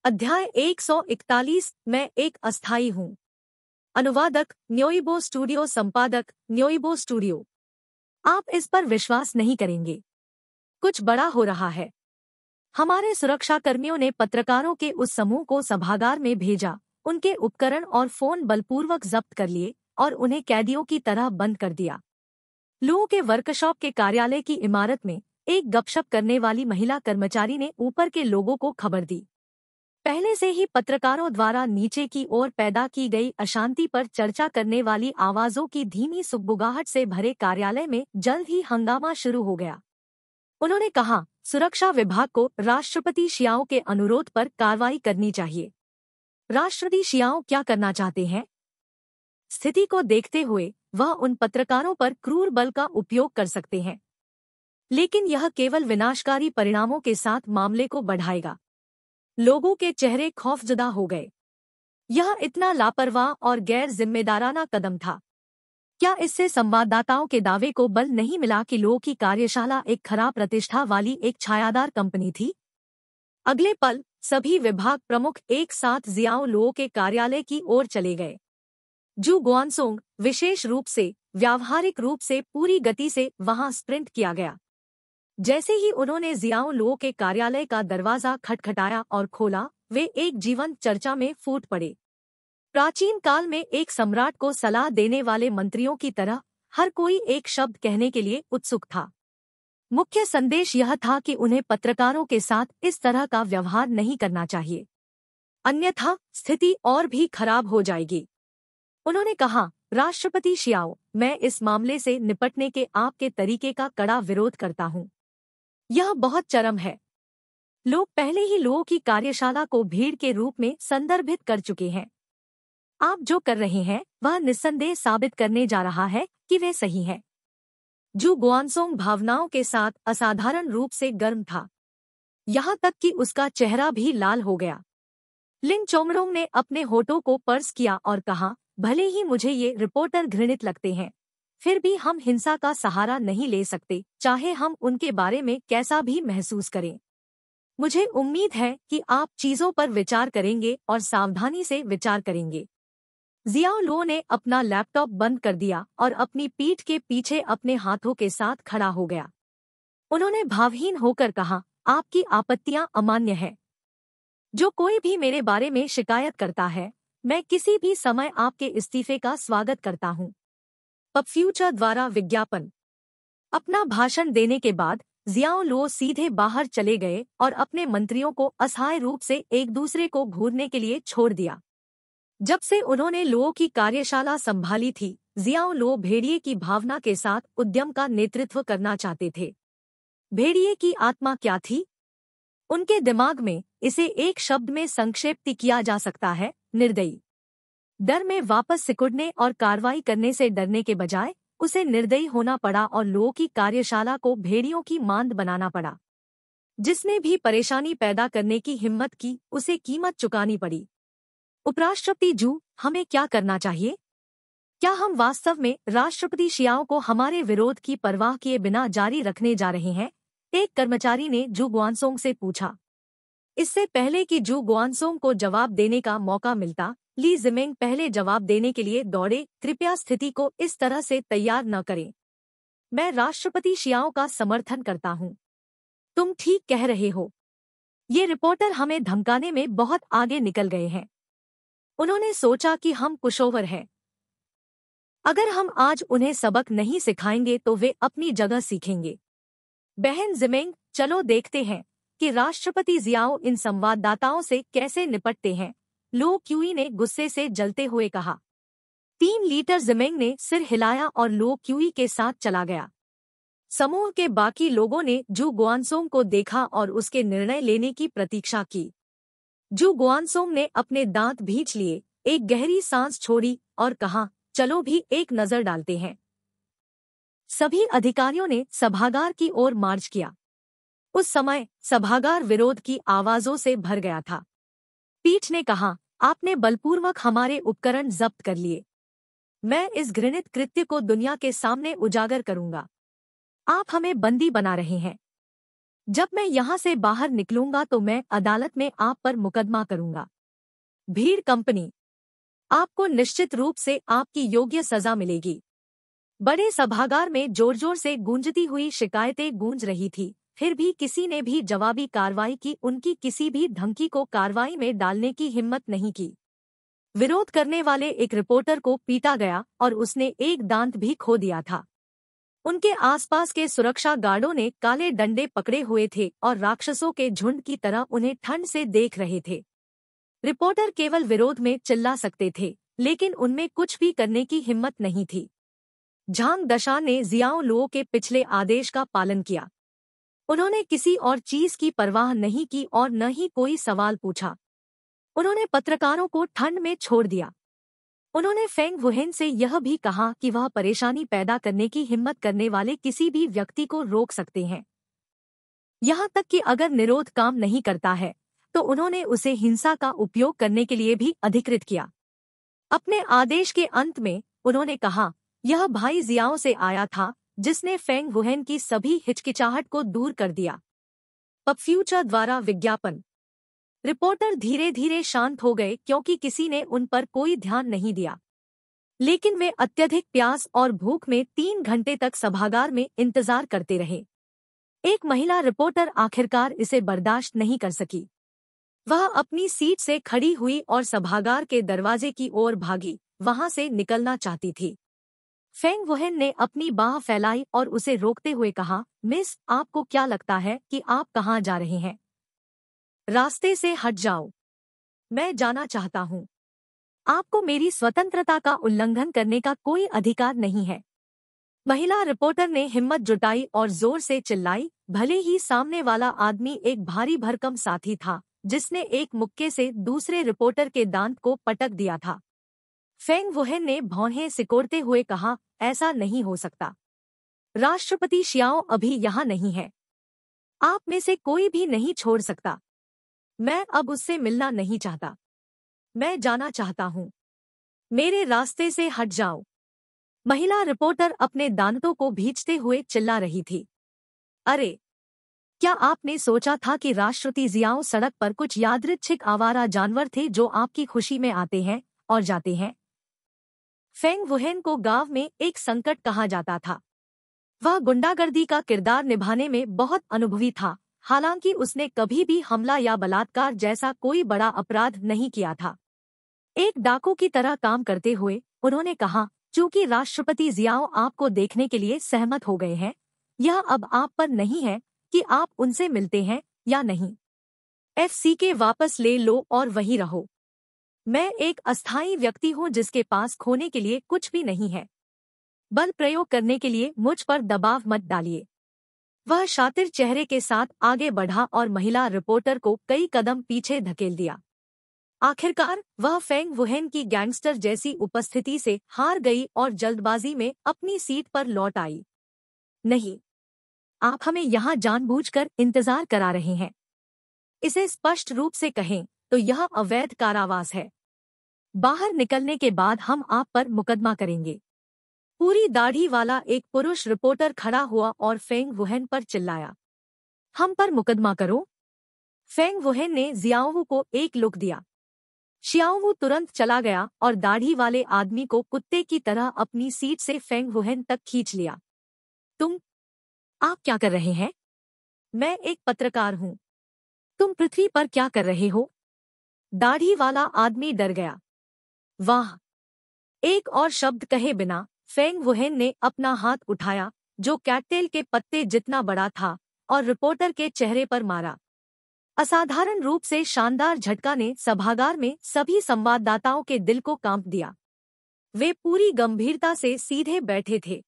अध्याय 141 मैं एक अस्थाई हूँ। अनुवादक न्योइबो स्टूडियो, संपादक न्योइबो स्टूडियो। आप इस पर विश्वास नहीं करेंगे, कुछ बड़ा हो रहा है। हमारे सुरक्षाकर्मियों ने पत्रकारों के उस समूह को सभागार में भेजा, उनके उपकरण और फोन बलपूर्वक जब्त कर लिए और उन्हें कैदियों की तरह बंद कर दिया। लुओ के वर्कशॉप के कार्यालय की इमारत में एक गपशप करने वाली महिला कर्मचारी ने ऊपर के लोगों को खबर दी। पहले से ही पत्रकारों द्वारा नीचे की ओर पैदा की गई अशांति पर चर्चा करने वाली आवाजों की धीमी सुगबुगाहट से भरे कार्यालय में जल्द ही हंगामा शुरू हो गया। उन्होंने कहा, सुरक्षा विभाग को राष्ट्रपति शियाओ के अनुरोध पर कार्रवाई करनी चाहिए। राष्ट्रपति शियाओ क्या करना चाहते हैं? स्थिति को देखते हुए वह उन पत्रकारों पर क्रूर बल का उपयोग कर सकते हैं, लेकिन यह केवल विनाशकारी परिणामों के साथ मामले को बढ़ाएगा। लोगों के चेहरे खौफजदा हो गए। यह इतना लापरवाह और गैर जिम्मेदाराना कदम था। क्या इससे संवाददाताओं के दावे को बल नहीं मिला कि लो की कार्यशाला एक खराब प्रतिष्ठा वाली एक छायादार कंपनी थी? अगले पल सभी विभाग प्रमुख एक साथ जियाओ लो के कार्यालय की ओर चले गए। जू गुआनसोंग विशेष रूप से व्यावहारिक रूप से पूरी गति से वहां स्प्रिंट किया गया। जैसे ही उन्होंने जियाओ लो के कार्यालय का दरवाजा खटखटाया और खोला, वे एक जीवंत चर्चा में फूट पड़े। प्राचीन काल में एक सम्राट को सलाह देने वाले मंत्रियों की तरह हर कोई एक शब्द कहने के लिए उत्सुक था। मुख्य संदेश यह था कि उन्हें पत्रकारों के साथ इस तरह का व्यवहार नहीं करना चाहिए, अन्यथा स्थिति और भी खराब हो जाएगी। उन्होंने कहा, राष्ट्रपति शियाओ, मैं इस मामले से निपटने के आपके तरीके का कड़ा विरोध करता हूँ। यह बहुत चरम है। लोग पहले ही लोगों की कार्यशाला को भीड़ के रूप में संदर्भित कर चुके हैं। आप जो कर रहे हैं वह निस्संदेह साबित करने जा रहा है कि वे सही है। जू गुआनसोंग भावनाओं के साथ असाधारण रूप से गर्म था, यहाँ तक कि उसका चेहरा भी लाल हो गया। लिन चोंगडोंग ने अपने होठों को पर्स किया और कहा, भले ही मुझे ये रिपोर्टर घृणित लगते हैं, फिर भी हम हिंसा का सहारा नहीं ले सकते, चाहे हम उनके बारे में कैसा भी महसूस करें। मुझे उम्मीद है कि आप चीजों पर विचार करेंगे और सावधानी से विचार करेंगे। जियाओ लो ने अपना लैपटॉप बंद कर दिया और अपनी पीठ के पीछे अपने हाथों के साथ खड़ा हो गया। उन्होंने भावहीन होकर कहा, आपकी आपत्तियां अमान्य है। जो कोई भी मेरे बारे में शिकायत करता है, मैं किसी भी समय आपके इस्तीफे का स्वागत करता हूँ। पब फ्यूचर द्वारा विज्ञापन। अपना भाषण देने के बाद जियाओ लो सीधे बाहर चले गए और अपने मंत्रियों को असहाय रूप से एक दूसरे को घूरने के लिए छोड़ दिया। जब से उन्होंने लो की कार्यशाला संभाली थी, जियाओ लो भेड़िए की भावना के साथ उद्यम का नेतृत्व करना चाहते थे। भेड़िए की आत्मा क्या थी? उनके दिमाग में इसे एक शब्द में संक्षेपित किया जा सकता है, निर्दयी। डर में वापस सिकुड़ने और कार्रवाई करने से डरने के बजाय उसे निर्दयी होना पड़ा और लो की कार्यशाला को भेड़ियों की मांद बनाना पड़ा। जिसने भी परेशानी पैदा करने की हिम्मत की, उसे कीमत चुकानी पड़ी। उपराष्ट्रपति जू, हमें क्या करना चाहिए? क्या हम वास्तव में राष्ट्रपति शियाओ को हमारे विरोध की परवाह किए बिना जारी रखने जा रहे हैं? एक कर्मचारी ने जू गुआनसोंग से पूछा। इससे पहले कि जू गुआनसोंग को जवाब देने का मौका मिलता, ली जिमिंग पहले जवाब देने के लिए दौड़े, कृपया स्थिति को इस तरह से तैयार न करें। मैं राष्ट्रपति शियाओ का समर्थन करता हूँ। तुम ठीक कह रहे हो। ये रिपोर्टर हमें धमकाने में बहुत आगे निकल गए हैं। उन्होंने सोचा कि हम पुशोवर हैं। अगर हम आज उन्हें सबक नहीं सिखाएंगे तो वे अपनी जगह सीखेंगे। बहन जिमिंग, चलो देखते हैं कि राष्ट्रपति जियाओ इन संवाददाताओं से कैसे निपटते हैं, लो क्यूई ने गुस्से से जलते हुए कहा। 3 लीटर जिमिंग ने सिर हिलाया और लो क्यूई के साथ चला गया। समूह के बाकी लोगों ने जू गुआनसोंग को देखा और उसके निर्णय लेने की प्रतीक्षा की। जू गुआनसोंग ने अपने दांत भींच लिए, एक गहरी सांस छोड़ी और कहा, चलो भी एक नजर डालते हैं। सभी अधिकारियों ने सभागार की ओर मार्च किया। उस समय सभागार विरोध की आवाजों से भर गया था। पीठ ने कहा, आपने बलपूर्वक हमारे उपकरण जब्त कर लिए। मैं इस घृणित कृत्य को दुनिया के सामने उजागर करूंगा। आप हमें बंदी बना रहे हैं। जब मैं यहाँ से बाहर निकलूंगा तो मैं अदालत में आप पर मुकदमा करूंगा। भीड़ कंपनी, आपको निश्चित रूप से आपकी योग्य सजा मिलेगी। बड़े सभागार में जोर जोर से गूंजती हुई शिकायतें गूंज रही थी, फिर भी किसी ने भी जवाबी कार्रवाई की उनकी किसी भी धमकी को कार्रवाई में डालने की हिम्मत नहीं की। विरोध करने वाले एक रिपोर्टर को पीटा गया और उसने एक दांत भी खो दिया था। उनके आसपास के सुरक्षा गार्डों ने काले डंडे पकड़े हुए थे और राक्षसों के झुंड की तरह उन्हें ठंड से देख रहे थे। रिपोर्टर केवल विरोध में चिल्ला सकते थे, लेकिन उनमें कुछ भी करने की हिम्मत नहीं थी। झांग दशा ने जियाओ लुओ के पिछले आदेश का पालन किया। उन्होंने किसी और चीज की परवाह नहीं की और न ही कोई सवाल पूछा। उन्होंने पत्रकारों को ठंड में छोड़ दिया। उन्होंने फेंग वुहेन से यह भी कहा कि वह परेशानी पैदा करने की हिम्मत करने वाले किसी भी व्यक्ति को रोक सकते हैं, यहाँ तक कि अगर निरोध काम नहीं करता है तो उन्होंने उसे हिंसा का उपयोग करने के लिए भी अधिकृत किया। अपने आदेश के अंत में उन्होंने कहा, यह भाई जियाओ से आया था जिसने फेंग वुहेन की सभी हिचकिचाहट को दूर कर दिया। पब फ्यूचर द्वारा विज्ञापन। रिपोर्टर धीरे धीरे शांत हो गए क्योंकि किसी ने उन पर कोई ध्यान नहीं दिया, लेकिन वे अत्यधिक प्यास और भूख में 3 घंटे तक सभागार में इंतजार करते रहे। एक महिला रिपोर्टर आखिरकार इसे बर्दाश्त नहीं कर सकी। वह अपनी सीट से खड़ी हुई और सभागार के दरवाजे की ओर भागी, वहां से निकलना चाहती थी। फेंग वुहेन ने अपनी बाह फैलाई और उसे रोकते हुए कहा, मिस, आपको क्या लगता है कि आप कहाँ जा रहे हैं? रास्ते से हट जाओ। मैं जाना चाहता हूँ। आपको मेरी स्वतंत्रता का उल्लंघन करने का कोई अधिकार नहीं है। महिला रिपोर्टर ने हिम्मत जुटाई और जोर से चिल्लाई, भले ही सामने वाला आदमी एक भारी भरकम साथी था जिसने एक मुक्के से दूसरे रिपोर्टर के दांत को पटक दिया था। फेंग वुहेन ने भौहें सिकोड़ते हुए कहा, ऐसा नहीं हो सकता। राष्ट्रपति शियाओ अभी यहाँ नहीं है। आप में से कोई भी नहीं छोड़ सकता। मैं अब उससे मिलना नहीं चाहता। मैं जाना चाहता हूँ। मेरे रास्ते से हट जाओ। महिला रिपोर्टर अपने दांतों को भींचते हुए चिल्ला रही थी। अरे, क्या आपने सोचा था कि राष्ट्रपति जियाओ सड़क पर कुछ यादृच्छिक आवारा जानवर थे जो आपकी खुशी में आते हैं और जाते हैं? फेंग वुहेन को गांव में एक संकट कहा जाता था। वह गुंडागर्दी का किरदार निभाने में बहुत अनुभवी था, हालांकि उसने कभी भी हमला या बलात्कार जैसा कोई बड़ा अपराध नहीं किया था। एक डाकू की तरह काम करते हुए उन्होंने कहा, चूंकि राष्ट्रपति जियाओ आपको देखने के लिए सहमत हो गए हैं, यह अब आप पर नहीं है कि आप उनसे मिलते हैं या नहीं। FCK वापस ले लो और वहीं रहो। मैं एक अस्थायी व्यक्ति हूँ जिसके पास खोने के लिए कुछ भी नहीं है। बल प्रयोग करने के लिए मुझ पर दबाव मत डालिए। वह शातिर चेहरे के साथ आगे बढ़ा और महिला रिपोर्टर को कई कदम पीछे धकेल दिया। आखिरकार वह फेंग वुहेन की गैंगस्टर जैसी उपस्थिति से हार गई और जल्दबाजी में अपनी सीट पर लौट आई। नहीं, आप हमें यहाँ जानबूझकर इंतजार करा रहे हैं। इसे स्पष्ट रूप से कहें तो यह अवैध कारावास है। बाहर निकलने के बाद हम आप पर मुकदमा करेंगे। पूरी दाढ़ी वाला एक पुरुष रिपोर्टर खड़ा हुआ और फेंग वुहेन पर चिल्लाया, हम पर मुकदमा करो। फेंग वुहेन ने जियाओ को एक लुक दिया। शियाओ तुरंत चला गया और दाढ़ी वाले आदमी को कुत्ते की तरह अपनी सीट से फेंग वुहेन तक खींच लिया। आप क्या कर रहे हैं? मैं एक पत्रकार हूँ। तुम पृथ्वी पर क्या कर रहे हो? दाढ़ी वाला आदमी डर गया। वाह! एक और शब्द कहे बिना फेंग वुहेन ने अपना हाथ उठाया जो कैटटेल के पत्ते जितना बड़ा था और रिपोर्टर के चेहरे पर मारा। असाधारण रूप से शानदार झटका ने सभागार में सभी संवाददाताओं के दिल को कांप दिया। वे पूरी गंभीरता से सीधे बैठे थे।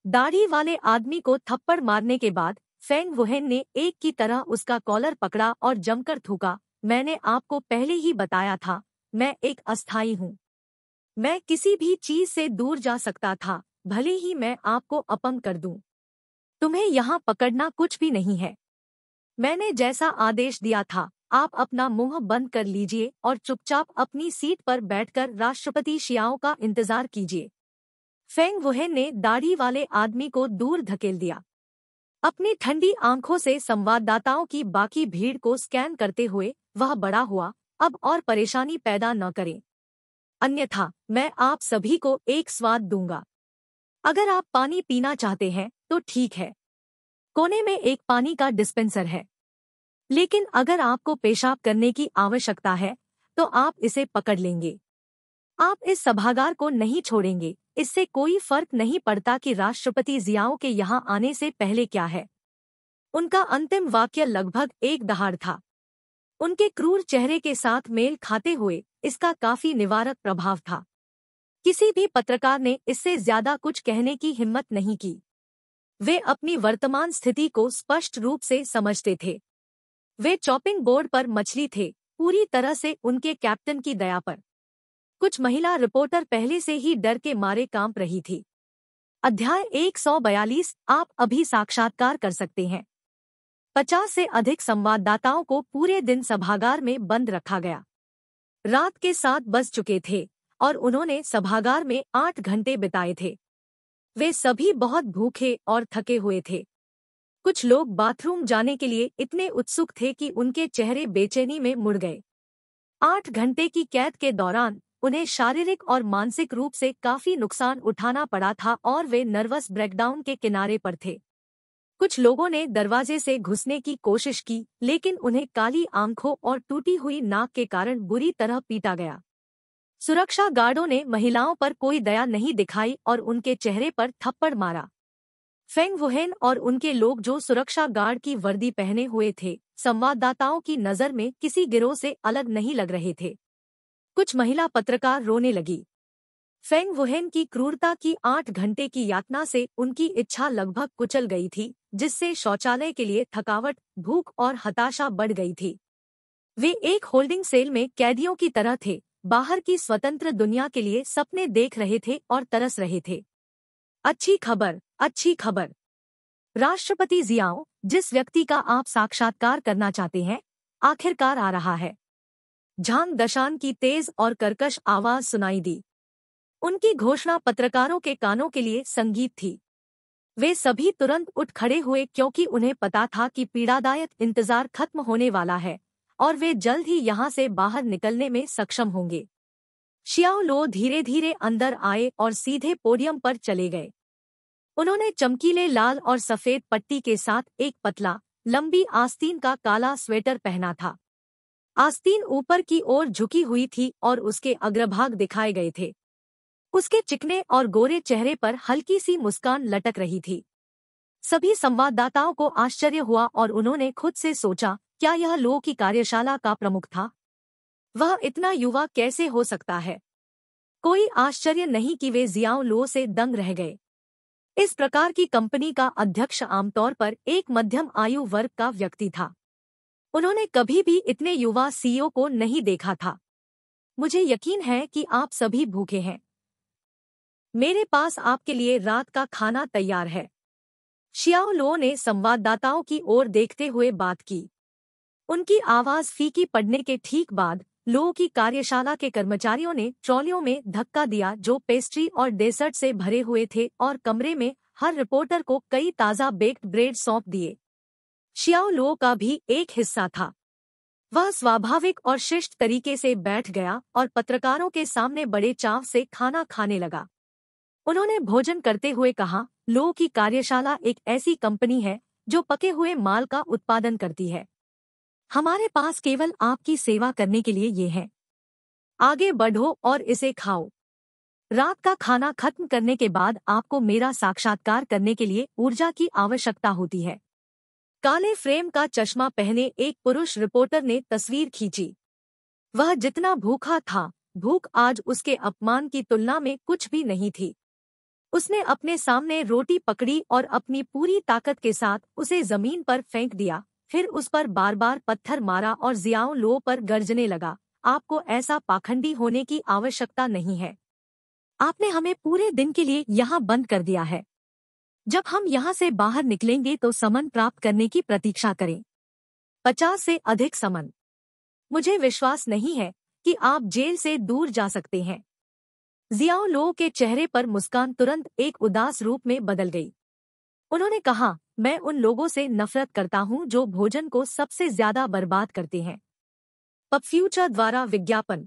दाढ़ी वाले आदमी को थप्पड़ मारने के बाद फेंग वुहेन ने एक की तरह उसका कॉलर पकड़ा और जमकर थूका, मैंने आपको पहले ही बताया था, मैं एक अस्थायी हूँ। मैं किसी भी चीज से दूर जा सकता था, भले ही मैं आपको अपंग कर दूं। तुम्हें यहाँ पकड़ना कुछ भी नहीं है। मैंने जैसा आदेश दिया था, आप अपना मुंह बंद कर लीजिए और चुपचाप अपनी सीट पर बैठकर राष्ट्रपति शियाओ का इंतजार कीजिए। फेंग वुहेन ने दाढ़ी वाले आदमी को दूर धकेल दिया। अपनी ठंडी आंखों से संवाददाताओं की बाकी भीड़ को स्कैन करते हुए वह बड़ा हुआ, अब और परेशानी पैदा न करें, अन्यथा मैं आप सभी को एक स्वाद दूंगा। अगर आप पानी पीना चाहते हैं तो ठीक है, कोने में एक पानी का डिस्पेंसर है, लेकिन अगर आपको पेशाब करने की आवश्यकता है तो आप इसे पकड़ लेंगे। आप इस सभागार को नहीं छोड़ेंगे। इससे कोई फर्क नहीं पड़ता कि राष्ट्रपति जियाओं के यहाँ आने से पहले क्या है। उनका अंतिम वाक्य लगभग एक दहाड़ था। उनके क्रूर चेहरे के साथ मेल खाते हुए इसका काफी निवारक प्रभाव था। किसी भी पत्रकार ने इससे ज्यादा कुछ कहने की हिम्मत नहीं की। वे अपनी वर्तमान स्थिति को स्पष्ट रूप से समझते थे। वे चॉपिंग बोर्ड पर मछली थे, पूरी तरह से उनके कैप्टन की दया पर। कुछ महिला रिपोर्टर पहले से ही डर के मारे कांप रही थी। अध्याय 142 आप अभी साक्षात्कार कर सकते हैं। 50 से अधिक संवाददाताओं को पूरे दिन सभागार में बंद रखा गया। रात के 7 बज चुके थे और उन्होंने सभागार में 8 घंटे बिताए थे। वे सभी बहुत भूखे और थके हुए थे। कुछ लोग बाथरूम जाने के लिए इतने उत्सुक थे कि उनके चेहरे बेचैनी में मुड़ गए। 8 घंटे की कैद के दौरान उन्हें शारीरिक और मानसिक रूप से काफी नुकसान उठाना पड़ा था और वे नर्वस ब्रेकडाउन के किनारे पर थे। कुछ लोगों ने दरवाजे से घुसने की कोशिश की, लेकिन उन्हें काली आंखों और टूटी हुई नाक के कारण बुरी तरह पीटा गया। सुरक्षा गार्डों ने महिलाओं पर कोई दया नहीं दिखाई और उनके चेहरे पर थप्पड़ मारा। फेंग वुहेन और उनके लोग जो सुरक्षा गार्ड की वर्दी पहने हुए थे, संवाददाताओं की नजर में किसी गिरोह से अलग नहीं लग रहे थे। कुछ महिला पत्रकार रोने लगी। फेंग वुहेन की क्रूरता की 8 घंटे की यातना से उनकी इच्छा लगभग कुचल गई थी, जिससे शौचालय के लिए थकावट, भूख और हताशा बढ़ गई थी। वे एक होल्डिंग सेल में कैदियों की तरह थे, बाहर की स्वतंत्र दुनिया के लिए सपने देख रहे थे और तरस रहे थे। अच्छी खबर, अच्छी खबर। राष्ट्रपति जियाओ, जिस व्यक्ति का आप साक्षात्कार करना चाहते हैं, आखिरकार आ रहा है। झांग दशान की तेज और कर्कश आवाज सुनाई दी। उनकी घोषणा पत्रकारों के कानों के लिए संगीत थी। वे सभी तुरंत उठ खड़े हुए क्योंकि उन्हें पता था कि पीड़ादायक इंतजार खत्म होने वाला है और वे जल्द ही यहाँ से बाहर निकलने में सक्षम होंगे। शियाओ लो धीरे धीरे अंदर आए और सीधे पोडियम पर चले गए। उन्होंने चमकीले लाल और सफेद पट्टी के साथ एक पतला, लंबी आस्तीन का काला स्वेटर पहना था। आस्तीन ऊपर की ओर झुकी हुई थी और उसके अग्रभाग दिखाए गए थे। उसके चिकने और गोरे चेहरे पर हल्की सी मुस्कान लटक रही थी। सभी संवाददाताओं को आश्चर्य हुआ और उन्होंने खुद से सोचा, क्या यह लो की कार्यशाला का प्रमुख था? वह इतना युवा कैसे हो सकता है? कोई आश्चर्य नहीं कि वे जियाओ लो से दंग रह गए। इस प्रकार की कंपनी का अध्यक्ष आमतौर पर एक मध्यम आयु वर्ग का व्यक्ति था। उन्होंने कभी भी इतने युवा सीईओ को नहीं देखा था। मुझे यकीन है कि आप सभी भूखे हैं। मेरे पास आपके लिए रात का खाना तैयार है। शियाओ लो ने संवाददाताओं की ओर देखते हुए बात की। उनकी आवाज फीकी पड़ने के ठीक बाद लो की कार्यशाला के कर्मचारियों ने ट्रॉलियों में धक्का दिया जो पेस्ट्री और डेसर्ट से भरे हुए थे और कमरे में हर रिपोर्टर को कई ताज़ा बेक्ड ब्रेड सौंप दिए। शियाओ लो का भी एक हिस्सा था। वह स्वाभाविक और शिष्ट तरीके से बैठ गया और पत्रकारों के सामने बड़े चाव से खाना खाने लगा। उन्होंने भोजन करते हुए कहा, लो की कार्यशाला एक ऐसी कंपनी है जो पके हुए माल का उत्पादन करती है। हमारे पास केवल आपकी सेवा करने के लिए ये है। आगे बढ़ो और इसे खाओ। रात का खाना खत्म करने के बाद आपको मेरा साक्षात्कार करने के लिए ऊर्जा की आवश्यकता होती है। काले फ्रेम का चश्मा पहने एक पुरुष रिपोर्टर ने तस्वीर खींची। वह जितना भूखा था, भूख आज उसके अपमान की तुलना में कुछ भी नहीं थी। उसने अपने सामने रोटी पकड़ी और अपनी पूरी ताकत के साथ उसे जमीन पर फेंक दिया, फिर उस पर बार बार पत्थर मारा और जियाओ लो पर गर्जने लगा, आपको ऐसा पाखंडी होने की आवश्यकता नहीं है। आपने हमें पूरे दिन के लिए यहाँ बंद कर दिया है। जब हम यहाँ से बाहर निकलेंगे तो समन प्राप्त करने की प्रतीक्षा करें। 50 से अधिक समन। मुझे विश्वास नहीं है कि आप जेल से दूर जा सकते हैं। जियाओ लो के चेहरे पर मुस्कान तुरंत एक उदास रूप में बदल गई। उन्होंने कहा, मैं उन लोगों से नफरत करता हूं जो भोजन को सबसे ज्यादा बर्बाद करते हैं। पब फ्यूचर द्वारा विज्ञापन।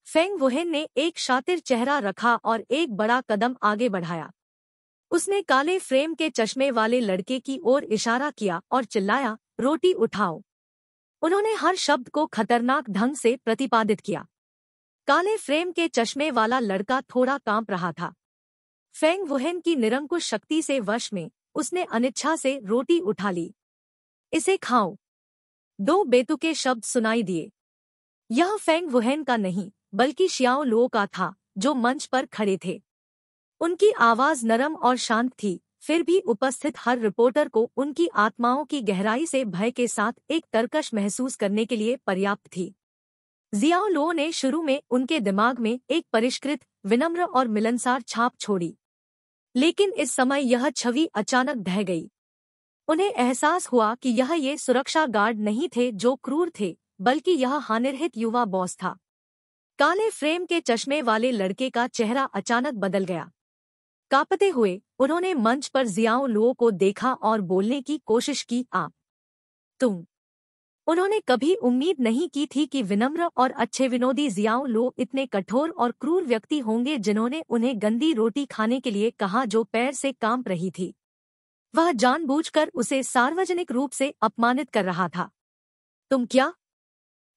फेंग वुहेन ने एक शातिर चेहरा रखा और एक बड़ा कदम आगे बढ़ाया। उसने काले फ्रेम के चश्मे वाले लड़के की ओर इशारा किया और चिल्लाया, रोटी उठाओ। उन्होंने हर शब्द को खतरनाक ढंग से प्रतिपादित किया। काले फ्रेम के चश्मे वाला लड़का थोड़ा कांप रहा था। फेंग वुहेन की निरंकुश शक्ति से वश में उसने अनिच्छा से रोटी उठा ली। इसे खाओ। दो बेतुके शब्द सुनाई दिए। यह फेंग वुहेन का नहीं, बल्कि शियाओ लुओ का था, जो मंच पर खड़े थे। उनकी आवाज नरम और शांत थी, फिर भी उपस्थित हर रिपोर्टर को उनकी आत्माओं की गहराई से भय के साथ एक तरकश महसूस करने के लिए पर्याप्त थी। जियाओ लुओ ने शुरू में उनके दिमाग में एक परिष्कृत, विनम्र और मिलनसार छाप छोड़ी, लेकिन इस समय यह छवि अचानक ढह गई। उन्हें एहसास हुआ कि यह ये सुरक्षा गार्ड नहीं थे जो क्रूर थे, बल्कि यह हानिरहित युवा बॉस था। काले फ्रेम के चश्मे वाले लड़के का चेहरा अचानक बदल गया। कांपते हुए उन्होंने मंच पर जियाओ लुओ को देखा और बोलने की कोशिश की, तुम। उन्होंने कभी उम्मीद नहीं की थी कि विनम्र और अच्छे विनोदी जियाओ लुओ इतने कठोर और क्रूर व्यक्ति होंगे जिन्होंने उन्हें गंदी रोटी खाने के लिए कहा जो पैर से कांप रही थी। वह जानबूझकर उसे सार्वजनिक रूप से अपमानित कर रहा था। तुम क्या?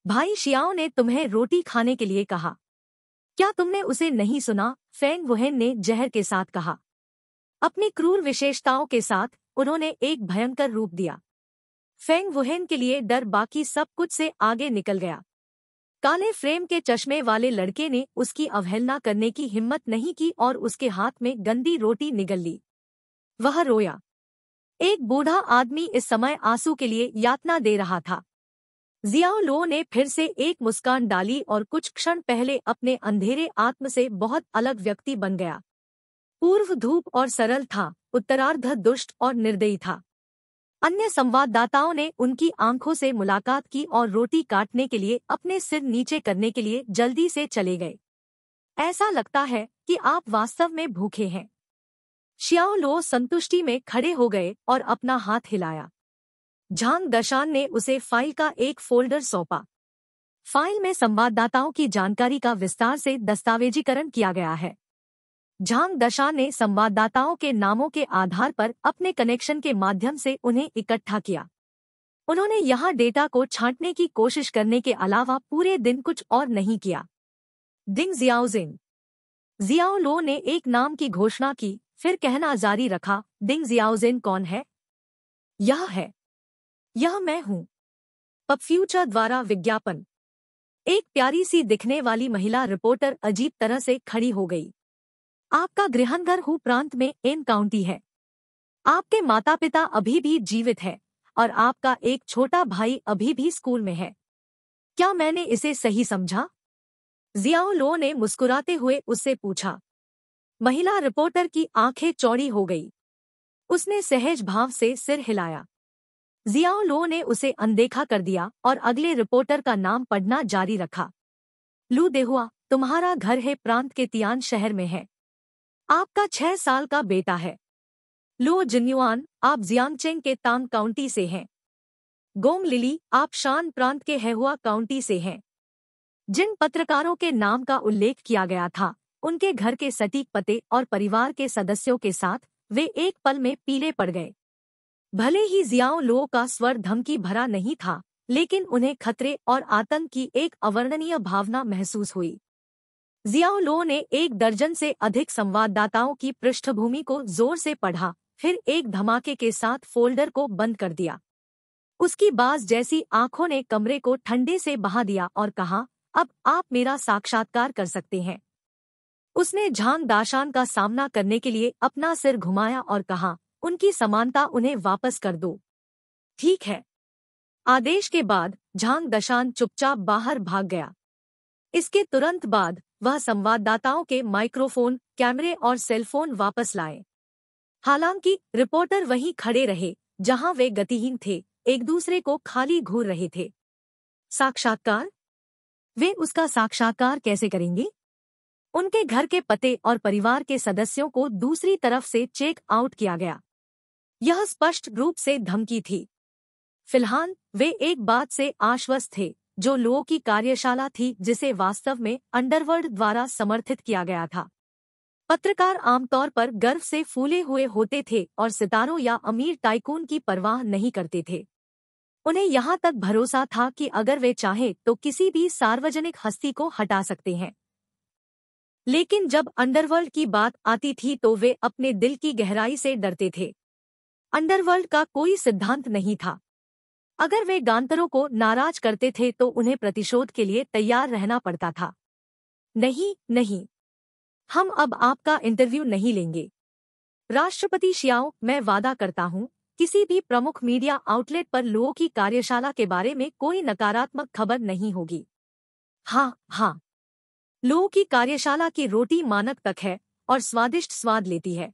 भाई शियाओ ने तुम्हें रोटी खाने के लिए कहा। क्या तुमने उसे नहीं सुना? फेंग वुहेन ने जहर के साथ कहा। अपनी क्रूर विशेषताओं के साथ उन्होंने एक भयंकर रूप दिया। फेंग वुहेन के लिए डर बाकी सब कुछ से आगे निकल गया। काले फ्रेम के चश्मे वाले लड़के ने उसकी अवहेलना करने की हिम्मत नहीं की और उसके हाथ में गंदी रोटी निगल ली। वह रोया। एक बूढ़ा आदमी इस समय आंसू के लिए यातना दे रहा था। जियाओ लुओ ने फिर से एक मुस्कान डाली और कुछ क्षण पहले अपने अंधेरे आत्म से बहुत अलग व्यक्ति बन गया। पूर्व धूप और सरल था, उत्तरार्ध दुष्ट और निर्दयी था। अन्य संवाददाताओं ने उनकी आंखों से मुलाकात की और रोटी काटने के लिए अपने सिर नीचे करने के लिए जल्दी से चले गए। ऐसा लगता है कि आप वास्तव में भूखे हैं। शियाओ लुओ संतुष्टि में खड़े हो गए और अपना हाथ हिलाया। झांग दशान ने उसे फाइल का एक फोल्डर सौंपा। फाइल में संवाददाताओं की जानकारी का विस्तार से दस्तावेजीकरण किया गया है। झांग दशान ने संवाददाताओं के नामों के आधार पर अपने कनेक्शन के माध्यम से उन्हें इकट्ठा किया। उन्होंने यहाँ डेटा को छांटने की कोशिश करने के अलावा पूरे दिन कुछ और नहीं किया। डिंग जियाओजिन। जियाओ लुओ ने एक नाम की घोषणा की, फिर कहना जारी रखा, डिंग जियाओजिन कौन है? यह मैं हूँ। पब फ्यूचर द्वारा विज्ञापन। एक प्यारी सी दिखने वाली महिला रिपोर्टर अजीब तरह से खड़ी हो गई। आपका गृहनगर हु प्रांत में एन काउंटी है। आपके माता पिता अभी भी जीवित है और आपका एक छोटा भाई अभी भी स्कूल में है। क्या मैंने इसे सही समझा? जियाओ लुओ ने मुस्कुराते हुए उससे पूछा। महिला रिपोर्टर की आंखें चौड़ी हो गई। उसने सहज भाव से सिर हिलाया। जियाओ लुओ ने उसे अनदेखा कर दिया और अगले रिपोर्टर का नाम पढ़ना जारी रखा। लू देहुआ, तुम्हारा घर है प्रांत के तियान शहर में है। आपका 6 साल का बेटा है। लू जिन्युआन, आप जियांगचेंग के तांग काउंटी से हैं। गोंग लिली, आप शान प्रांत के हेहुआ काउंटी से हैं। जिन पत्रकारों के नाम का उल्लेख किया गया था, उनके घर के सटीक पते और परिवार के सदस्यों के साथ वे एक पल में पीले पड़ गए। भले ही जियाओ लुओ का स्वर धमकी भरा नहीं था, लेकिन उन्हें खतरे और आतंक की एक अवर्णनीय भावना महसूस हुई। जियाओ लुओ ने 1 दर्जन से अधिक संवाददाताओं की पृष्ठभूमि को जोर से पढ़ा, फिर एक धमाके के साथ फोल्डर को बंद कर दिया। उसकी बाज जैसी आंखों ने कमरे को ठंडे से बहा दिया और कहा, अब आप मेरा साक्षात्कार कर सकते हैं। उसने झांग दाशान का सामना करने के लिए अपना सिर घुमाया और कहा, उनकी समानता उन्हें वापस कर दो। ठीक है। आदेश के बाद झांग दशान चुपचाप बाहर भाग गया। इसके तुरंत बाद वह संवाददाताओं के माइक्रोफोन, कैमरे और सेलफोन वापस लाए। हालांकि रिपोर्टर वहीं खड़े रहे जहां वे गतिहीन थे, एक दूसरे को खाली घूर रहे थे। साक्षात्कार? वे उसका साक्षात्कार कैसे करेंगे? उनके घर के पते और परिवार के सदस्यों को दूसरी तरफ से चेक आउट किया गया। यह स्पष्ट रूप से धमकी थी। फिलहाल वे एक बात से आश्वस्त थे, जो लो की कार्यशाला थी जिसे वास्तव में अंडरवर्ल्ड द्वारा समर्थित किया गया था। पत्रकार आमतौर पर गर्व से फूले हुए होते थे और सितारों या अमीर टाइकून की परवाह नहीं करते थे। उन्हें यहाँ तक भरोसा था कि अगर वे चाहें तो किसी भी सार्वजनिक हस्ती को हटा सकते हैं। लेकिन जब अंडरवर्ल्ड की बात आती थी तो वे अपने दिल की गहराई से डरते थे। अंडरवर्ल्ड का कोई सिद्धांत नहीं था। अगर वे गांतरों को नाराज करते थे तो उन्हें प्रतिशोध के लिए तैयार रहना पड़ता था। नहीं नहीं, हम अब आपका इंटरव्यू नहीं लेंगे। राष्ट्रपति शियाओ, मैं वादा करता हूं, किसी भी प्रमुख मीडिया आउटलेट पर लो की कार्यशाला के बारे में कोई नकारात्मक खबर नहीं होगी। हाँ हाँ, लो की कार्यशाला की रोटी मानक तक है और स्वादिष्ट स्वाद लेती है।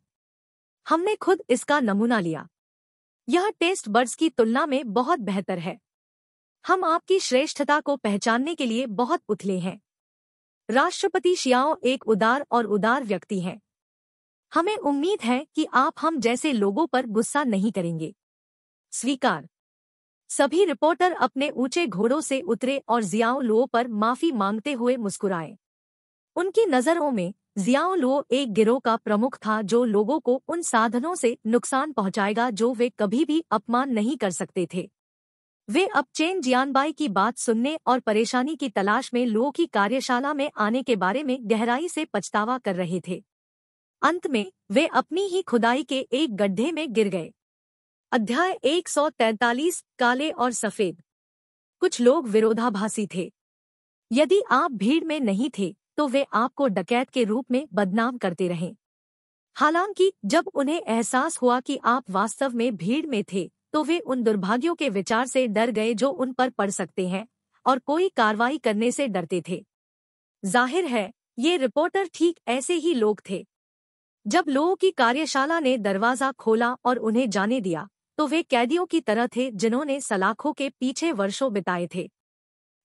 हमने खुद इसका नमूना लिया। यह टेस्ट बड्स की तुलना में बहुत बेहतर है। हम आपकी श्रेष्ठता को पहचानने के लिए बहुत उथले हैं। राष्ट्रपति शियाओ एक उदार और उदार व्यक्ति हैं। हमें उम्मीद है कि आप हम जैसे लोगों पर गुस्सा नहीं करेंगे। स्वीकार। सभी रिपोर्टर अपने ऊंचे घोड़ों से उतरे और जियाओ लो पर माफी मांगते हुए मुस्कुराए। उनकी नजरों में जियाओ लो एक गिरोह का प्रमुख था जो लोगों को उन साधनों से नुकसान पहुंचाएगा जो वे कभी भी अपमान नहीं कर सकते थे। वे अब चेन जियानबाई की बात सुनने और परेशानी की तलाश में लो की कार्यशाला में आने के बारे में गहराई से पछतावा कर रहे थे। अंत में वे अपनी ही खुदाई के एक गड्ढे में गिर गए। अध्याय 143 काले और सफेद। कुछ लोग विरोधाभासी थे। यदि आप भीड़ में नहीं थे तो वे आपको डकैत के रूप में बदनाम करते रहे। हालांकि जब उन्हें एहसास हुआ कि आप वास्तव में भीड़ में थे तो वे उन दुर्भाग्यों के विचार से डर गए जो उन पर पड़ सकते हैं और कोई कार्रवाई करने से डरते थे। जाहिर है, ये रिपोर्टर ठीक ऐसे ही लोग थे। जब लोगों की कार्यशाला ने दरवाजा खोला और उन्हें जाने दिया तो वे कैदियों की तरह थे जिन्होंने सलाखों के पीछे वर्षों बिताए थे।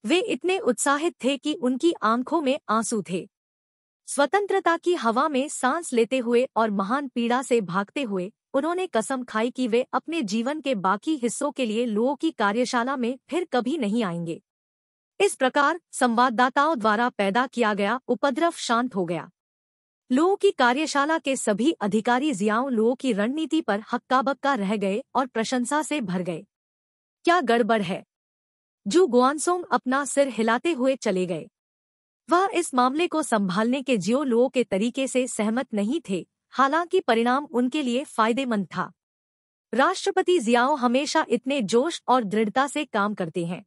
वे इतने उत्साहित थे कि उनकी आंखों में आंसू थे। स्वतंत्रता की हवा में सांस लेते हुए और महान पीड़ा से भागते हुए उन्होंने कसम खाई कि वे अपने जीवन के बाकी हिस्सों के लिए लोगों की कार्यशाला में फिर कभी नहीं आएंगे। इस प्रकार संवाददाताओं द्वारा पैदा किया गया उपद्रव शांत हो गया। लोगों की कार्यशाला के सभी अधिकारी जियाओ लो की रणनीति पर हक्का-बक्का रह गए और प्रशंसा से भर गए। क्या गड़बड़ है? जू गुआनसोंग अपना सिर हिलाते हुए चले गए। वह इस मामले को संभालने के जियो लो के तरीके से सहमत नहीं थे, हालांकि परिणाम उनके लिए फायदेमंद था। राष्ट्रपति जियाओ हमेशा इतने जोश और दृढ़ता से काम करते हैं।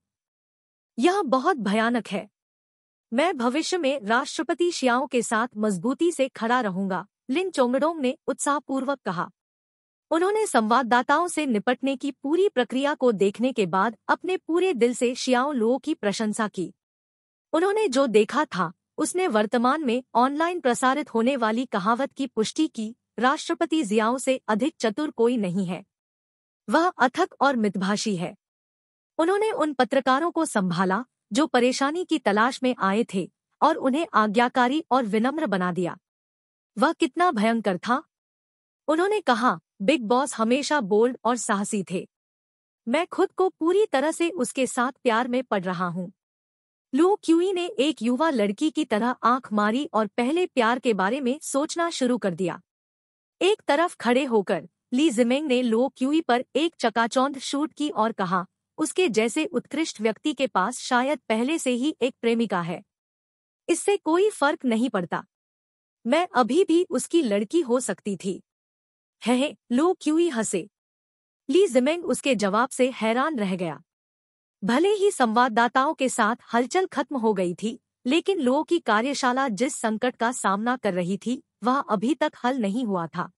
यह बहुत भयानक है। मैं भविष्य में राष्ट्रपति शियाओ के साथ मजबूती से खड़ा रहूंगा, लिन चोंगडोंग ने उत्साहपूर्वक कहा। उन्होंने संवाददाताओं से निपटने की पूरी प्रक्रिया को देखने के बाद अपने पूरे दिल से शियाओ लो की प्रशंसा की। उन्होंने जो देखा था उसने वर्तमान में ऑनलाइन प्रसारित होने वाली कहावत की पुष्टि की, राष्ट्रपति जियाओ से अधिक चतुर कोई नहीं है। वह अथक और मितभाषी है। उन्होंने उन पत्रकारों को संभाला जो परेशानी की तलाश में आए थे और उन्हें आज्ञाकारी और विनम्र बना दिया। वह कितना भयंकर था। उन्होंने कहा, बिग बॉस हमेशा बोल्ड और साहसी थे। मैं खुद को पूरी तरह से उसके साथ प्यार में पड़ रहा हूँ। लू क्यूई ने एक युवा लड़की की तरह आंख मारी और पहले प्यार के बारे में सोचना शुरू कर दिया। एक तरफ खड़े होकर ली जिमेंग ने लो क्यूई पर एक चकाचौंध शूट की और कहा, उसके जैसे उत्कृष्ट व्यक्ति के पास शायद पहले से ही एक प्रेमिका है। इससे कोई फर्क नहीं पड़ता। मैं अभी भी उसकी लड़की हो सकती थी। है लो क्यूई हंसे। ली जिमेंग उसके जवाब से हैरान रह गया। भले ही संवाददाताओं के साथ हलचल खत्म हो गई थी, लेकिन लो की कार्यशाला जिस संकट का सामना कर रही थी वह अभी तक हल नहीं हुआ था।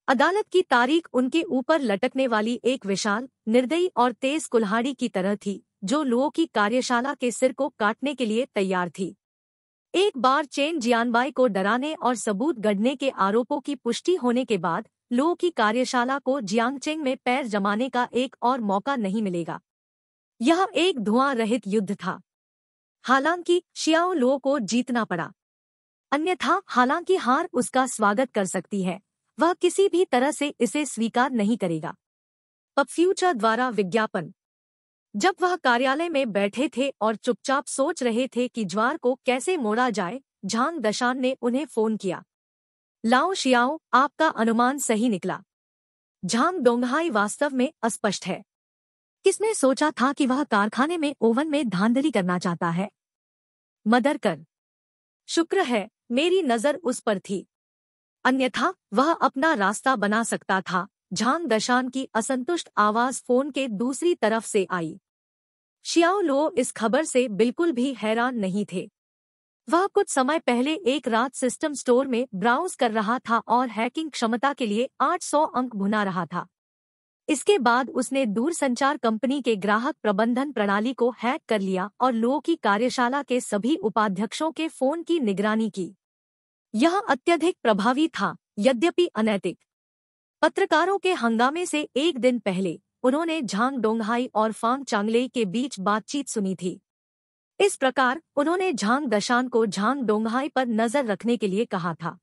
अदालत की तारीख उनके ऊपर लटकने वाली एक विशाल, निर्दयी और तेज कुल्हाड़ी की तरह थी जो लो की कार्यशाला के सिर को काटने के लिए तैयार थी। एक बार चेन जियानबाई को डराने और सबूत गढ़ने के आरोपों की पुष्टि होने के बाद लो की कार्यशाला को जियांगचेंग में पैर जमाने का एक और मौका नहीं मिलेगा। यह एक धुआं रहित युद्ध था। हालांकि शियाओ लो को जीतना पड़ा। अन्यथा हालांकि हार उसका स्वागत कर सकती है वह किसी भी तरह से इसे स्वीकार नहीं करेगा। पपफ्यूचर द्वारा विज्ञापन। जब वह कार्यालय में बैठे थे और चुपचाप सोच रहे थे कि ज्वार को कैसे मोड़ा जाए, झांग दशान ने उन्हें फोन किया। लाओ शियाओ, आपका अनुमान सही निकला। झांग डोंगहाई वास्तव में अस्पष्ट है। किसने सोचा था कि वह कारखाने में ओवन में धांधली करना चाहता है? मदर कर शुक्र है मेरी नजर उस पर थी, अन्यथा वह अपना रास्ता बना सकता था। झांग दशान की असंतुष्ट आवाज फोन के दूसरी तरफ से आई। शियाओ लो इस खबर से बिल्कुल भी हैरान नहीं थे। वह कुछ समय पहले एक रात सिस्टम स्टोर में ब्राउज कर रहा था और हैकिंग क्षमता के लिए 800 अंक भुना रहा था। इसके बाद उसने दूरसंचार कंपनी के ग्राहक प्रबंधन प्रणाली को हैक कर लिया और लो की कार्यशाला के सभी उपाध्यक्षों के फोन की निगरानी की। यह अत्यधिक प्रभावी था, यद्यपि अनैतिक। पत्रकारों के हंगामे से एक दिन पहले उन्होंने झांग डोंगहाई और फांग चांगलेई के बीच बातचीत सुनी थी। इस प्रकार उन्होंने झांग दशान को झांग डोंगहाई पर नजर रखने के लिए कहा था।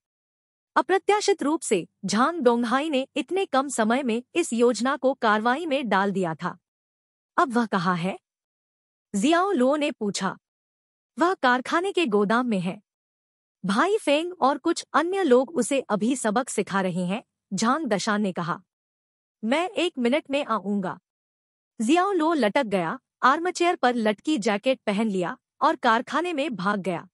अप्रत्याशित रूप से झांग डोंगहाई ने इतने कम समय में इस योजना को कार्रवाई में डाल दिया था। अब वह कहाँ है? जियाओ लो ने पूछा। वह कारखाने के गोदाम में है। भाई फेंग और कुछ अन्य लोग उसे अभी सबक सिखा रहे हैं, झांग दशान ने कहा। मैं 1 मिनट में आऊंगा। जियाओ लो लटक गया, आर्मचेयर पर लटकी जैकेट पहन लिया और कारखाने में भाग गया।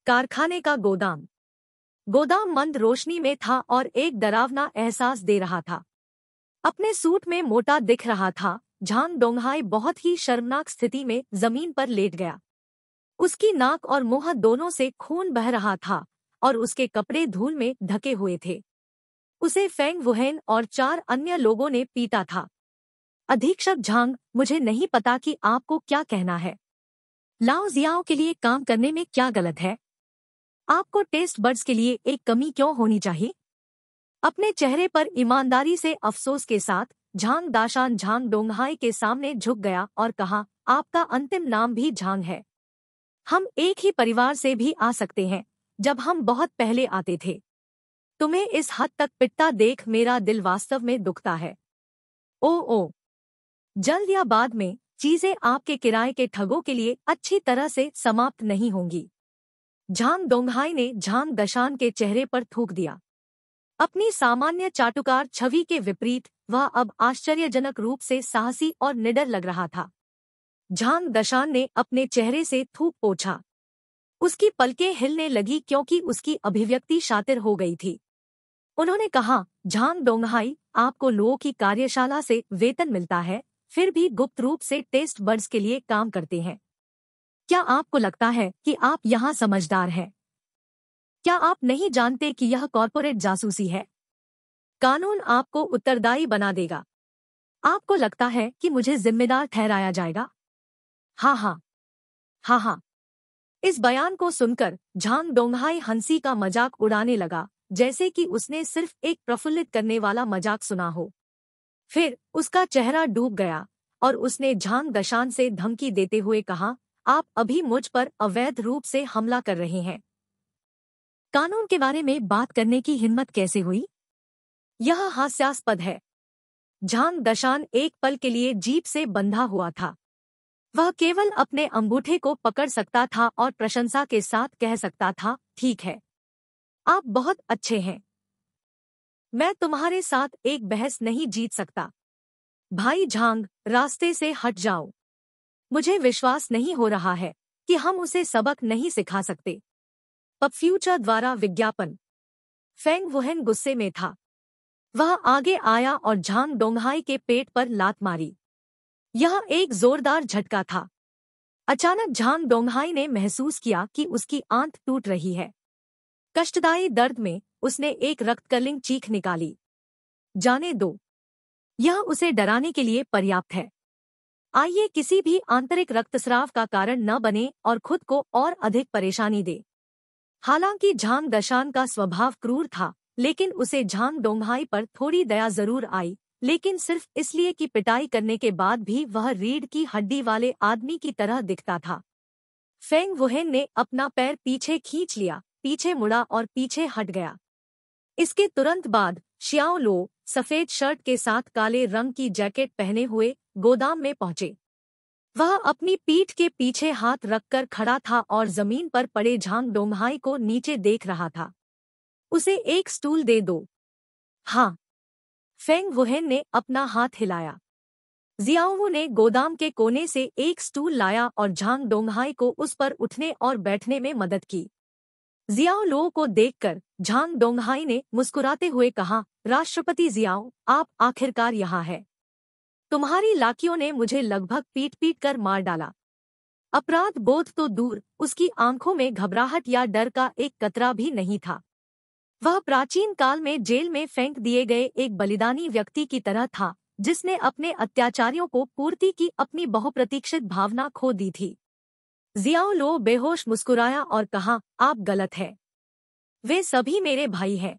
कारखाने का गोदाम मंद रोशनी में था और एक डरावना एहसास दे रहा था। अपने सूट में मोटा दिख रहा था। झांग डोंगहाई बहुत ही शर्मनाक स्थिति में जमीन पर लेट गया। उसकी नाक और मुंह दोनों से खून बह रहा था और उसके कपड़े धूल में ढके हुए थे। उसे फेंग वुहेन और 4 अन्य लोगों ने पीटा था। अधीक्षक झांग, मुझे नहीं पता कि आपको क्या कहना है। लाओ जियाओ के लिए काम करने में क्या गलत है? आपको टेस्ट बड्स के लिए एक कमी क्यों होनी चाहिए? अपने चेहरे पर ईमानदारी से अफसोस के साथ झांग दाशान झांग डोंगहाई के सामने झुक गया और कहा, आपका अंतिम नाम भी झांग है। हम एक ही परिवार से भी आ सकते हैं, जब हम बहुत पहले आते थे। तुम्हें इस हद तक पिटता देख मेरा दिल वास्तव में दुखता है। ओ, जल्द या बाद में चीजें आपके किराए के ठगों के लिए अच्छी तरह से समाप्त नहीं होंगी। झांग डोंगहाई ने झांग दशान के चेहरे पर थूक दिया। अपनी सामान्य चाटुकार छवि के विपरीत वह अब आश्चर्यजनक रूप से साहसी और निडर लग रहा था। झांग दशान ने अपने चेहरे से थूक पोंछा। उसकी पलकें हिलने लगी क्योंकि उसकी अभिव्यक्ति शातिर हो गई थी। उन्होंने कहा, झांग डोंगहाई, आपको लोगों की कार्यशाला से वेतन मिलता है, फिर भी गुप्त रूप से टेस्ट बड्स के लिए काम करते हैं। क्या आपको लगता है कि आप यहाँ समझदार हैं? क्या आप नहीं जानते कि यह कॉर्पोरेट जासूसी है? कानून आपको उत्तरदायी बना देगा। आपको लगता है कि मुझे जिम्मेदार ठहराया जाएगा? हाँ। इस बयान को सुनकर झांग डोंगहाई हंसी का मजाक उड़ाने लगा, जैसे कि उसने सिर्फ एक प्रफुल्लित करने वाला मजाक सुना हो। फिर उसका चेहरा डूब गया और उसने झांग दशान से धमकी देते हुए कहा, आप अभी मुझ पर अवैध रूप से हमला कर रहे हैं। कानून के बारे में बात करने की हिम्मत कैसे हुई? यह हास्यास्पद है। झांग दशान एक पल के लिए जीप से बंधा हुआ था। वह केवल अपने अंगूठे को पकड़ सकता था और प्रशंसा के साथ कह सकता था, ठीक है, आप बहुत अच्छे हैं। मैं तुम्हारे साथ एक बहस नहीं जीत सकता। भाई झांग, रास्ते से हट जाओ। मुझे विश्वास नहीं हो रहा है कि हम उसे सबक नहीं सिखा सकते। पपफ्यूचर द्वारा विज्ञापन। फेंग वुहेन गुस्से में था। वह आगे आया और झांग डोंगहाई के पेट पर लात मारी। यह एक जोरदार झटका था। अचानक झांग डोंगहाई ने महसूस किया कि उसकी आंत टूट रही है। कष्टदायी दर्द में उसने एक रक्तकलिंग चीख निकाली। जाने दो, यह उसे डराने के लिए पर्याप्त है। आइए किसी भी आंतरिक रक्तस्राव का कारण न बने और खुद को और अधिक परेशानी दे। हालांकि झांग दशान का स्वभाव क्रूर था, लेकिन उसे झांग डोंगहाई पर थोड़ी दया जरूर आई, लेकिन सिर्फ इसलिए कि पिटाई करने के बाद भी वह रीढ़ की हड्डी वाले आदमी की तरह दिखता था। फेंग वुहेन ने अपना पैर पीछे खींच लिया, पीछे मुड़ा और पीछे हट गया। इसके तुरंत बाद शियाओ लो सफेद शर्ट के साथ काले रंग की जैकेट पहने हुए गोदाम में पहुंचे। वह अपनी पीठ के पीछे हाथ रखकर खड़ा था और जमीन पर पड़े झांग डोंगहाई को नीचे देख रहा था। उसे एक स्टूल दे दो। हाँ। फेंग वुहेन ने अपना हाथ हिलाया। जियाओवू ने गोदाम के कोने से एक स्टूल लाया और झांग डोंगहाई को उस पर उठने और बैठने में मदद की। जियाओ लो को देखकर झांग डोंगहाई ने मुस्कुराते हुए कहा, राष्ट्रपति जियाओ, आप आखिरकार यहाँ हैं। तुम्हारी लाखियों ने मुझे लगभग पीट पीट कर मार डाला। अपराध बोध तो दूर, उसकी आंखों में घबराहट या डर का एक कतरा भी नहीं था। वह प्राचीन काल में जेल में फेंक दिए गए एक बलिदानी व्यक्ति की तरह था, जिसने अपने अत्याचारियों को पूर्ति की अपनी बहुप्रतीक्षित भावना खो दी थी। जियाओ लो बेहोश मुस्कुराया और कहा, आप गलत हैं। वे सभी मेरे भाई हैं।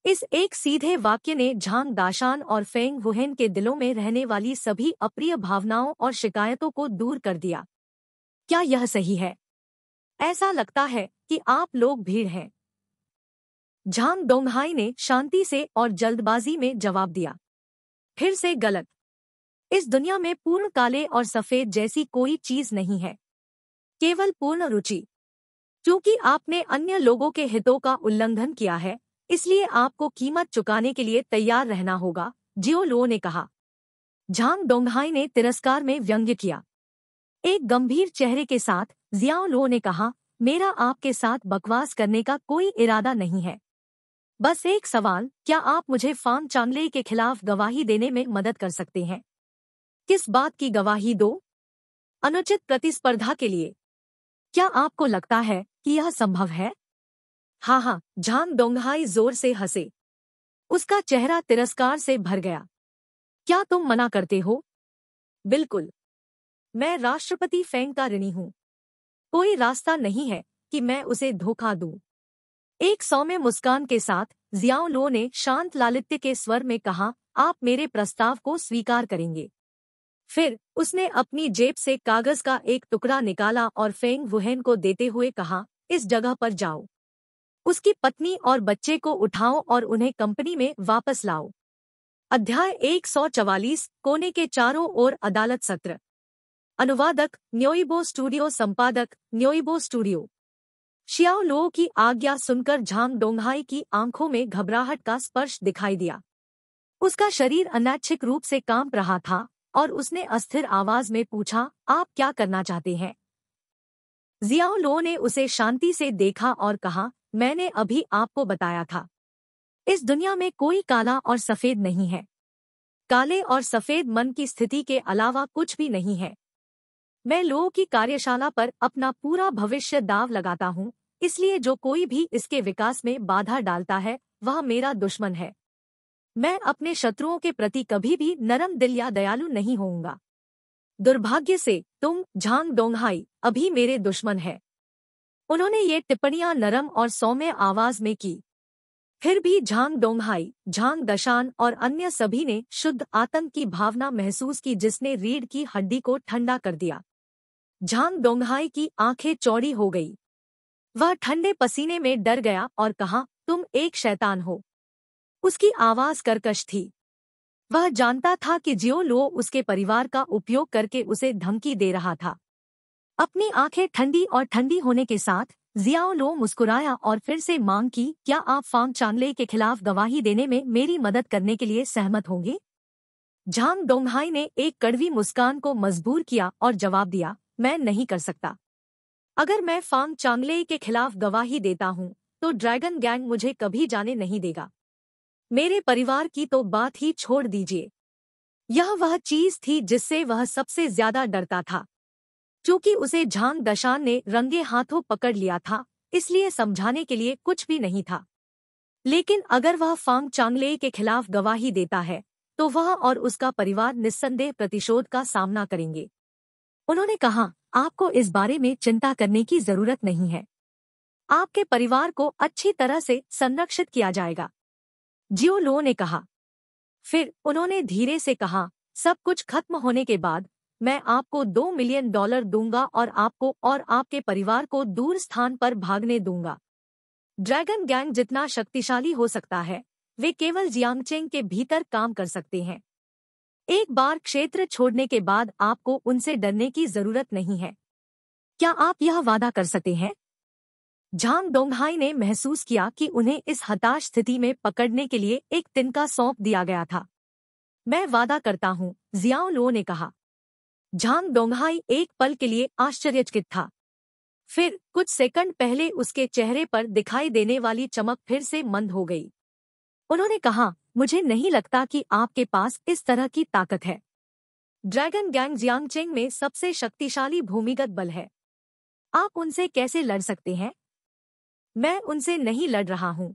इस एक सीधे वाक्य ने झांग दाशान और फेंग वुहेन के दिलों में रहने वाली सभी अप्रिय भावनाओं और शिकायतों को दूर कर दिया। क्या यह सही है? ऐसा लगता है कि आप लोग भीड़ हैं। झांग डोंगहाई ने शांति से और जल्दबाजी में जवाब दिया। फिर से गलत। इस दुनिया में पूर्ण काले और सफेद जैसी कोई चीज नहीं है, केवल पूर्ण रुचि। क्योंकि आपने अन्य लोगों के हितों का उल्लंघन किया है, इसलिए आपको कीमत चुकाने के लिए तैयार रहना होगा, जियो लो ने कहा। झांग डोंगहाई ने तिरस्कार में व्यंग्य किया। एक गंभीर चेहरे के साथ जियाओ लो ने कहा, मेरा आपके साथ बकवास करने का कोई इरादा नहीं है। बस एक सवाल, क्या आप मुझे फांग चांगले के खिलाफ गवाही देने में मदद कर सकते हैं? किस बात की गवाही दो? अनुचित प्रतिस्पर्धा के लिए। क्या आपको लगता है कि यह संभव है? हाँ, झांग डोंगहाई जोर से हंसे। उसका चेहरा तिरस्कार से भर गया। क्या तुम मना करते हो? बिल्कुल। मैं राष्ट्रपति फेंग का ऋणी हूँ। कोई रास्ता नहीं है कि मैं उसे धोखा दूं। एक सौम्य मुस्कान के साथ जियाओ लो ने शांत लालित्य के स्वर में कहा, आप मेरे प्रस्ताव को स्वीकार करेंगे। फिर उसने अपनी जेब से कागज का एक टुकड़ा निकाला और फेंग वुहेन को देते हुए कहा, इस जगह पर जाओ। उसकी पत्नी और बच्चे को उठाओ और उन्हें कंपनी में वापस लाओ। अध्याय 144 कोने के चारों ओर अदालत सत्र। अनुवादक न्योइबो स्टूडियो, संपादक न्योइबो स्टूडियो। शियाओ लो की आज्ञा सुनकर झांग डोंगहाई की आंखों में घबराहट का स्पर्श दिखाई दिया। उसका शरीर अनैच्छिक रूप से कांप रहा था और उसने अस्थिर आवाज में पूछा, आप क्या करना चाहते हैं? जियाओ लो ने उसे शांति से देखा और कहा, मैंने अभी आपको बताया था, इस दुनिया में कोई काला और सफेद नहीं है। काले और सफेद मन की स्थिति के अलावा कुछ भी नहीं है। मैं लोगों की कार्यशाला पर अपना पूरा भविष्य दाव लगाता हूँ, इसलिए जो कोई भी इसके विकास में बाधा डालता है वह मेरा दुश्मन है। मैं अपने शत्रुओं के प्रति कभी भी नरम दिल या दयालु नहीं होऊंगा। दुर्भाग्य से तुम, झांग डोंगहाई, अभी मेरे दुश्मन है। उन्होंने ये टिप्पणियां नरम और सौम्य आवाज में की। फिर भी झांग डोंगहाई, झांग दशान और अन्य सभी ने शुद्ध आतंक की भावना महसूस की जिसने रीढ़ की हड्डी को ठंडा कर दिया। झांग डोंगहाई की आंखें चौड़ी हो गई। वह ठंडे पसीने में डर गया और कहा, तुम एक शैतान हो। उसकी आवाज कर्कश थी। वह जानता था कि जियो लो उसके परिवार का उपयोग करके उसे धमकी दे रहा था। अपनी आंखें ठंडी और ठंडी होने के साथ जियाओ लो मुस्कुराया और फिर से मांग की, क्या आप फांग चांगले के खिलाफ गवाही देने में मेरी मदद करने के लिए सहमत होंगे? झांग डोंगहाई ने एक कड़वी मुस्कान को मजबूर किया और जवाब दिया, मैं नहीं कर सकता। अगर मैं फांग चांगले के खिलाफ गवाही देता हूँ तो ड्रैगन गैंग मुझे कभी जाने नहीं देगा। मेरे परिवार की तो बात ही छोड़ दीजिए। यह वह चीज थी जिससे वह सबसे ज्यादा डरता था। क्योंकि उसे झांग दशान ने रंगे हाथों पकड़ लिया था, इसलिए समझाने के लिए कुछ भी नहीं था। लेकिन अगर वह फांग चांगले के खिलाफ गवाही देता है तो वह और उसका परिवार निस्संदेह प्रतिशोध का सामना करेंगे। उन्होंने कहा, आपको इस बारे में चिंता करने की जरूरत नहीं है। आपके परिवार को अच्छी तरह से संरक्षित किया जाएगा, जियो लो ने कहा। फिर उन्होंने धीरे से कहा, सब कुछ खत्म होने के बाद मैं आपको $2 मिलियन दूंगा और आपको और आपके परिवार को दूर स्थान पर भागने दूंगा। ड्रैगन गैंग जितना शक्तिशाली हो सकता है, वे केवल जियांगचेंग के भीतर काम कर सकते हैं। एक बार क्षेत्र छोड़ने के बाद आपको उनसे डरने की जरूरत नहीं है। क्या आप यह वादा कर सकते हैं? झांग डोंगहाई ने महसूस किया कि उन्हें इस हताश स्थिति में पकड़ने के लिए एक तिनका सौंप दिया गया था। मैं वादा करता हूँ, जियाओ लो ने कहा। झांग डोंगहाई एक पल के लिए आश्चर्यचकित था। फिर कुछ सेकंड पहले उसके चेहरे पर दिखाई देने वाली चमक फिर से मंद हो गई। उन्होंने कहा, मुझे नहीं लगता कि आपके पास इस तरह की ताकत है। ड्रैगन गैंग जियांगचेंग में सबसे शक्तिशाली भूमिगत बल है। आप उनसे कैसे लड़ सकते हैं? मैं उनसे नहीं लड़ रहा हूँ।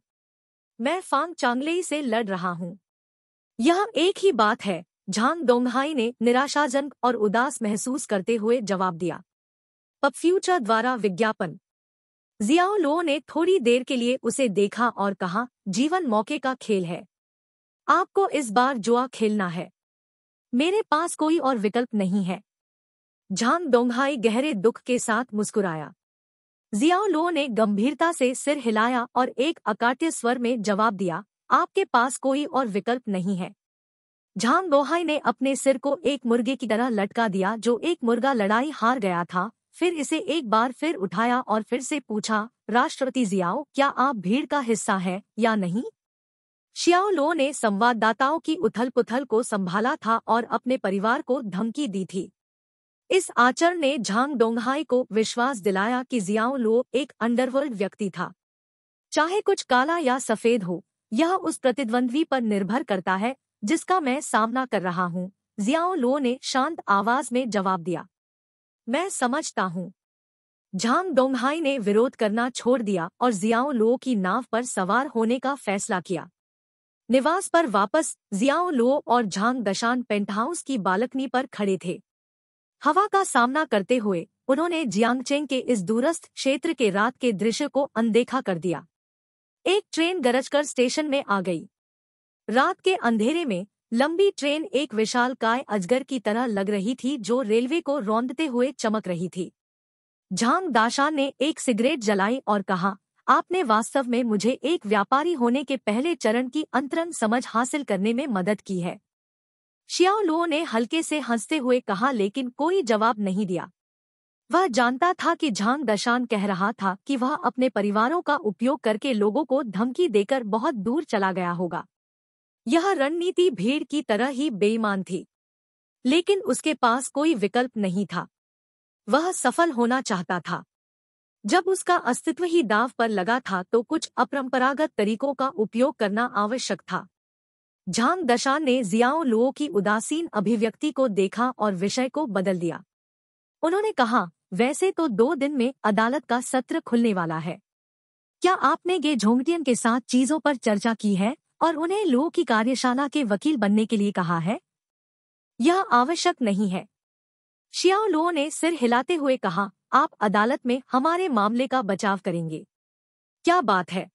मैं फांग चांगलेई से लड़ रहा हूँ। यह एक ही बात है, झांग डोंगहाई ने निराशाजनक और उदास महसूस करते हुए जवाब दिया। पब फ्यूचर द्वारा विज्ञापन। जियाओ लो ने थोड़ी देर के लिए उसे देखा और कहा, जीवन मौके का खेल है। आपको इस बार जुआ खेलना है। मेरे पास कोई और विकल्प नहीं है। झांग डोंगहाई गहरे दुख के साथ मुस्कुराया। जियाओ लो ने गंभीरता से सिर हिलाया और एक अकाट्य स्वर में जवाब दिया, आपके पास कोई और विकल्प नहीं है। झांग डोंगहाई ने अपने सिर को एक मुर्गे की तरह लटका दिया जो एक मुर्गा लड़ाई हार गया था। फिर इसे एक बार फिर उठाया और फिर से पूछा, राष्ट्रपति जियाओ, क्या आप भीड़ का हिस्सा हैं या नहीं? शियाओ लो ने संवाददाताओं की उथल-पुथल को संभाला था और अपने परिवार को धमकी दी थी। इस आचरण ने झांग डोंगहाई को विश्वास दिलाया कि जियाओ लो एक अंडरवर्ल्ड व्यक्ति था। चाहे कुछ काला या सफेद हो, यह उस प्रतिद्वंद्वी पर निर्भर करता है जिसका मैं सामना कर रहा हूँ, जियाओ लो ने शांत आवाज में जवाब दिया। मैं समझता हूँ। झांग डोंगहाई ने विरोध करना छोड़ दिया और जियाओ लो की नाव पर सवार होने का फैसला किया। निवास पर वापस जियाओ लो और झांग दशान पेंटहाउस की बालकनी पर खड़े थे। हवा का सामना करते हुए उन्होंने जियांगचेंग के इस दूरस्थ क्षेत्र के रात के दृश्य को अनदेखा कर दिया। एक ट्रेन गरजकर स्टेशन में आ गई। रात के अंधेरे में लंबी ट्रेन एक विशालकाय अजगर की तरह लग रही थी जो रेलवे को रौंदते हुए चमक रही थी। झांग दाशान ने एक सिगरेट जलाई और कहा, आपने वास्तव में मुझे एक व्यापारी होने के पहले चरण की अंतरंग समझ हासिल करने में मदद की है। शियाओ लुओ ने हल्के से हंसते हुए कहा, लेकिन कोई जवाब नहीं दिया। वह जानता था कि झांग दशान कह रहा था कि वह अपने परिवारों का उपयोग करके लोगों को धमकी देकर बहुत दूर चला गया होगा। यह रणनीति भीड़ की तरह ही बेईमान थी, लेकिन उसके पास कोई विकल्प नहीं था। वह सफल होना चाहता था। जब उसका अस्तित्व ही दांव पर लगा था तो कुछ अपरंपरागत तरीकों का उपयोग करना आवश्यक था। झांग दशान ने जियाओ लुओ की उदासीन अभिव्यक्ति को देखा और विषय को बदल दिया। उन्होंने कहा, वैसे तो 2 दिन में अदालत का सत्र खुलने वाला है। क्या आपने गे झोंगटियन के साथ चीजों पर चर्चा की है और उन्हें लुओ की कार्यशाला के वकील बनने के लिए कहा है? यह आवश्यक नहीं है। शियाओ लुओ ने सिर हिलाते हुए कहा, आप अदालत में हमारे मामले का बचाव करेंगे। क्या बात है?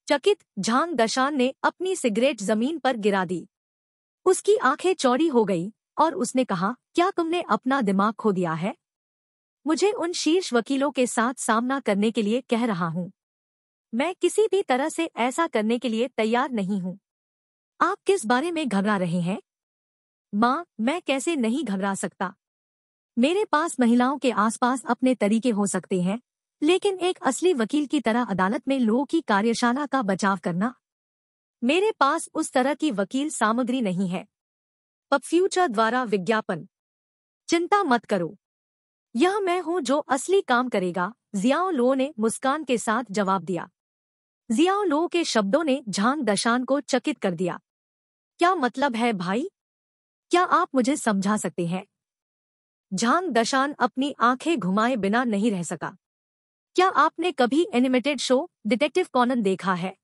चकित झांग दशान ने अपनी सिगरेट जमीन पर गिरा दी। उसकी आंखें चौड़ी हो गई और उसने कहा, क्या तुमने अपना दिमाग खो दिया है? मुझे उन शीर्ष वकीलों के साथ सामना करने के लिए कह रहा हूँ। मैं किसी भी तरह से ऐसा करने के लिए तैयार नहीं हूँ। आप किस बारे में घबरा रहे हैं? माँ, मैं कैसे नहीं घबरा सकता। मेरे पास महिलाओं के आसपास अपने तरीके हो सकते हैं, लेकिन एक असली वकील की तरह अदालत में लोगों की कार्यशाला का बचाव करना, मेरे पास उस तरह की वकील सामग्री नहीं है। पब फ्यूचर द्वारा विज्ञापन। चिंता मत करो, यह मैं हूँ जो असली काम करेगा, जियाओ लुओ ने मुस्कान के साथ जवाब दिया। जियाओ लुओ के शब्दों ने झांग दशान को चकित कर दिया। क्या मतलब है भाई? क्या आप मुझे समझा सकते हैं? झांग दशान अपनी आंखें घुमाए बिना नहीं रह सका। क्या आपने कभी एनिमेटेड शो डिटेक्टिव कॉनन देखा है?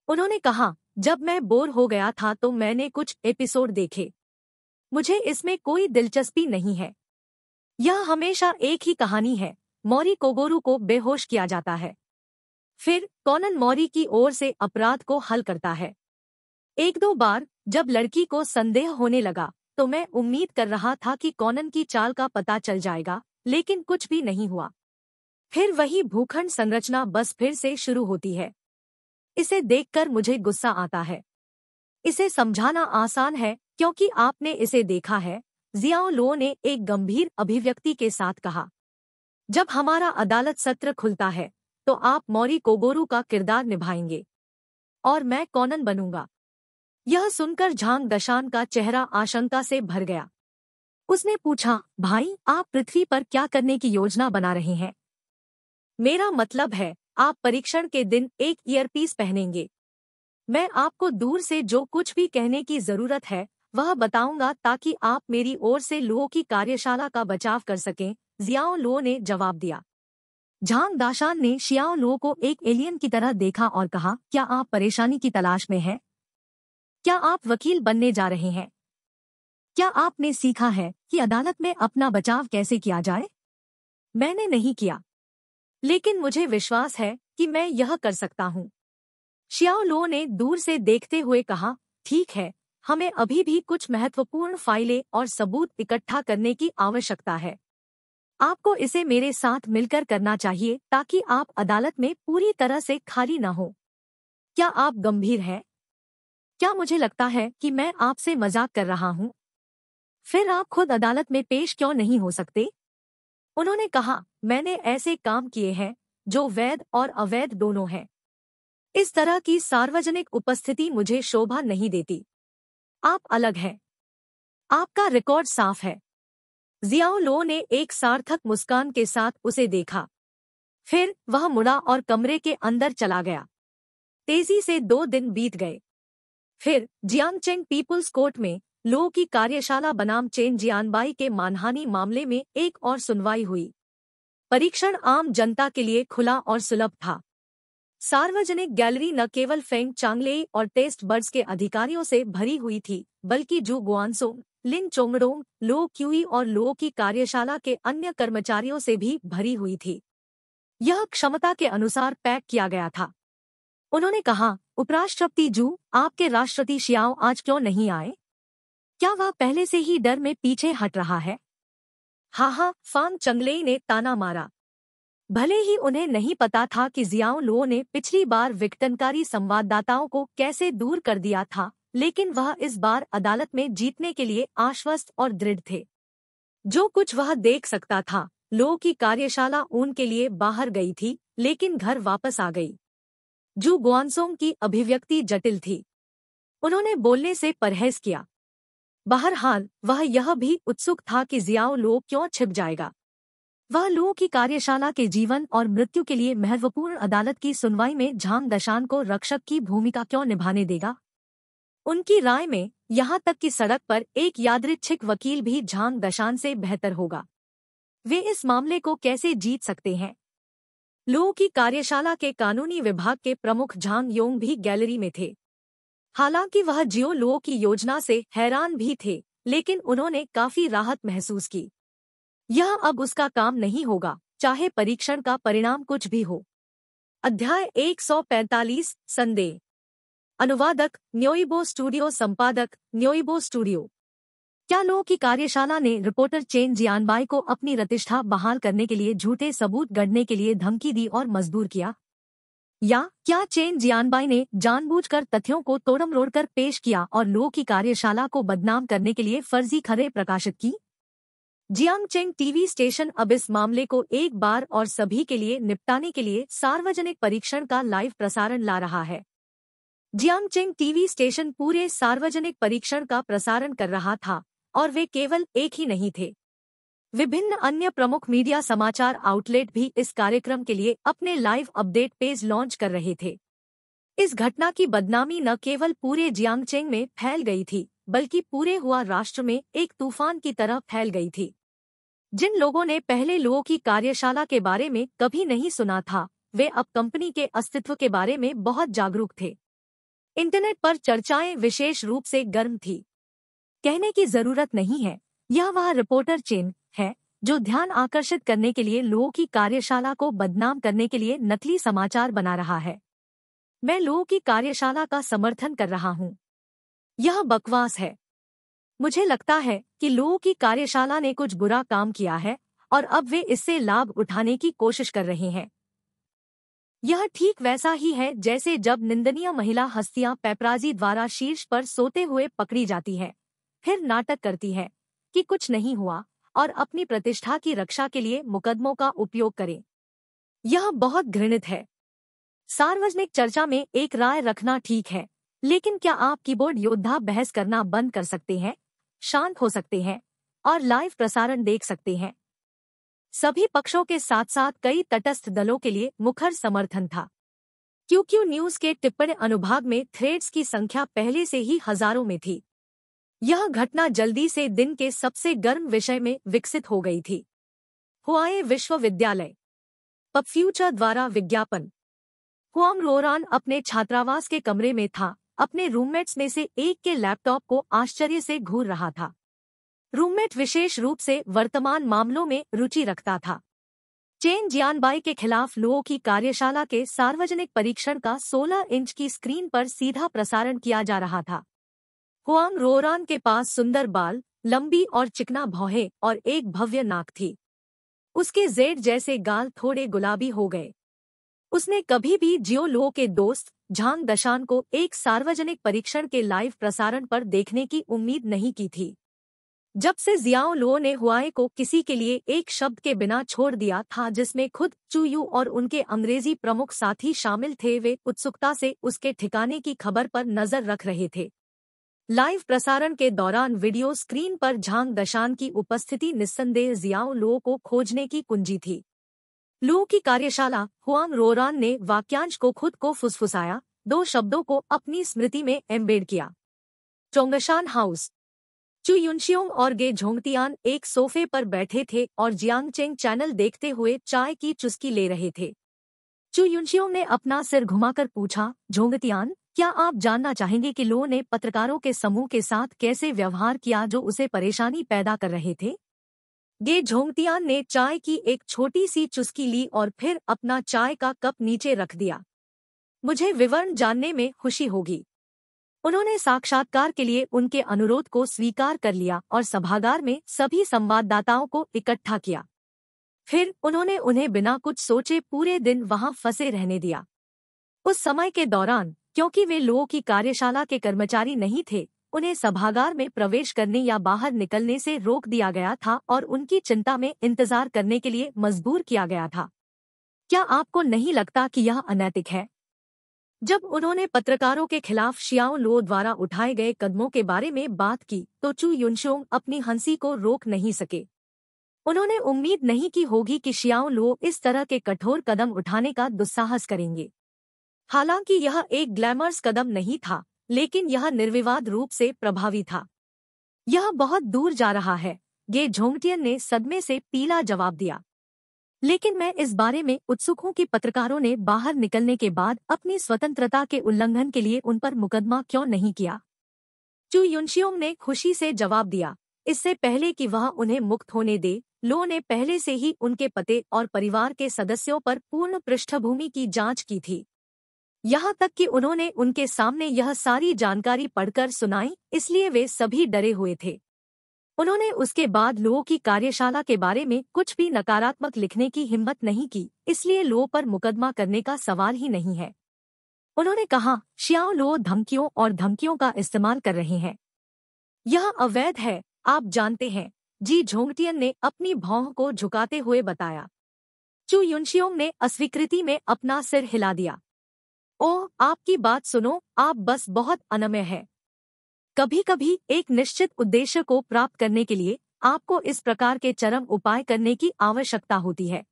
उन्होंने कहा, जब मैं बोर हो गया था तो मैंने कुछ एपिसोड देखे। मुझे इसमें कोई दिलचस्पी नहीं है। यह हमेशा एक ही कहानी है, मौरी कोगोरू को बेहोश किया जाता है। फिर कॉनन मौरी की ओर से अपराध को हल करता है। 1-2 बार जब लड़की को संदेह होने लगा तो मैं उम्मीद कर रहा था कि कॉनन की चाल का पता चल जाएगा, लेकिन कुछ भी नहीं हुआ। फिर वही भूखंड संरचना बस फिर से शुरू होती है। इसे देखकर मुझे गुस्सा आता है। इसे समझाना आसान है क्योंकि आपने इसे देखा है, जियाओ लो ने एक गंभीर अभिव्यक्ति के साथ कहा। जब हमारा अदालत सत्र खुलता है तो आप मौरी कोगोरू का किरदार निभाएंगे और मैं कॉनन बनूंगा। यह सुनकर झांग दशान का चेहरा आशंका से भर गया। उसने पूछा, भाई आप पृथ्वी पर क्या करने की योजना बना रहे हैं? मेरा मतलब है, आप परीक्षण के दिन एक ईयरपीस पहनेंगे। मैं आपको दूर से जो कुछ भी कहने की जरूरत है वह बताऊंगा ताकि आप मेरी ओर से लो की कार्यशाला का बचाव कर सकें, जियाओ लो ने जवाब दिया। झांग दाशान ने शियाओ लो को एक एलियन की तरह देखा और कहा, क्या आप परेशानी की तलाश में हैं? क्या आप वकील बनने जा रहे हैं? क्या आपने सीखा है कि अदालत में अपना बचाव कैसे किया जाए? मैंने नहीं किया, लेकिन मुझे विश्वास है कि मैं यह कर सकता हूँ। शियाओ लो ने दूर से देखते हुए कहा, ठीक है, हमें अभी भी कुछ महत्वपूर्ण फाइलें और सबूत इकट्ठा करने की आवश्यकता है। आपको इसे मेरे साथ मिलकर करना चाहिए ताकि आप अदालत में पूरी तरह से खाली न हो। क्या आप गंभीर हैं? क्या मुझे लगता है कि मैं आपसे मजाक कर रहा हूँ? फिर आप खुद अदालत में पेश क्यों नहीं हो सकते? उन्होंने कहा, मैंने ऐसे काम किए हैं जो वैध और अवैध दोनों हैं। इस तरह की सार्वजनिक उपस्थिति मुझे शोभा नहीं देती। आप अलग हैं। आपका रिकॉर्ड साफ है। जियाओ लो ने एक सार्थक मुस्कान के साथ उसे देखा। फिर वह मुड़ा और कमरे के अंदर चला गया। तेजी से 2 दिन बीत गए। फिर जियांगचेंग पीपुल्स कोर्ट में लो की कार्यशाला बनाम चेन जियानबाई के मानहानि मामले में एक और सुनवाई हुई। परीक्षण आम जनता के लिए खुला और सुलभ था। सार्वजनिक गैलरी न केवल फेंग चांगलेई और टेस्ट बर्ड्स के अधिकारियों से भरी हुई थी, बल्कि जू गुआनसोंग, लिन चोंगडोंग, लो क्यूई और लो की कार्यशाला के अन्य कर्मचारियों से भी भरी हुई थी। यह क्षमता के अनुसार पैक किया गया था। उन्होंने कहा, उपराष्ट्रपति जू, आपके राष्ट्रपति शियाओ आज क्यों नहीं आए? क्या वह पहले से ही डर में पीछे हट रहा है? हाहा, फांग चंगलेई ने ताना मारा। भले ही उन्हें नहीं पता था कि जियाओ लो ने पिछली बार विघटनकारी संवाददाताओं को कैसे दूर कर दिया था, लेकिन वह इस बार अदालत में जीतने के लिए आश्वस्त और दृढ़ थे। जो कुछ वह देख सकता था, लो की कार्यशाला उनके लिए बाहर गई थी, लेकिन घर वापस आ गई। जू गुआनसोंग की अभिव्यक्ति जटिल थी। उन्होंने बोलने से परहेज किया। बहरहाल वह यह भी उत्सुक था कि जियाओ लो क्यों छिप जाएगा। वह लो की कार्यशाला के जीवन और मृत्यु के लिए महत्वपूर्ण अदालत की सुनवाई में झांग दशान को रक्षक की भूमिका क्यों निभाने देगा? उनकी राय में यहाँ तक कि सड़क पर एक यादृच्छिक वकील भी झांग दशान से बेहतर होगा। वे इस मामले को कैसे जीत सकते हैं? लो की कार्यशाला के कानूनी विभाग के प्रमुख झांग योंग भी गैलरी में थे। हालांकि वह जियो लो की योजना से हैरान भी थे, लेकिन उन्होंने काफी राहत महसूस की। यह अब उसका काम नहीं होगा, चाहे परीक्षण का परिणाम कुछ भी हो। अध्याय 145 संदेह। अनुवादक न्योइबो स्टूडियो, संपादक न्योइबो स्टूडियो। क्या लो की कार्यशाला ने रिपोर्टर चेन जियानबाई को अपनी प्रतिष्ठा बहाल करने के लिए झूठे सबूत गढ़ने के लिए धमकी दी और मजबूर किया? या क्या चेन जियानबाई ने जानबूझकर तथ्यों को तोड़मरोड़ कर पेश किया और लो की कार्यशाला को बदनाम करने के लिए फर्जी खबरें प्रकाशित की? जियांगचेंग टीवी स्टेशन अब इस मामले को एक बार और सभी के लिए निपटाने के लिए सार्वजनिक परीक्षण का लाइव प्रसारण ला रहा है। जियांगचेंग टीवी स्टेशन पूरे सार्वजनिक परीक्षण का प्रसारण कर रहा था, और वे केवल एक ही नहीं थे। विभिन्न अन्य प्रमुख मीडिया समाचार आउटलेट भी इस कार्यक्रम के लिए अपने लाइव अपडेट पेज लॉन्च कर रहे थे। इस घटना की बदनामी न केवल पूरे जियांगचेंग में फैल गई थी, बल्कि पूरे हुआ राष्ट्र में एक तूफान की तरह फैल गई थी। जिन लोगों ने पहले लो की कार्यशाला के बारे में कभी नहीं सुना था, वे अब कंपनी के अस्तित्व के बारे में बहुत जागरूक थे। इंटरनेट पर चर्चाएं विशेष रूप से गर्म थी। कहने की जरूरत नहीं है, यह वह रिपोर्टर चेन है जो ध्यान आकर्षित करने के लिए लो की कार्यशाला को बदनाम करने के लिए नकली समाचार बना रहा है। मैं लो की कार्यशाला का समर्थन कर रहा हूँ। यह बकवास है। मुझे लगता है कि लो की कार्यशाला ने कुछ बुरा काम किया है, और अब वे इससे लाभ उठाने की कोशिश कर रहे हैं। यह ठीक वैसा ही है जैसे जब निंदनीय महिला हस्तियां पेपराजी द्वारा शीर्ष पर सोते हुए पकड़ी जाती है, फिर नाटक करती है कि कुछ नहीं हुआ और अपनी प्रतिष्ठा की रक्षा के लिए मुकदमों का उपयोग करें। यह बहुत घृणित है। सार्वजनिक चर्चा में एक राय रखना ठीक है, लेकिन क्या आप कीबोर्ड योद्धा बहस करना बंद कर सकते हैं, शांत हो सकते हैं और लाइव प्रसारण देख सकते हैं? सभी पक्षों के साथ साथ कई तटस्थ दलों के लिए मुखर समर्थन था। क्यूक्यू न्यूज के टिप्पणी अनुभाग में थ्रेड्स की संख्या पहले से ही हजारों में थी। यह घटना जल्दी से दिन के सबसे गर्म विषय में विकसित हो गई थी। हुआए विश्वविद्यालय पब फ्यूचर द्वारा विज्ञापन। हुआंग रोरान अपने छात्रावास के कमरे में था, अपने रूममेट्स में से एक के लैपटॉप को आश्चर्य से घूर रहा था। रूममेट विशेष रूप से वर्तमान मामलों में रुचि रखता था। चेन जियानबाई के खिलाफ लुओ की कार्यशाला के सार्वजनिक परीक्षण का 16 इंच की स्क्रीन पर सीधा प्रसारण किया जा रहा था। हुआंग रोरान के पास सुंदर बाल, लंबी और चिकना भौहें और एक भव्य नाक थी। उसके जेड जैसे गाल थोड़े गुलाबी हो गए। उसने कभी भी जियो लुओ के दोस्त झांग दशान को एक सार्वजनिक परीक्षण के लाइव प्रसारण पर देखने की उम्मीद नहीं की थी। जब से जियाओ लुओ ने हुआए को किसी के लिए एक शब्द के बिना छोड़ दिया था जिसमें खुद चू यू और उनके अंग्रेजी प्रमुख साथी शामिल थे, वे उत्सुकता से उसके ठिकाने की खबर पर नजर रख रहे थे। लाइव प्रसारण के दौरान वीडियो स्क्रीन पर झांग दशान की उपस्थिति निस्संदेह जियाओ लुओ को खोजने की कुंजी थी। लुओ की कार्यशाला। हुआंग रोरान ने वाक्यांश को खुद को फुसफुसाया, 2 शब्दों को अपनी स्मृति में एम्बेड किया। चोंगशान हाउस। चू युनशियोंग और गे झोंगतियान एक सोफे पर बैठे थे और जियांगचेंग चैनल देखते हुए चाय की चुस्की ले रहे थे। चू युनशियोंग ने अपना सिर घुमाकर पूछा, झोंगतियान, क्या आप जानना चाहेंगे कि लुओ ने पत्रकारों के समूह के साथ कैसे व्यवहार किया जो उसे परेशानी पैदा कर रहे थे? गे झोंगतियान ने चाय की एक छोटी सी चुस्की ली और फिर अपना चाय का कप नीचे रख दिया। मुझे विवरण जानने में खुशी होगी। उन्होंने साक्षात्कार के लिए उनके अनुरोध को स्वीकार कर लिया और सभागार में सभी संवाददाताओं को इकट्ठा किया। फिर उन्होंने उन्हें बिना कुछ सोचे पूरे दिन वहां फंसे रहने दिया। उस समय के दौरान, क्योंकि वे लुओ की कार्यशाला के कर्मचारी नहीं थे, उन्हें सभागार में प्रवेश करने या बाहर निकलने से रोक दिया गया था और उनकी चिंता में इंतजार करने के लिए मजबूर किया गया था। क्या आपको नहीं लगता कि यह अनैतिक है? जब उन्होंने पत्रकारों के खिलाफ शियाओ लुओ द्वारा उठाए गए कदमों के बारे में बात की तो चू युनशियोंग अपनी हंसी को रोक नहीं सके। उन्होंने उम्मीद नहीं की होगी कि शियाओ लुओ इस तरह के कठोर कदम उठाने का दुस्साहस करेंगे। हालांकि यह एक ग्लैमरस कदम नहीं था, लेकिन यह निर्विवाद रूप से प्रभावी था। यह बहुत दूर जा रहा है, गे झोंगटियन ने सदमे से पीला जवाब दिया। लेकिन मैं इस बारे में उत्सुक हूं कि पत्रकारों ने बाहर निकलने के बाद अपनी स्वतंत्रता के उल्लंघन के लिए उन पर मुकदमा क्यों नहीं किया? चू युनशियोंग ने खुशी से जवाब दिया, इससे पहले कि वह उन्हें मुक्त होने दे, लुओ ने पहले से ही उनके पति और परिवार के सदस्यों पर पूर्ण पृष्ठभूमि की जांच की थी। यहाँ तक कि उन्होंने उनके सामने यह सारी जानकारी पढ़कर सुनाई, इसलिए वे सभी डरे हुए थे। उन्होंने उसके बाद लुओ की कार्यशाला के बारे में कुछ भी नकारात्मक लिखने की हिम्मत नहीं की, इसलिए लुओ पर मुकदमा करने का सवाल ही नहीं है। उन्होंने कहा, शियाओ लुओ धमकियों और धमकियों का इस्तेमाल कर रहे हैं। यह अवैध है, आप जानते हैं, जी झोंगटियन ने अपनी भौं को झुकाते हुए बताया। चू युनशियोंग ने अस्वीकृति में अपना सिर हिला दिया। ओह, आपकी बात सुनो, आप बस बहुत अनम्य है। कभी कभी एक निश्चित उद्देश्य को प्राप्त करने के लिए आपको इस प्रकार के चरम उपाय करने की आवश्यकता होती है।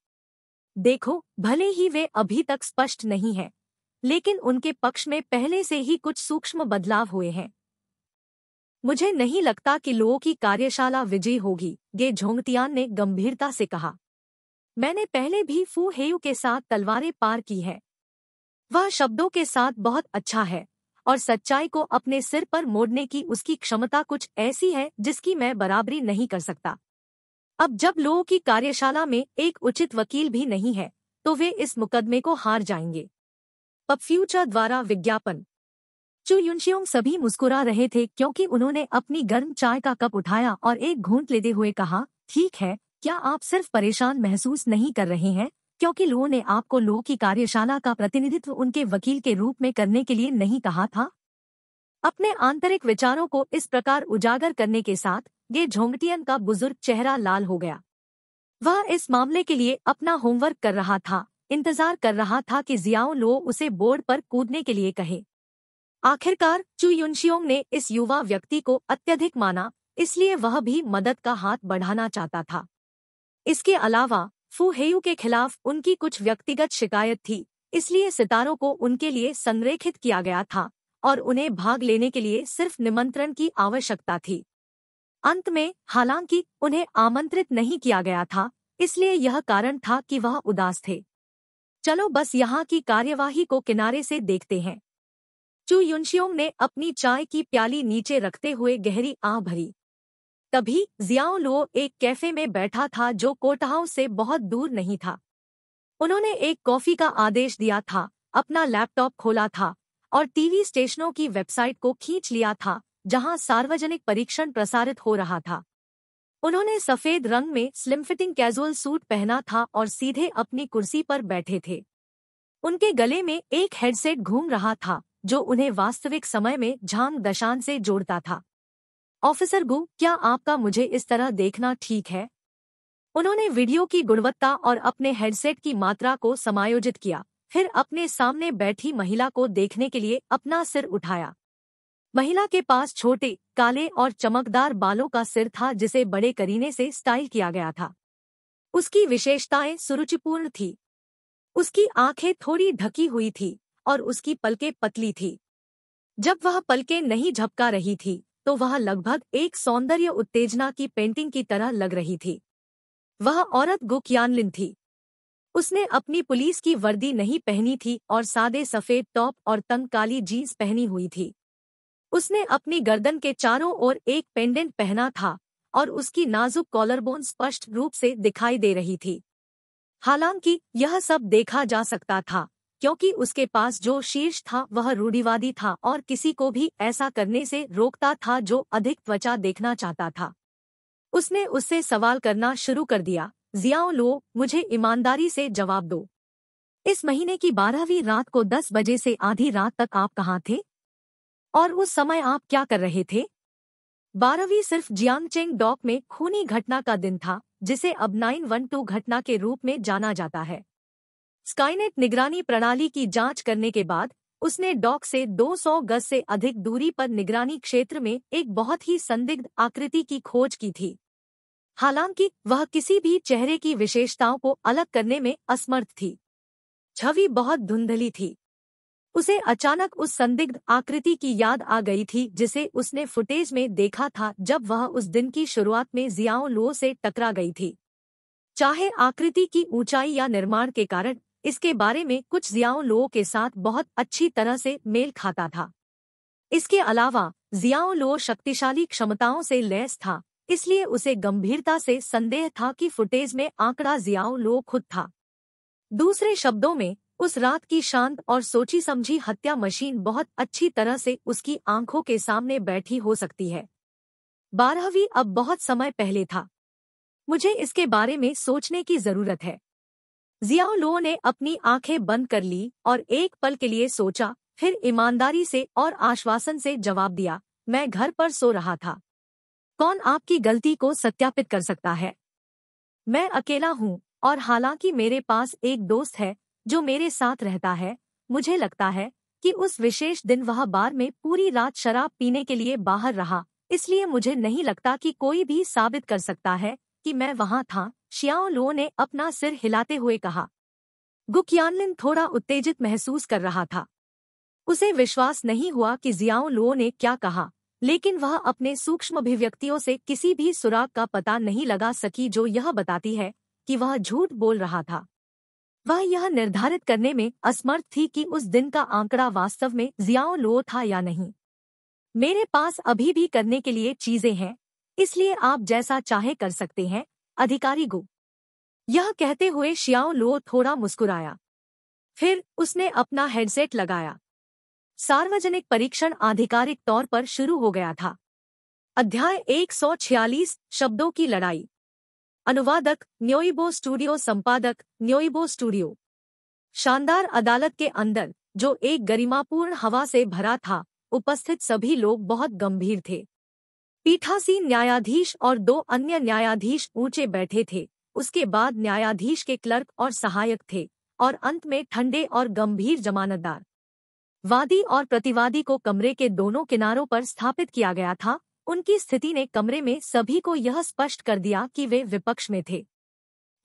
देखो, भले ही वे अभी तक स्पष्ट नहीं हैं, लेकिन उनके पक्ष में पहले से ही कुछ सूक्ष्म बदलाव हुए हैं। मुझे नहीं लगता कि लुओ की कार्यशाला विजयी होगी, गे झोंगतियान ने गंभीरता से कहा। मैंने पहले भी फू हेयू के साथ तलवारें पार की है। वह शब्दों के साथ बहुत अच्छा है और सच्चाई को अपने सिर पर मोड़ने की उसकी क्षमता कुछ ऐसी है जिसकी मैं बराबरी नहीं कर सकता। अब जब लुओ की कार्यशाला में एक उचित वकील भी नहीं है, तो वे इस मुकदमे को हार जाएंगे। पब फ्यूचर द्वारा विज्ञापन। चू युनशियोंग सभी मुस्कुरा रहे थे क्योंकि उन्होंने अपनी गर्म चाय का कप उठाया और एक घूंट लेते हुए कहा, ठीक है, क्या आप सिर्फ परेशान महसूस नहीं कर रहे हैं क्योंकि लो ने आपको लो की कार्यशाला का प्रतिनिधित्व उनके वकील के रूप में करने के लिए नहीं कहा था? अपने आंतरिक विचारों को इस प्रकार उजागर करने के साथ ये झोंगटियन का बुजुर्ग चेहरा लाल हो गया। वह इस मामले के लिए अपना होमवर्क कर रहा था, इंतजार कर रहा था कि जियाओ लो उसे बोर्ड पर कूदने के लिए कहे। आखिरकार चू युनशियोंग ने इस युवा व्यक्ति को अत्यधिक माना, इसलिए वह भी मदद का हाथ बढ़ाना चाहता था। इसके अलावा फू हेयू के खिलाफ उनकी कुछ व्यक्तिगत शिकायत थी, इसलिए सितारों को उनके लिए संरेखित किया गया था और उन्हें भाग लेने के लिए सिर्फ निमंत्रण की आवश्यकता थी। अंत में हालांकि उन्हें आमंत्रित नहीं किया गया था, इसलिए यह कारण था कि वह उदास थे। चलो बस यहाँ की कार्यवाही को किनारे से देखते हैं। चू युनशियोंग ने अपनी चाय की प्याली नीचे रखते हुए गहरी आह भरी। तभी जियाओ लो एक कैफे में बैठा था जो कोर्टहाउस से बहुत दूर नहीं था। उन्होंने एक कॉफी का आदेश दिया था, अपना लैपटॉप खोला था और टीवी स्टेशनों की वेबसाइट को खींच लिया था जहां सार्वजनिक परीक्षण प्रसारित हो रहा था। उन्होंने सफेद रंग में स्लिम फिटिंग कैजुअल सूट पहना था और सीधे अपनी कुर्सी पर बैठे थे। उनके गले में एक हेडसेट घूम रहा था जो उन्हें वास्तविक समय में झांग दशान से जोड़ता था। ऑफिसर गु, क्या आपका मुझे इस तरह देखना ठीक है? उन्होंने वीडियो की गुणवत्ता और अपने हेडसेट की मात्रा को समायोजित किया, फिर अपने सामने बैठी महिला को देखने के लिए अपना सिर उठाया। महिला के पास छोटे, काले और चमकदार बालों का सिर था जिसे बड़े करीने से स्टाइल किया गया था। उसकी विशेषताएं सुरुचिपूर्ण थी। उसकी आंखें थोड़ी ढकी हुई थी और उसकी पलकें पतली थी। जब वह पलकें नहीं झपका रही थी तो वह लगभग एक सौंदर्य उत्तेजना की पेंटिंग की तरह लग रही थी। वह औरत गु क्यानलिन थी। उसने अपनी पुलिस की वर्दी नहीं पहनी थी और सादे सफेद टॉप और तंग काली जीन्स पहनी हुई थी। उसने अपनी गर्दन के चारों ओर एक पेंडेंट पहना था और उसकी नाजुक कॉलरबोन स्पष्ट रूप से दिखाई दे रही थी। हालांकि यह सब देखा जा सकता था क्योंकि उसके पास जो शीर्ष था वह रूढ़िवादी था और किसी को भी ऐसा करने से रोकता था जो अधिक त्वचा देखना चाहता था। उसने उससे सवाल करना शुरू कर दिया, जियाओ लो, मुझे ईमानदारी से जवाब दो। इस महीने की 12वीं रात को 10 बजे से आधी रात तक आप कहाँ थे? और उस समय आप क्या कर रहे थे? 12वीं सिर्फ जियांगचेंग डॉक में खूनी घटना का दिन था, जिसे अब 912 घटना के रूप में जाना जाता है। स्काईनेट निगरानी प्रणाली की जांच करने के बाद उसने डॉक से 200 गज से अधिक दूरी पर निगरानी क्षेत्र में एक बहुत ही संदिग्ध आकृति की खोज की थी। हालांकि वह किसी भी चेहरे की विशेषताओं को अलग करने में असमर्थ थी। छवि बहुत धुंधली थी। उसे अचानक उस संदिग्ध आकृति की याद आ गई थी जिसे उसने फुटेज में देखा था जब वह उस दिन की शुरुआत में जियाओ लो से टकरा गई थी। चाहे आकृति की ऊंचाई या निर्माण के कारण, इसके बारे में कुछ जियाओ लो के साथ बहुत अच्छी तरह से मेल खाता था। इसके अलावा जियाओ लो शक्तिशाली क्षमताओं से लैस था, इसलिए उसे गंभीरता से संदेह था कि फुटेज में आंकड़ा जियाओ लो खुद था। दूसरे शब्दों में, उस रात की शांत और सोची समझी हत्या मशीन बहुत अच्छी तरह से उसकी आंखों के सामने बैठी हो सकती है। 12वीं अब बहुत समय पहले था। मुझे इसके बारे में सोचने की जरूरत है। जियाओ लो ने अपनी आंखें बंद कर ली और एक पल के लिए सोचा, फिर ईमानदारी से और आश्वासन से जवाब दिया, मैं घर पर सो रहा था। कौन आपकी गलती को सत्यापित कर सकता है? मैं अकेला हूँ और हालांकि मेरे पास एक दोस्त है जो मेरे साथ रहता है, मुझे लगता है कि उस विशेष दिन वह बार में पूरी रात शराब पीने के लिए बाहर रहा, इसलिए मुझे नहीं लगता कि कोई भी साबित कर सकता है कि मैं वहां था। शियाओ लो ने अपना सिर हिलाते हुए कहा। गु क्यानलिन थोड़ा उत्तेजित महसूस कर रहा था। उसे विश्वास नहीं हुआ कि जियाओ लो ने क्या कहा, लेकिन वह अपने सूक्ष्म अभिव्यक्तियों से किसी भी सुराग का पता नहीं लगा सकी जो यह बताती है कि वह झूठ बोल रहा था। वह यह निर्धारित करने में असमर्थ थी कि उस दिन का आंकड़ा वास्तव में जियाओ लो था या नहीं। मेरे पास अभी भी करने के लिए चीजें हैं, इसलिए आप जैसा चाहे कर सकते हैं, अधिकारी गु। यह कहते हुए शियाओ लो थोड़ा मुस्कुराया। फिर उसने अपना हेडसेट लगाया। सार्वजनिक परीक्षण आधिकारिक तौर पर शुरू हो गया था। अध्याय 146, शब्दों की लड़ाई। अनुवादक न्योइबो स्टूडियो, संपादक न्योइबो स्टूडियो। शानदार अदालत के अंदर, जो एक गरिमापूर्ण हवा से भरा था, उपस्थित सभी लोग बहुत गंभीर थे। पीठासीन न्यायाधीश और 2 अन्य न्यायाधीश ऊंचे बैठे थे। उसके बाद न्यायाधीश के क्लर्क और सहायक थे, और अंत में ठंडे और गंभीर जमानतदार। वादी और प्रतिवादी को कमरे के दोनों किनारों पर स्थापित किया गया था। उनकी स्थिति ने कमरे में सभी को यह स्पष्ट कर दिया कि वे विपक्ष में थे।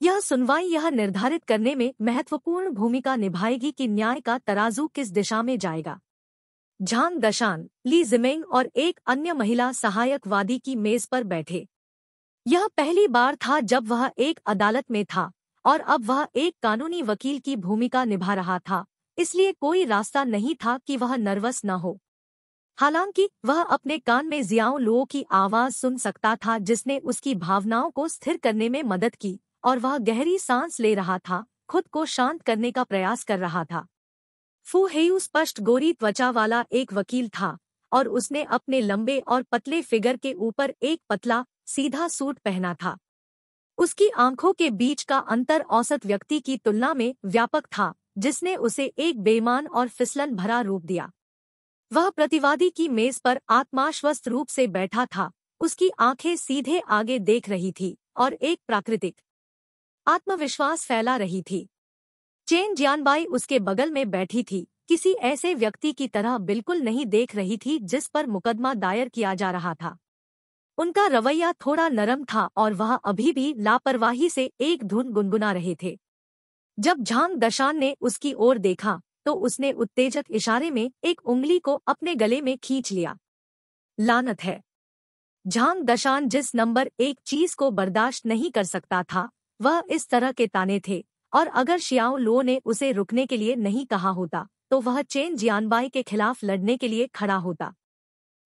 यह सुनवाई यह निर्धारित करने में महत्वपूर्ण भूमिका निभाएगी कि न्याय का तराजू किस दिशा में जाएगा। झांग दशान, ली जिमिंग और एक अन्य महिला सहायक वादी की मेज पर बैठे। यह पहली बार था जब वह एक अदालत में था, और अब वह एक कानूनी वकील की भूमिका निभा रहा था, इसलिए कोई रास्ता नहीं था कि वह नर्वस न हो। हालांकि वह अपने कान में जियाओ लो की आवाज सुन सकता था, जिसने उसकी भावनाओं को स्थिर करने में मदद की, और वह गहरी सांस ले रहा था, खुद को शांत करने का प्रयास कर रहा था। फू हेयू स्पष्ट गोरी त्वचा वाला एक वकील था, और उसने अपने लंबे और पतले फिगर के ऊपर एक पतला, सीधा सूट पहना था। उसकी आंखों के बीच का अंतर औसत व्यक्ति की तुलना में व्यापक था, जिसने उसे एक बेईमान और फिसलन भरा रूप दिया। वह प्रतिवादी की मेज पर आत्माश्वस्त रूप से बैठा था, उसकी आंखें सीधे आगे देख रही थी, और एक प्राकृतिक आत्मविश्वास फैला रही थी। चेन जियानबाई उसके बगल में बैठी थी, किसी ऐसे व्यक्ति की तरह बिल्कुल नहीं देख रही थी जिस पर मुकदमा दायर किया जा रहा था। उनका रवैया थोड़ा नरम था, और वह अभी भी लापरवाही से एक धुन गुनगुना रहे थे। जब झांग दशान ने उसकी ओर देखा, तो उसने उत्तेजक इशारे में एक उंगली को अपने गले में खींच लिया। लानत है। झांग दशान जिस नंबर 1 चीज को बर्दाश्त नहीं कर सकता था, वह इस तरह के ताने थे, और अगर शियाओ लो ने उसे रुकने के लिए नहीं कहा होता, तो वह चेन जियानबाई के खिलाफ लड़ने के लिए खड़ा होता।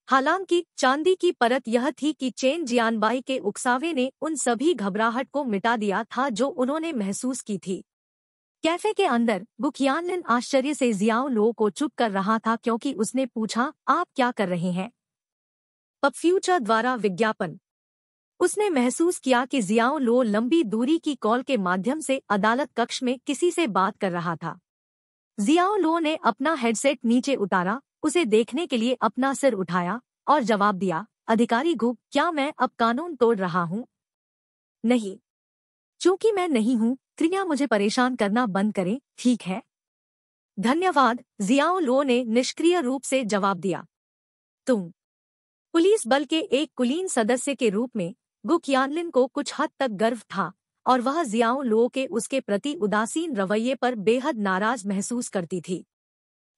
हालांकि चांदी की परत यह थी कि चेन जियानबाई के उकसावे ने उन सभी घबराहट को मिटा दिया था जो उन्होंने महसूस की थी। कैफे के अंदर बुकियानलिन आश्चर्य से जियाओ लो को चुप कर रहा था, क्योंकि उसने पूछा, आप क्या कर रहे हैं? पब फ्यूचर द्वारा विज्ञापन। उसने महसूस किया कि जियाओ लो लंबी दूरी की कॉल के माध्यम से अदालत कक्ष में किसी से बात कर रहा था। जियाओ लो ने अपना हेडसेट नीचे उतारा, उसे देखने के लिए अपना सिर उठाया, और जवाब दिया, अधिकारी गु, क्या मैं अब कानून तोड़ रहा हूँ? नहीं। चूंकि मैं नहीं हूँ, कृपया मुझे परेशान करना बंद करें, ठीक है? धन्यवाद, जियाओ लो ने निष्क्रिय रूप से जवाब दिया। तुम पुलिस बल के एक कुलीन सदस्य के रूप में गु कियानलिन को कुछ हद तक गर्व था, और वह जियाओ लो के उसके प्रति उदासीन रवैये पर बेहद नाराज महसूस करती थी।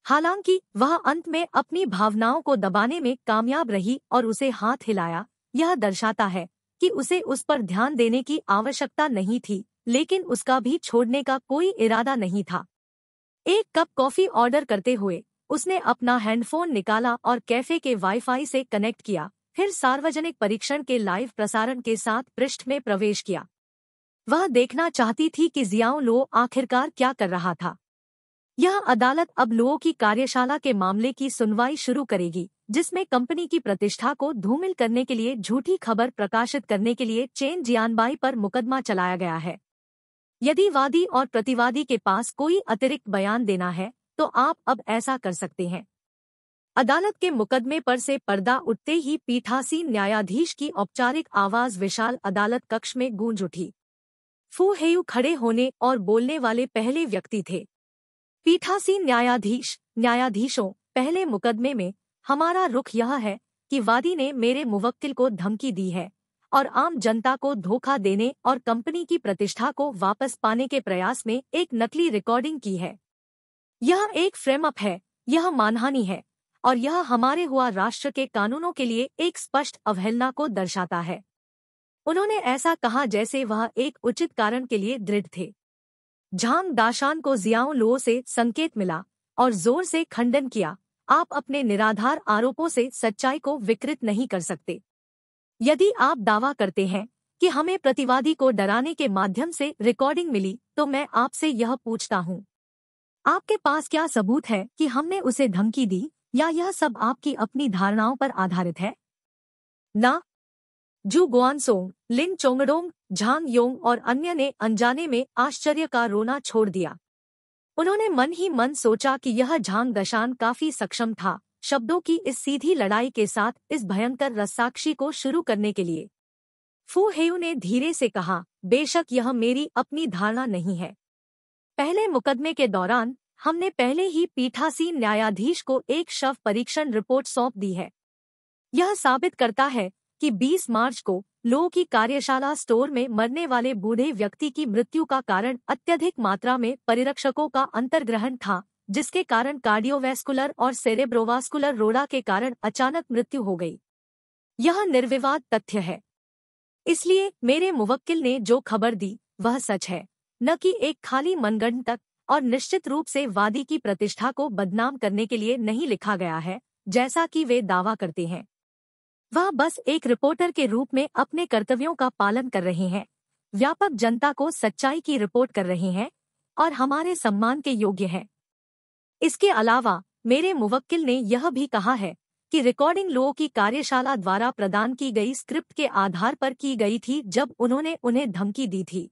हालांकि वह अंत में अपनी भावनाओं को दबाने में कामयाब रही और उसे हाथ हिलाया। यह दर्शाता है कि उसे उस पर ध्यान देने की आवश्यकता नहीं थी, लेकिन उसका भी छोड़ने का कोई इरादा नहीं था। एक कप कॉफी ऑर्डर करते हुए उसने अपना हैंडफोन निकाला और कैफे के वाईफाई से कनेक्ट किया, फिर सार्वजनिक परीक्षण के लाइव प्रसारण के साथ पृष्ठ में प्रवेश किया। वह देखना चाहती थी कि जियाओ लो आखिरकार क्या कर रहा था। यह अदालत अब लो की कार्यशाला के मामले की सुनवाई शुरू करेगी, जिसमें कंपनी की प्रतिष्ठा को धूमिल करने के लिए झूठी खबर प्रकाशित करने के लिए चेन जियानबाई पर मुकदमा चलाया गया है। यदि वादी और प्रतिवादी के पास कोई अतिरिक्त बयान देना है, तो आप अब ऐसा कर सकते हैं। अदालत के मुकदमे पर से पर्दा उठते ही पीठासीन न्यायाधीश की औपचारिक आवाज विशाल अदालत कक्ष में गूंज उठी। फू हेयू खड़े होने और बोलने वाले पहले व्यक्ति थे। पीठासीन न्यायाधीशों, पहले मुकदमे में हमारा रुख यह है कि वादी ने मेरे मुवक्किल को धमकी दी है और आम जनता को धोखा देने और कंपनी की प्रतिष्ठा को वापस पाने के प्रयास में एक नकली रिकॉर्डिंग की है। यह एक फ्रेम अप है, यह मानहानि है, और यह हमारे हुआ राष्ट्र के कानूनों के लिए एक स्पष्ट अवहेलना को दर्शाता है। उन्होंने ऐसा कहा जैसे वह एक उचित कारण के लिए दृढ़ थे। झांग दाशान को जियाओ लो से संकेत मिला और जोर से खंडन किया, आप अपने निराधार आरोपों से सच्चाई को विकृत नहीं कर सकते। यदि आप दावा करते हैं कि हमें प्रतिवादी को डराने के माध्यम से रिकॉर्डिंग मिली, तो मैं आपसे यह पूछता हूँ, आपके पास क्या सबूत है कि हमने उसे धमकी दी, या यह सब आपकी अपनी धारणाओं पर आधारित है? ना। जू गुआनसोंग, लिन चोंगडोंग, झांग योंग और अन्य ने अनजाने में आश्चर्य का रोना छोड़ दिया। उन्होंने मन ही मन सोचा कि यह झांग दशान काफी सक्षम था शब्दों की इस सीधी लड़ाई के साथ इस भयंकर रस्साकशी को शुरू करने के लिए। फू हेयू ने धीरे से कहा, बेशक यह मेरी अपनी धारणा नहीं है। पहले मुकदमे के दौरान हमने पहले ही पीठासीन न्यायाधीश को एक शव परीक्षण रिपोर्ट सौंप दी है। यह साबित करता है कि 20 मार्च को लो की कार्यशाला स्टोर में मरने वाले बूढ़े व्यक्ति की मृत्यु का कारण अत्यधिक मात्रा में परिरक्षकों का अंतर्ग्रहण था, जिसके कारण कार्डियोवैस्कुलर और सेरेब्रोवास्कुलर रोड़ा के कारण अचानक मृत्यु हो गई। यह निर्विवाद तथ्य है। इसलिए मेरे मुवक्किल ने जो खबर दी वह सच है, न कि एक खाली मनगढ़ंत, और निश्चित रूप से वादी की प्रतिष्ठा को बदनाम करने के लिए नहीं लिखा गया है जैसा कि वे दावा करते हैं। वह बस एक रिपोर्टर के रूप में अपने कर्तव्यों का पालन कर रहे हैं, व्यापक जनता को सच्चाई की रिपोर्ट कर रहे हैं और हमारे सम्मान के योग्य हैं। इसके अलावा मेरे मुवक्किल ने यह भी कहा है कि रिकॉर्डिंग लो की कार्यशाला द्वारा प्रदान की गई स्क्रिप्ट के आधार पर की गई थी जब उन्होंने उन्हें धमकी दी थी।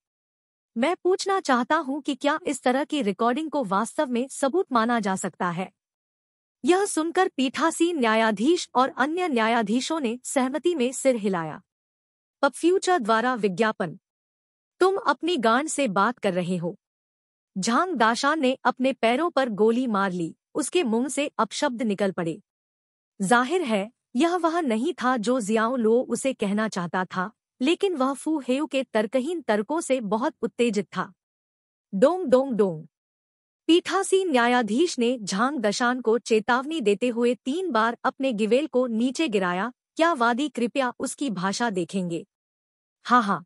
मैं पूछना चाहता हूं कि क्या इस तरह की रिकॉर्डिंग को वास्तव में सबूत माना जा सकता है? यह सुनकर पीठासीन न्यायाधीश और अन्य न्यायाधीशों ने सहमति में सिर हिलाया। पब फ्यूचर द्वारा विज्ञापन। तुम अपनी गांड से बात कर रहे हो। झांग दाशान ने अपने पैरों पर गोली मार ली, उसके मुंह से अपशब्द निकल पड़े। जाहिर है यह वह नहीं था जो जियाओ लो उसे कहना चाहता था, लेकिन वह फू हेयू के तर्कहीन तर्कों से बहुत उत्तेजित था। Dong Dong Dong. पीठासीन न्यायाधीश ने झांग दशान को चेतावनी देते हुए 3 बार अपने गिवेल को नीचे गिराया। क्या वादी कृपया उसकी भाषा देखेंगे? हाँ,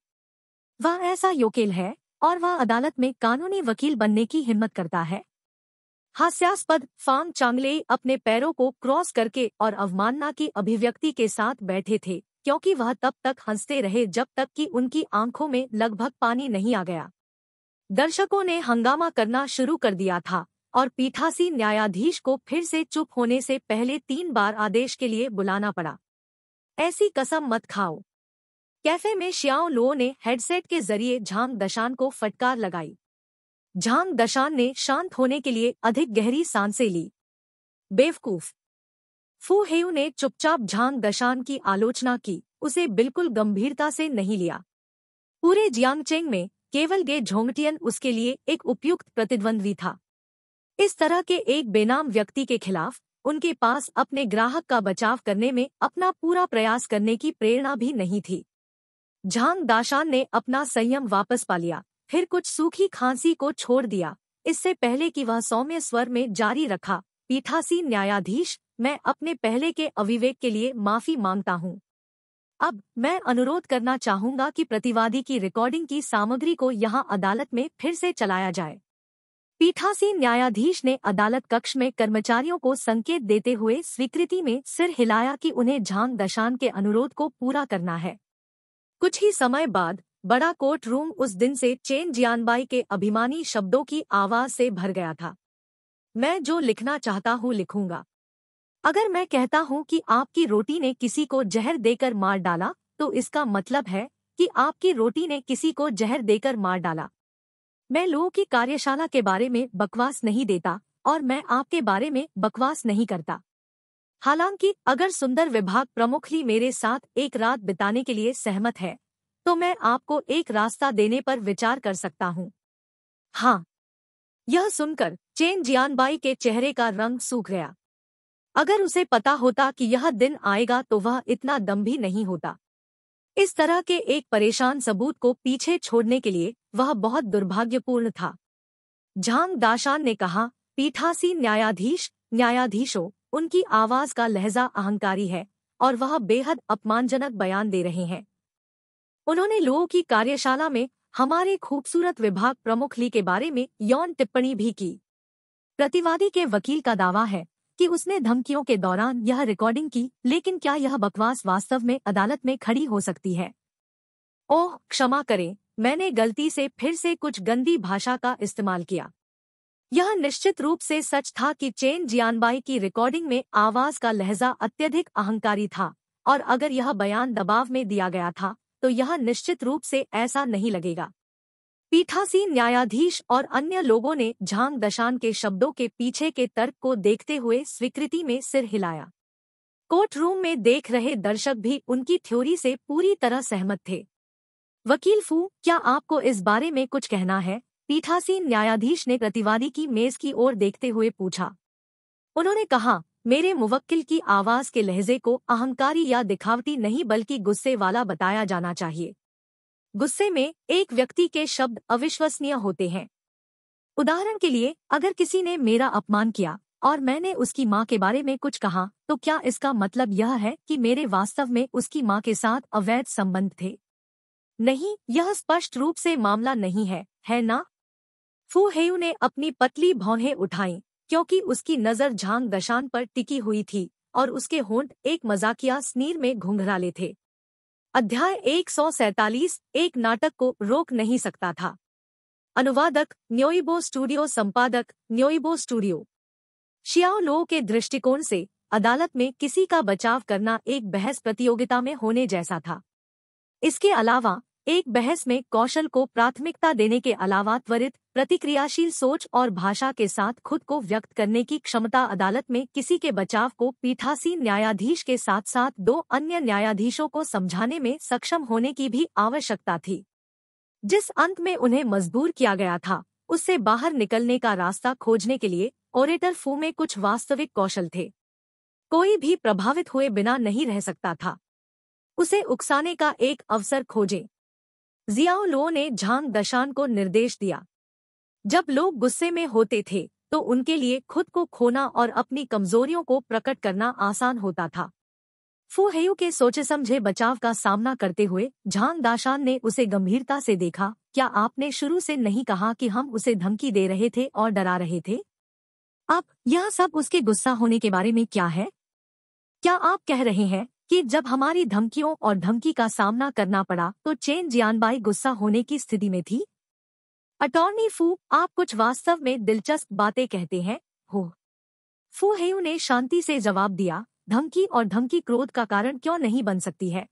वह ऐसा योकेल है और वह अदालत में कानूनी वकील बनने की हिम्मत करता है। हास्यास्पद। फांग चांगलेई अपने पैरों को क्रॉस करके और अवमानना की अभिव्यक्ति के साथ बैठे थे, क्योंकि वह तब तक हंसते रहे जब तक कि उनकी आंखों में लगभग पानी नहीं आ गया। दर्शकों ने हंगामा करना शुरू कर दिया था और पीठासीन न्यायाधीश को फिर से चुप होने से पहले 3 बार आदेश के लिए बुलाना पड़ा। ऐसी कसम मत खाओ। कैफे में श्याओ लो ने हेडसेट के जरिए झांग दशान को फटकार लगाई। झांग दशान ने शांत होने के लिए अधिक गहरी सांसें ली। बेवकूफ। फू हेयू ने चुपचाप झांग दशान की आलोचना की, उसे बिल्कुल गंभीरता से नहीं लिया। पूरे जियांगचेंग में केवल गे झोंगटियन उसके लिए एक उपयुक्त प्रतिद्वंद्वी था। इस तरह के एक बेनाम व्यक्ति के खिलाफ उनके पास अपने ग्राहक का बचाव करने में अपना पूरा प्रयास करने की प्रेरणा भी नहीं थी। झांग दाशान ने अपना संयम वापस पा लिया, फिर कुछ सूखी खांसी को छोड़ दिया, इससे पहले कि वह सौम्य स्वर में जारी रखा, पीठासीन न्यायाधीश, मैं अपने पहले के अविवेक के लिए माफी मांगता हूँ। अब मैं अनुरोध करना चाहूंगा कि प्रतिवादी की रिकॉर्डिंग की सामग्री को यहाँ अदालत में फिर से चलाया जाए। पीठासीन न्यायाधीश ने अदालत कक्ष में कर्मचारियों को संकेत देते हुए स्वीकृति में सिर हिलाया कि उन्हें झांग दशान के अनुरोध को पूरा करना है। कुछ ही समय बाद बड़ा कोर्ट रूम उस दिन से चेन जियानबाई के अभिमानी शब्दों की आवाज से भर गया था। मैं जो लिखना चाहता हूँ लिखूंगा। अगर मैं कहता हूँ कि आपकी रोटी ने किसी को जहर देकर मार डाला, तो इसका मतलब है कि आपकी रोटी ने किसी को जहर देकर मार डाला। मैं लोगों की कार्यशाला के बारे में बकवास नहीं देता और मैं आपके बारे में बकवास नहीं करता। हालांकि अगर सुंदर विभाग प्रमुख ही मेरे साथ एक रात बिताने के लिए सहमत है, तो मैं आपको एक रास्ता देने पर विचार कर सकता हूँ। हाँ। यह सुनकर चेन जियानबाई के चेहरे का रंग सूख गया। अगर उसे पता होता कि यह दिन आएगा तो वह इतना दम्भी नहीं होता। इस तरह के एक परेशान सबूत को पीछे छोड़ने के लिए वह बहुत दुर्भाग्यपूर्ण था। झांग दाशान ने कहा, पीठासीन न्यायाधीशों, उनकी आवाज का लहजा अहंकारी है और वह बेहद अपमानजनक बयान दे रहे हैं। उन्होंने लोगों की कार्यशाला में हमारे खूबसूरत विभाग प्रमुख ली के बारे में यौन टिप्पणी भी की। प्रतिवादी के वकील का दावा है कि उसने धमकियों के दौरान यह रिकॉर्डिंग की, लेकिन क्या यह बकवास वास्तव में अदालत में खड़ी हो सकती है? ओह क्षमा करें, मैंने गलती से फिर से कुछ गंदी भाषा का इस्तेमाल किया। यह निश्चित रूप से सच था कि चेन जियानबाई की रिकॉर्डिंग में आवाज का लहजा अत्यधिक अहंकारी था और अगर यह बयान दबाव में दिया गया था तो यह निश्चित रूप से ऐसा नहीं लगेगा। पीठासीन न्यायाधीश और अन्य लोगों ने झांग दशान के शब्दों के पीछे के तर्क को देखते हुए स्वीकृति में सिर हिलाया। कोर्ट रूम में देख रहे दर्शक भी उनकी थ्योरी से पूरी तरह सहमत थे। वकील फू, क्या आपको इस बारे में कुछ कहना है? पीठासीन न्यायाधीश ने प्रतिवादी की मेज की ओर देखते हुए पूछा। उन्होंने कहा, मेरे मुवक्किल की आवाज के लहजे को अहंकारी या दिखावटी नहीं बल्कि गुस्से वाला बताया जाना चाहिए। गुस्से में एक व्यक्ति के शब्द अविश्वसनीय होते हैं। उदाहरण के लिए, अगर किसी ने मेरा अपमान किया और मैंने उसकी माँ के बारे में कुछ कहा तो क्या इसका मतलब यह है कि मेरे वास्तव में उसकी माँ के साथ अवैध संबंध थे? नहीं, यह स्पष्ट रूप से मामला नहीं है ना? फू हेयू ने अपनी पतली भौहें उठाईं क्योंकि उसकी नज़र झांग दशान पर टिकी हुई थी और उसके होंठ एक मजाकिया स्नीर में घुंघराले थे। अध्याय 147 एक नाटक को रोक नहीं सकता था। अनुवादक न्योइबो स्टूडियो, संपादक न्योइबो स्टूडियो। शियाओ लो के दृष्टिकोण से अदालत में किसी का बचाव करना एक बहस प्रतियोगिता में होने जैसा था। इसके अलावा एक बहस में कौशल को प्राथमिकता देने के अलावा त्वरित, प्रतिक्रियाशील सोच और भाषा के साथ खुद को व्यक्त करने की क्षमता, अदालत में किसी के बचाव को पीठासीन न्यायाधीश के साथ साथ दो अन्य न्यायाधीशों को समझाने में सक्षम होने की भी आवश्यकता थी। जिस अंत में उन्हें मजबूर किया गया था, उससे बाहर निकलने का रास्ता खोजने के लिए ओरेटर फू में कुछ वास्तविक कौशल थे। कोई भी प्रभावित हुए बिना नहीं रह सकता था। उसे उकसाने का एक अवसर खोजें। जियाओ लो ने झांग दशान को निर्देश दिया। जब लोग गुस्से में होते थे तो उनके लिए खुद को खोना और अपनी कमजोरियों को प्रकट करना आसान होता था। फू हेयू के सोचे समझे बचाव का सामना करते हुए झांग दशान ने उसे गंभीरता से देखा। क्या आपने शुरू से नहीं कहा कि हम उसे धमकी दे रहे थे और डरा रहे थे? अब यह सब उसके गुस्सा होने के बारे में क्या है? क्या आप कह रहे हैं कि जब हमारी धमकियों और धमकी का सामना करना पड़ा तो चेन जियानबाई गुस्सा होने की स्थिति में थी? अटॉर्नी फू, आप कुछ वास्तव में दिलचस्प बातें कहते हैं हो। फू हेयू ने शांति से जवाब दिया, धमकी और धमकी क्रोध का कारण क्यों नहीं बन सकती है?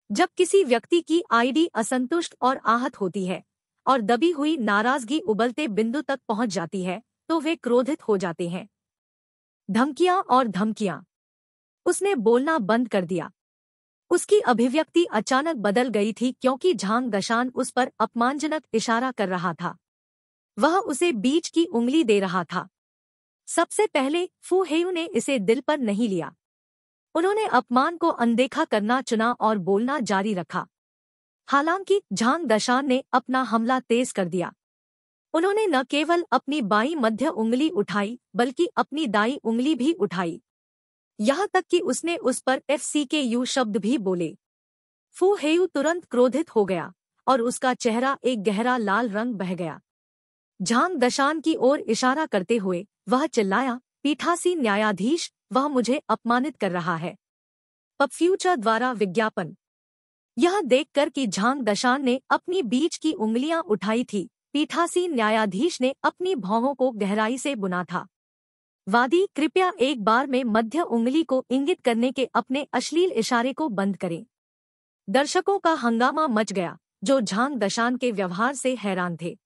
जब किसी व्यक्ति की आईडी असंतुष्ट और आहत होती है और दबी हुई नाराजगी उबलते बिंदु तक पहुंच जाती है तो वे क्रोधित हो जाते हैं। धमकियां और धमकियां। उसने बोलना बंद कर दिया। उसकी अभिव्यक्ति अचानक बदल गई थी क्योंकि झांग दशान उस पर अपमानजनक इशारा कर रहा था। वह उसे बीच की उंगली दे रहा था। सबसे पहले फू हेयू ने इसे दिल पर नहीं लिया। उन्होंने अपमान को अनदेखा करना चुना और बोलना जारी रखा। हालांकि झांग दशान ने अपना हमला तेज कर दिया। उन्होंने न केवल अपनी बाईं मध्य उंगली उठाई बल्कि अपनी दाईं उंगली भी उठाई, यहाँ तक कि उसने उस पर FCKU शब्द भी बोले। फू हेयू तुरंत क्रोधित हो गया और उसका चेहरा एक गहरा लाल रंग बह गया। झांग दशान की ओर इशारा करते हुए वह चिल्लाया, पीठासीन न्यायाधीश, वह मुझे अपमानित कर रहा है। पब फ्यूचर द्वारा विज्ञापन। यह देखकर कि झांग दशान ने अपनी बीच की उंगलियां उठाई थी, पीठासीन न्यायाधीश ने अपनी भौहों को गहराई से बुना था। वादी, कृपया एक बार में मध्य उंगली को इंगित करने के अपने अश्लील इशारे को बंद करें। दर्शकों का हंगामा मच गया, जो झांग दशान के व्यवहार से हैरान थे।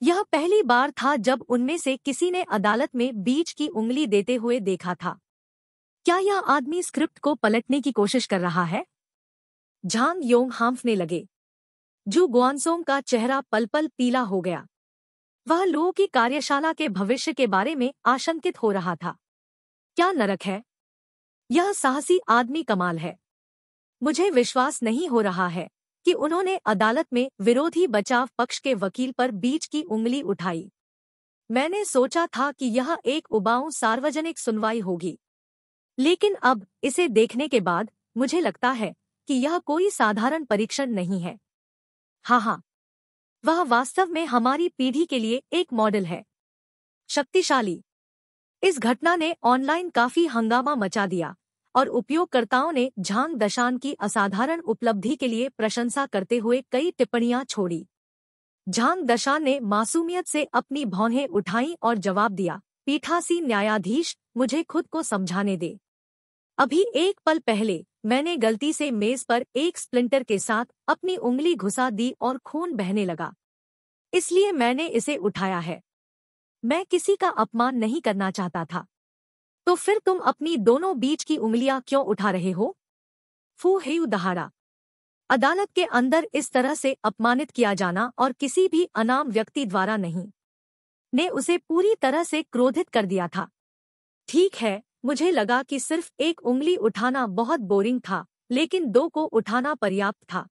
यह पहली बार था जब उनमें से किसी ने अदालत में बीच की उंगली देते हुए देखा था। क्या यह आदमी स्क्रिप्ट को पलटने की कोशिश कर रहा है? झांग योंग हांफने लगे। जू गुआनसोंग का चेहरा पल पल पीला हो गया। वह लो की कार्यशाला के भविष्य के बारे में आशंकित हो रहा था। क्या नरक है? यह साहसी आदमी कमाल है। मुझे विश्वास नहीं हो रहा है कि उन्होंने अदालत में विरोधी बचाव पक्ष के वकील पर बीच की उंगली उठाई। मैंने सोचा था कि यह एक उबाऊ सार्वजनिक सुनवाई होगी, लेकिन अब इसे देखने के बाद मुझे लगता है कि यह कोई साधारण परीक्षण नहीं है। हाँ, वह वास्तव में हमारी पीढ़ी के लिए एक मॉडल है। शक्तिशाली। इस घटना ने ऑनलाइन काफी हंगामा मचा दिया और उपयोगकर्ताओं ने झांग दशान की असाधारण उपलब्धि के लिए प्रशंसा करते हुए कई टिप्पणियां छोड़ी। झांग दशान ने मासूमियत से अपनी भौहें उठाईं और जवाब दिया, पीठासीन न्यायाधीश, मुझे खुद को समझाने दे। अभी एक पल पहले मैंने गलती से मेज पर एक स्प्लिंटर के साथ अपनी उंगली घुसा दी और खून बहने लगा। इसलिए मैंने इसे उठाया है। मैं किसी का अपमान नहीं करना चाहता था। तो फिर तुम अपनी दोनों बीच की उंगलियां क्यों उठा रहे हो? फू हेयू दहाड़ा। अदालत के अंदर इस तरह से अपमानित किया जाना और किसी भी अनाम व्यक्ति द्वारा नहीं ने उसे पूरी तरह से क्रोधित कर दिया था। ठीक है, मुझे लगा कि सिर्फ एक उंगली उठाना बहुत बोरिंग था, लेकिन दो को उठाना पर्याप्त था।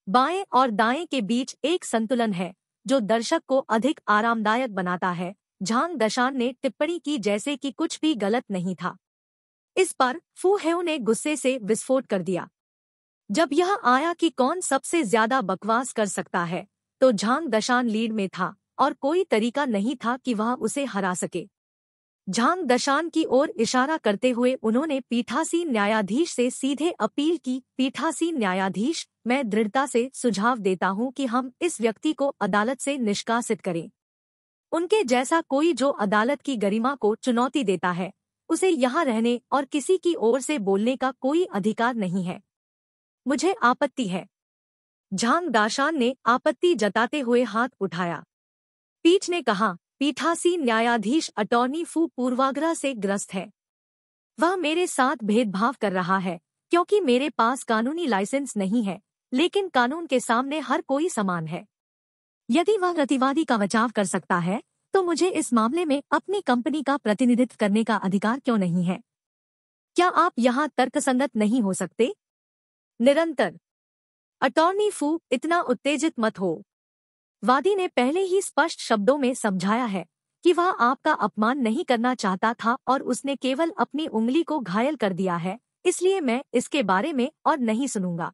बाएं और दाएं के बीच एक संतुलन है जो दर्शक को अधिक आरामदायक बनाता है। झांग दशान ने टिप्पणी की जैसे कि कुछ भी गलत नहीं था। इस पर फू हेऊ ने गुस्से से विस्फोट कर दिया। जब यह आया कि कौन सबसे ज्यादा बकवास कर सकता है, तो झांग दशान लीड में था और कोई तरीका नहीं था कि वह उसे हरा सके। झांग दशान की ओर इशारा करते हुए उन्होंने पीठासीन न्यायाधीश से सीधे अपील की। पीठासीन न्यायाधीश, मैं दृढ़ता से सुझाव देता हूं कि हम इस व्यक्ति को अदालत से निष्कासित करें। उनके जैसा कोई जो अदालत की गरिमा को चुनौती देता है, उसे यहाँ रहने और किसी की ओर से बोलने का कोई अधिकार नहीं है। मुझे आपत्ति है। झांग दाशान ने आपत्ति जताते हुए हाथ उठाया। पीठ ने कहा, पीठासीन न्यायाधीश अटॉर्नी फू पूर्वाग्रह से ग्रस्त है। वह मेरे साथ भेदभाव कर रहा है क्योंकि मेरे पास कानूनी लाइसेंस नहीं है, लेकिन कानून के सामने हर कोई समान है। यदि वह प्रतिवादी का बचाव कर सकता है, तो मुझे इस मामले में अपनी कंपनी का प्रतिनिधित्व करने का अधिकार क्यों नहीं है? क्या आप यहाँ तर्कसंगत नहीं हो सकते? निरंतर। अटॉर्नी फू, इतना उत्तेजित मत हो। वादी ने पहले ही स्पष्ट शब्दों में समझाया है कि वह आपका अपमान नहीं करना चाहता था और उसने केवल अपनी उंगली को घायल कर दिया है, इसलिए मैं इसके बारे में और नहीं सुनूंगा।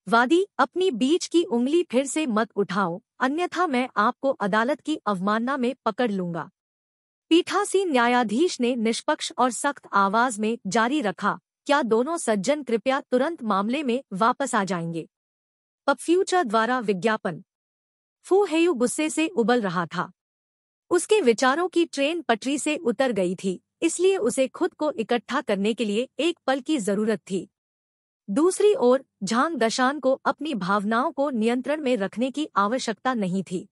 वादी, अपनी बीच की उंगली फिर से मत उठाओ, अन्यथा मैं आपको अदालत की अवमानना में पकड़ लूंगा। पीठासीन न्यायाधीश ने निष्पक्ष और सख्त आवाज में जारी रखा, क्या दोनों सज्जन कृपया तुरंत मामले में वापस आ जाएंगे? पब फ्यूचर द्वारा विज्ञापन। फू हेयू गुस्से से उबल रहा था। उसके विचारों की ट्रेन पटरी से उतर गई थी, इसलिए उसे खुद को इकट्ठा करने के लिए एक पल की जरूरत थी। दूसरी ओर झांग दशान को अपनी भावनाओं को नियंत्रण में रखने की आवश्यकता नहीं थी।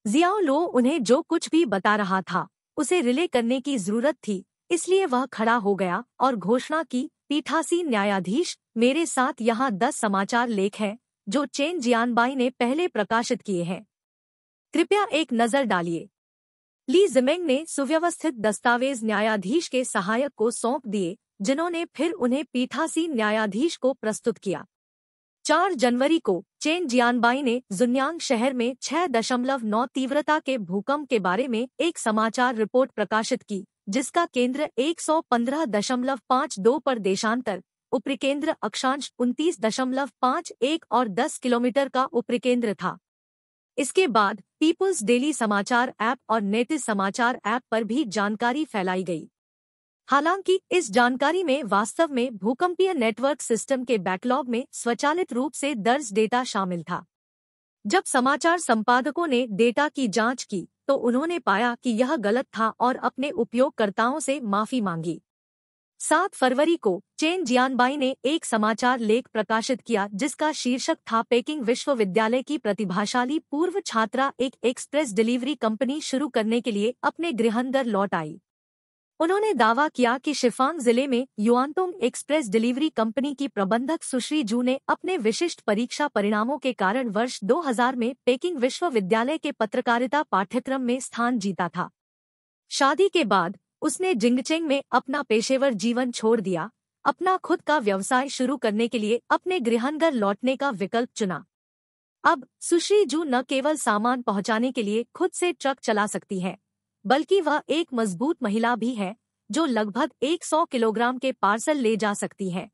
जियाओ लो उन्हें जो कुछ भी बता रहा था उसे रिले करने की जरूरत थी, इसलिए वह खड़ा हो गया और घोषणा की, पीठासीन न्यायाधीश, मेरे साथ यहाँ 10 समाचार लेख हैं जो चेन जियानबाई ने पहले प्रकाशित किए हैं। कृपया एक नजर डालिए। ली जिमेंग ने सुव्यवस्थित दस्तावेज न्यायाधीश के सहायक को सौंप दिए, जिन्होंने फिर उन्हें पीठासीन न्यायाधीश को प्रस्तुत किया। 4 जनवरी को चेन जियानबाई ने जुन्यांग शहर में 6.9 तीव्रता के भूकंप के बारे में एक समाचार रिपोर्ट प्रकाशित की, जिसका केंद्र 115.52 पर देशांतर, उपरिकेंद्र अक्षांश 29.51 और 10 किलोमीटर का उपरिकेंद्र था। इसके बाद पीपुल्स डेली समाचार ऐप और नेटिव समाचार ऐप पर भी जानकारी फैलाई गई। हालांकि इस जानकारी में वास्तव में भूकंपीय नेटवर्क सिस्टम के बैकलॉग में स्वचालित रूप से दर्ज डेटा शामिल था। जब समाचार संपादकों ने डेटा की जांच की, तो उन्होंने पाया कि यह गलत था और अपने उपयोगकर्ताओं से माफी मांगी। 7 फरवरी को चेन जियानबाई ने एक समाचार लेख प्रकाशित किया जिसका शीर्षक था, पेकिंग विश्वविद्यालय की प्रतिभाशाली पूर्व छात्रा एक एक्सप्रेस डिलीवरी कंपनी शुरू करने के लिए अपने गृहनगर लौट आई। उन्होंने दावा किया कि शिफांग जिले में युआनतोंग एक्सप्रेस डिलीवरी कंपनी की प्रबंधक सुश्री जू ने अपने विशिष्ट परीक्षा परिणामों के कारण वर्ष 2000 में पेकिंग विश्वविद्यालय के पत्रकारिता पाठ्यक्रम में स्थान जीता था। शादी के बाद उसने जिंगचेंग में अपना पेशेवर जीवन छोड़ दिया, अपना खुद का व्यवसाय शुरू करने के लिए अपने गृहनगर लौटने का विकल्प चुना। अब सुश्री जू न केवल सामान पहुंचाने के लिए खुद से ट्रक चला सकती है, बल्कि वह एक मजबूत महिला भी है जो लगभग 100 किलोग्राम के पार्सल ले जा सकती है।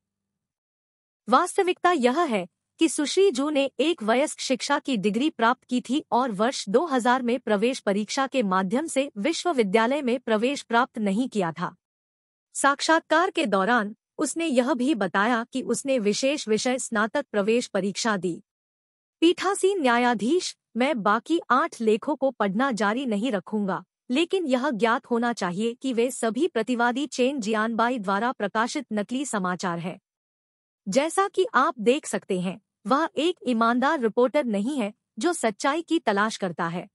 वास्तविकता यह है कि सुश्री जू ने एक वयस्क शिक्षा की डिग्री प्राप्त की थी और वर्ष 2000 में प्रवेश परीक्षा के माध्यम से विश्वविद्यालय में प्रवेश प्राप्त नहीं किया था। साक्षात्कार के दौरान उसने यह भी बताया कि उसने विशेष विषय स्नातक प्रवेश परीक्षा दी। पीठासीन न्यायाधीश, मैं बाकी 8 लेखों को पढ़ना जारी नहीं रखूंगा, लेकिन यह ज्ञात होना चाहिए कि वे सभी प्रतिवादी चेन जियानबाई द्वारा प्रकाशित नकली समाचार हैं। जैसा कि आप देख सकते हैं, वह एक ईमानदार रिपोर्टर नहीं है जो सच्चाई की तलाश करता है।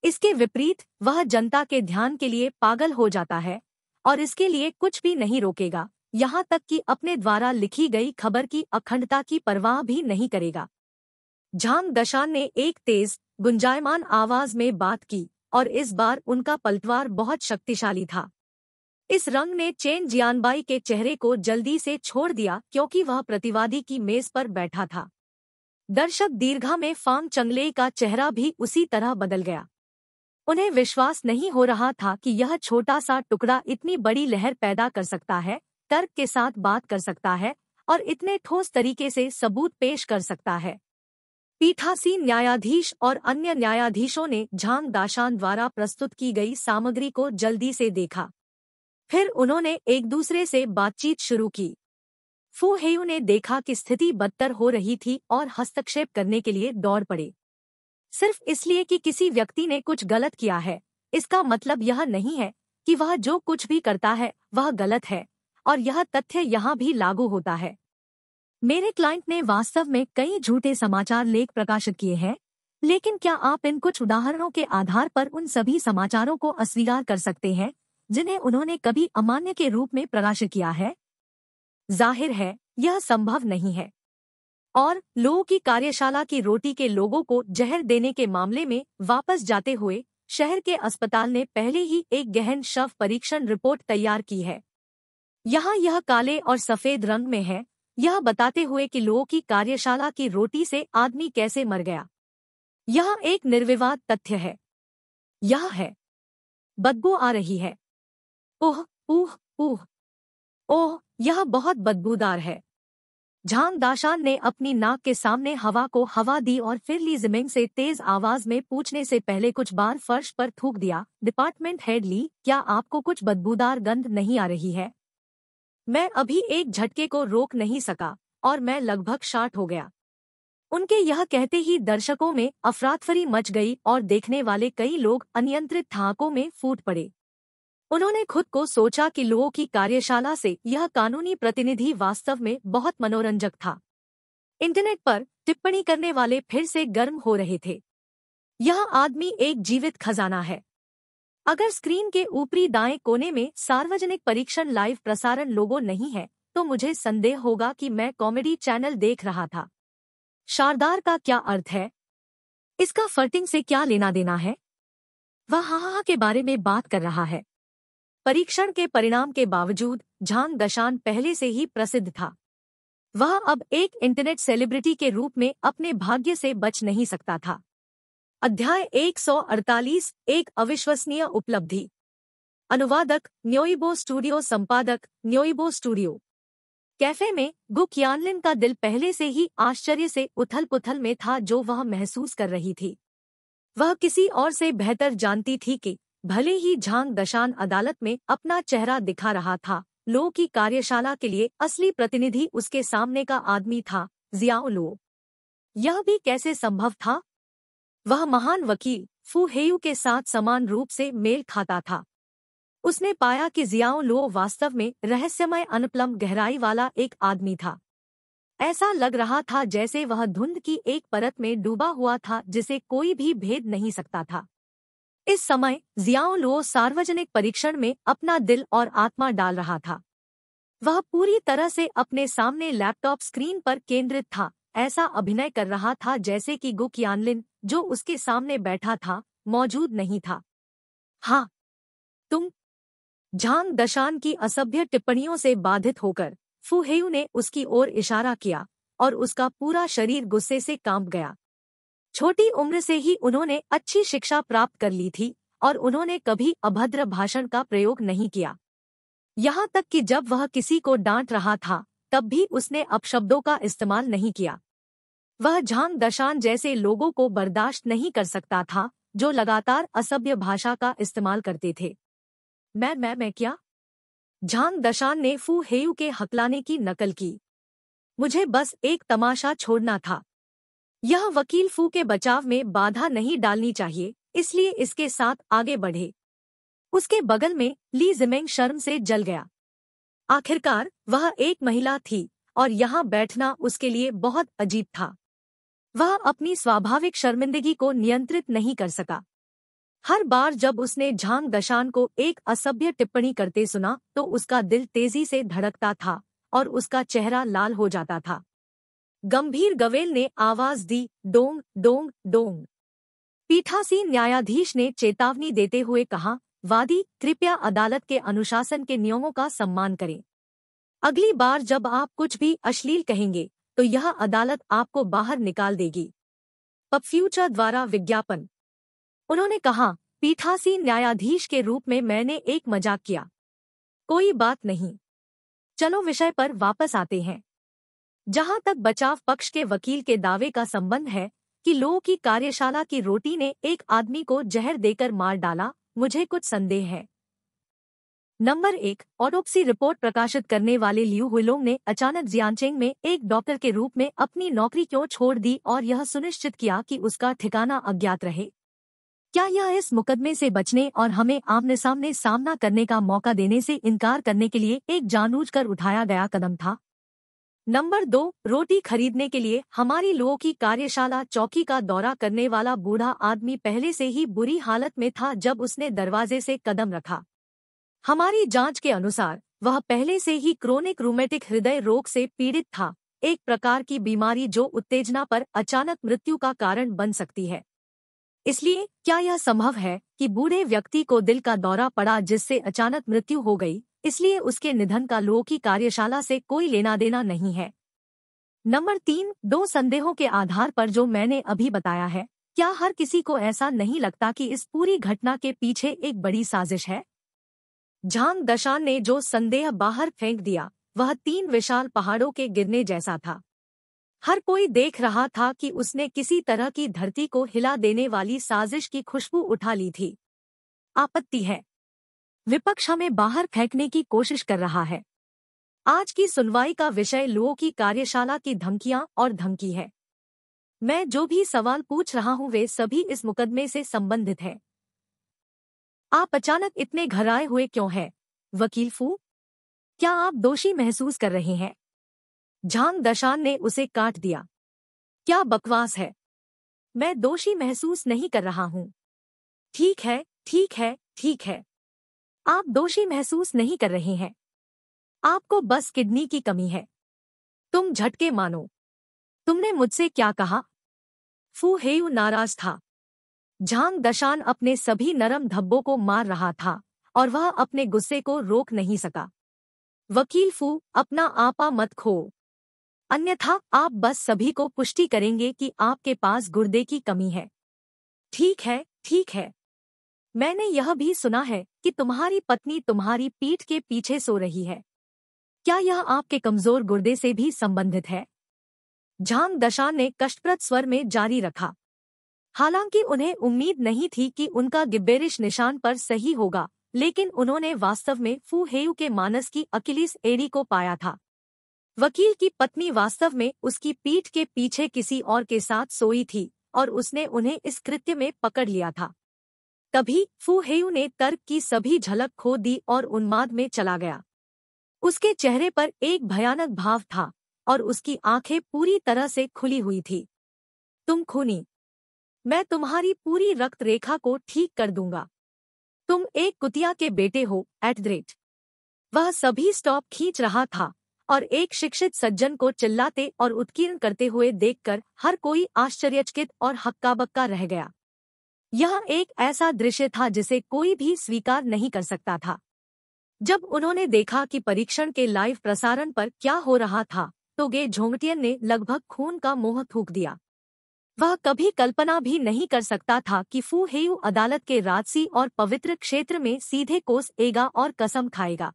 इसके विपरीत वह जनता के ध्यान के लिए पागल हो जाता है और इसके लिए कुछ भी नहीं रोकेगा, यहाँ तक कि अपने द्वारा लिखी गई खबर की अखंडता की परवाह भी नहीं करेगा। झांग दशान ने एक तेज, गुंजायमान आवाज में बात की और इस बार उनका पलटवार बहुत शक्तिशाली था। इस रंग ने चेन जियानबाई के चेहरे को जल्दी से छोड़ दिया क्योंकि वह प्रतिवादी की मेज पर बैठा था। दर्शक दीर्घा में फांग चंगले का चेहरा भी उसी तरह बदल गया। उन्हें विश्वास नहीं हो रहा था कि यह छोटा सा टुकड़ा इतनी बड़ी लहर पैदा कर सकता है, तर्क के साथ बात कर सकता है और इतने ठोस तरीके से सबूत पेश कर सकता है। पीठासीन न्यायाधीश और अन्य न्यायाधीशों ने झांग दाशान द्वारा प्रस्तुत की गई सामग्री को जल्दी से देखा। फिर उन्होंने एक दूसरे से बातचीत शुरू की। फू हेयू ने देखा कि स्थिति बदतर हो रही थी और हस्तक्षेप करने के लिए दौड़ पड़े। सिर्फ इसलिए कि किसी व्यक्ति ने कुछ गलत किया है, इसका मतलब यह नहीं है कि वह जो कुछ भी करता है वह गलत है, और यह तथ्य यहाँ भी लागू होता है। मेरे क्लाइंट ने वास्तव में कई झूठे समाचार लेख प्रकाशित किए हैं, लेकिन क्या आप इन कुछ उदाहरणों के आधार पर उन सभी समाचारों को अस्वीकार कर सकते हैं जिन्हें उन्होंने कभी अमान्य के रूप में प्रकाशित किया है? जाहिर है, यह संभव नहीं है। और लोगों की कार्यशाला की रोटी के लोगों को जहर देने के मामले में वापस जाते हुए शहर के अस्पताल ने पहले ही एक गहन शव परीक्षण रिपोर्ट तैयार की है। यहाँ यह काले और सफेद रंग में है, यह बताते हुए कि लोगों की कार्यशाला की रोटी से आदमी कैसे मर गया। यह एक निर्विवाद तथ्य है। यह है, बदबू आ रही है। ओह ऊह ऊह, ओह यह बहुत बदबूदार है। झांग दाशान ने अपनी नाक के सामने हवा को हवा दी और फिर ली जिमिंग से तेज आवाज में पूछने से पहले कुछ बार फर्श पर थूक दिया। डिपार्टमेंट हेड ली, क्या आपको कुछ बदबूदार गंध नहीं आ रही है? मैं अभी एक झटके को रोक नहीं सका और मैं लगभग शार्ट हो गया। उनके यह कहते ही दर्शकों में अफरातफरी मच गई और देखने वाले कई लोग अनियंत्रित ठहाकों में फूट पड़े। उन्होंने खुद को सोचा कि लोगों की कार्यशाला से यह कानूनी प्रतिनिधि वास्तव में बहुत मनोरंजक था। इंटरनेट पर टिप्पणी करने वाले फिर से गर्म हो रहे थे। यह आदमी एक जीवित खजाना है। अगर स्क्रीन के ऊपरी दाएं कोने में सार्वजनिक परीक्षण लाइव प्रसारण लोगो नहीं है तो मुझे संदेह होगा कि मैं कॉमेडी चैनल देख रहा था। शारदार का क्या अर्थ है? इसका फर्टिंग से क्या लेना देना है? वह हा के बारे में बात कर रहा है। परीक्षण के परिणाम के बावजूद झांग दशान पहले से ही प्रसिद्ध था। वह अब एक इंटरनेट सेलिब्रिटी के रूप में अपने भाग्य से बच नहीं सकता था। अध्याय 148, एक अविश्वसनीय उपलब्धि। अनुवादक न्योइबो स्टूडियो, संपादक न्योइबो स्टूडियो। कैफे में गु कियानलिन का दिल पहले से ही आश्चर्य से उथल-पुथल में था जो वह महसूस कर रही थी। वह किसी और से बेहतर जानती थी कि भले ही झांग दशान अदालत में अपना चेहरा दिखा रहा था, लो की कार्यशाला के लिए असली प्रतिनिधि उसके सामने का आदमी था, जियाओ लो। यह भी कैसे संभव था? वह महान वकील फू हेयू के साथ समान रूप से मेल खाता था। उसने पाया कि जियाओ लो वास्तव में रहस्यमय अनप्लम गहराई वाला एक आदमी था। ऐसा लग रहा था जैसे वह धुंध की एक परत में डूबा हुआ था जिसे कोई भी भेद नहीं सकता था। इस समय जियाओ लो सार्वजनिक परीक्षण में अपना दिल और आत्मा डाल रहा था। वह पूरी तरह से अपने सामने लैपटॉप स्क्रीन पर केंद्रित था, ऐसा अभिनय कर रहा था जैसे कि गु कियानलिन, जो उसके सामने बैठा था, मौजूद नहीं था। हाँ, तुम। झांग दशान की असभ्य टिप्पणियों से बाधित होकर फू हेयू ने उसकी ओर इशारा किया और उसका पूरा शरीर गुस्से से कांप गया। छोटी उम्र से ही उन्होंने अच्छी शिक्षा प्राप्त कर ली थी और उन्होंने कभी अभद्र भाषण का प्रयोग नहीं किया। यहाँ तक कि जब वह किसी को डांट रहा था तब भी उसने अपशब्दों का इस्तेमाल नहीं किया। वह झांग दशान जैसे लोगों को बर्दाश्त नहीं कर सकता था जो लगातार असभ्य भाषा का इस्तेमाल करते थे। मैं क्या? झांग दशान ने फू हेयू के हकलाने की नकल की। मुझे बस एक तमाशा छोड़ना था। यह वकील फू के बचाव में बाधा नहीं डालनी चाहिए, इसलिए इसके साथ आगे बढ़े। उसके बगल में ली जिमिंग शर्म से जल गया। आखिरकार वह एक महिला थी, और यहाँ बैठना उसके लिए बहुत अजीब था। वह अपनी स्वाभाविक शर्मिंदगी को नियंत्रित नहीं कर सका। हर बार जब उसने झांग दशान को एक असभ्य टिप्पणी करते सुना तो उसका दिल तेजी से धड़कता था और उसका चेहरा लाल हो जाता था। गंभीर गवेल ने आवाज दी, डोंग डोंग डोंग। पीठासीन न्यायाधीश ने चेतावनी देते हुए कहा, वादी कृपया अदालत के अनुशासन के नियमों का सम्मान करें। अगली बार जब आप कुछ भी अश्लील कहेंगे तो यह अदालत आपको बाहर निकाल देगी। पब फ्यूचर द्वारा विज्ञापन। उन्होंने कहा, पीठासीन न्यायाधीश के रूप में मैंने एक मजाक किया। कोई बात नहीं, चलो विषय पर वापस आते हैं। जहां तक बचाव पक्ष के वकील के दावे का संबंध है कि लो की कार्यशाला की रोटी ने एक आदमी को जहर देकर मार डाला, मुझे कुछ संदेह है। नंबर 1, ऑटोप्सी रिपोर्ट प्रकाशित करने वाले लियू हुइलोंग ने अचानक जियांचेंग में एक डॉक्टर के रूप में अपनी नौकरी क्यों छोड़ दी और यह सुनिश्चित किया कि उसका ठिकाना अज्ञात रहे? क्या यह इस मुकदमे से बचने और हमें आमने सामने सामना करने का मौका देने से इनकार करने के लिए एक जानबूझकर उठाया गया कदम था? नंबर 2, रोटी खरीदने के लिए हमारी लोगों की कार्यशाला चौकी का दौरा करने वाला बूढ़ा आदमी पहले से ही बुरी हालत में था जब उसने दरवाजे से कदम रखा। हमारी जांच के अनुसार वह पहले से ही क्रोनिक रूमेटिक हृदय रोग से पीड़ित था, एक प्रकार की बीमारी जो उत्तेजना पर अचानक मृत्यु का कारण बन सकती है। इसलिए क्या यह संभव है कि बूढ़े व्यक्ति को दिल का दौरा पड़ा जिससे अचानक मृत्यु हो गई, इसलिए उसके निधन का लोगों की कार्यशाला से कोई लेना देना नहीं है? नंबर 3, 2 संदेहों के आधार पर जो मैंने अभी बताया है, क्या हर किसी को ऐसा नहीं लगता कि इस पूरी घटना के पीछे एक बड़ी साजिश है? झांग दशान ने जो संदेह बाहर फेंक दिया वह 3 विशाल पहाड़ों के गिरने जैसा था। हर कोई देख रहा था कि उसने किसी तरह की धरती को हिला देने वाली साजिश की खुशबू उठा ली थी। आपत्ति है, विपक्ष हमें बाहर फेंकने की कोशिश कर रहा है। आज की सुनवाई का विषय लोगों की कार्यशाला की धमकियां और धमकी है। मैं जो भी सवाल पूछ रहा हूं वे सभी इस मुकदमे से संबंधित हैं। आप अचानक इतने घबराए हुए क्यों हैं, वकील फू? क्या आप दोषी महसूस कर रहे हैं? झांग दशान ने उसे काट दिया। क्या बकवास है, मैं दोषी महसूस नहीं कर रहा हूं। ठीक है, ठीक है, ठीक है, आप दोषी महसूस नहीं कर रहे हैं। आपको बस किडनी की कमी है। तुम झटके मानो। तुमने मुझसे क्या कहा? फू हेयू नाराज था। झांग दशान अपने सभी नरम धब्बों को मार रहा था और वह अपने गुस्से को रोक नहीं सका। वकील फू, अपना आपा मत खो, अन्यथा आप बस सभी को पुष्टि करेंगे कि आपके पास गुर्दे की कमी है। ठीक है, ठीक है, मैंने यह भी सुना है कि तुम्हारी पत्नी तुम्हारी पीठ के पीछे सो रही है। क्या यह आपके कमजोर गुर्दे से भी संबंधित है? झांग दशान ने कष्टप्रद स्वर में जारी रखा। हालांकि उन्हें उम्मीद नहीं थी कि उनका गिब्बेरिश निशान पर सही होगा, लेकिन उन्होंने वास्तव में फू हेयू के मानस की अकिलीस एड़ी को पाया था। वकील की पत्नी वास्तव में उसकी पीठ के पीछे किसी और के साथ सोई थी और उसने उन्हें इस कृत्य में पकड़ लिया था। तभी फू हेयू ने तर्क की सभी झलक खो दी और उन्माद में चला गया। उसके चेहरे पर एक भयानक भाव था और उसकी आंखें पूरी तरह से खुली हुई थी। तुम खूनी, मैं तुम्हारी पूरी रक्त रेखा को ठीक कर दूंगा। तुम एक कुतिया के बेटे हो, @ वह सभी स्टॉप खींच रहा था और एक शिक्षित सज्जन को चिल्लाते और उत्कीर्ण करते हुए देखकर हर कोई आश्चर्यचकित और हक्का-बक्का रह गया। यह एक ऐसा दृश्य था जिसे कोई भी स्वीकार नहीं कर सकता था। जब उन्होंने देखा कि परीक्षण के लाइव प्रसारण पर क्या हो रहा था तो गे झोंगटियन ने लगभग खून का मुंह थूक दिया। वह कभी कल्पना भी नहीं कर सकता था कि फू हेयू अदालत के राजसी और पवित्र क्षेत्र में सीधे कोस एगा और कसम खाएगा।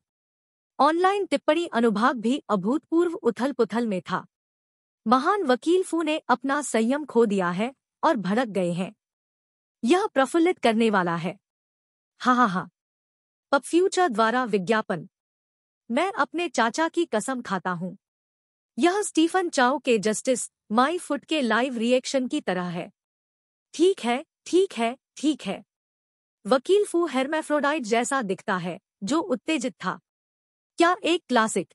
ऑनलाइन टिप्पणी अनुभाग भी अभूतपूर्व उथल-पुथल में था। महान वकील फू ने अपना संयम खो दिया है और भड़क गए हैं। यह प्रफुल्लित करने वाला है। हा। पब फ्यूचर द्वारा विज्ञापन। मैं अपने चाचा की कसम खाता हूँ। यह स्टीफन चाओ के जस्टिस माई फुट के लाइव रिएक्शन की तरह है। ठीक है, ठीक है, ठीक है। वकील फू हेर्मेफ्रोडाइट जैसा दिखता है, जो उत्तेजित था। क्या एक क्लासिक।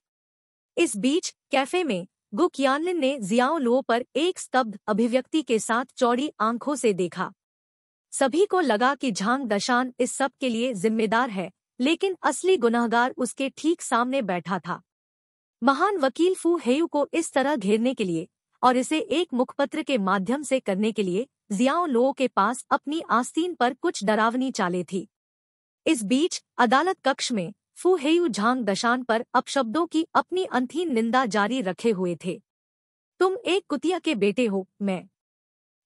इस बीच कैफे में गु कियानलिन ने जियाओ लुओ पर एक स्तब्ध अभिव्यक्ति के साथ चौड़ी आंखों से देखा। सभी को लगा कि झांग दशान इस सब के लिए जिम्मेदार है, लेकिन असली गुनहगार उसके ठीक सामने बैठा था। महान वकील फू हेयू को इस तरह घेरने के लिए और इसे एक मुखपत्र के माध्यम से करने के लिए जियाओ लुओ के पास अपनी आस्तीन पर कुछ डरावनी चालें थी। इस बीच अदालत कक्ष में फू हेयू झांग दशान पर अपशब्दों की अपनी अंतहीन निंदा जारी रखे हुए थे। तुम एक कुतिया के बेटे हो, मैं।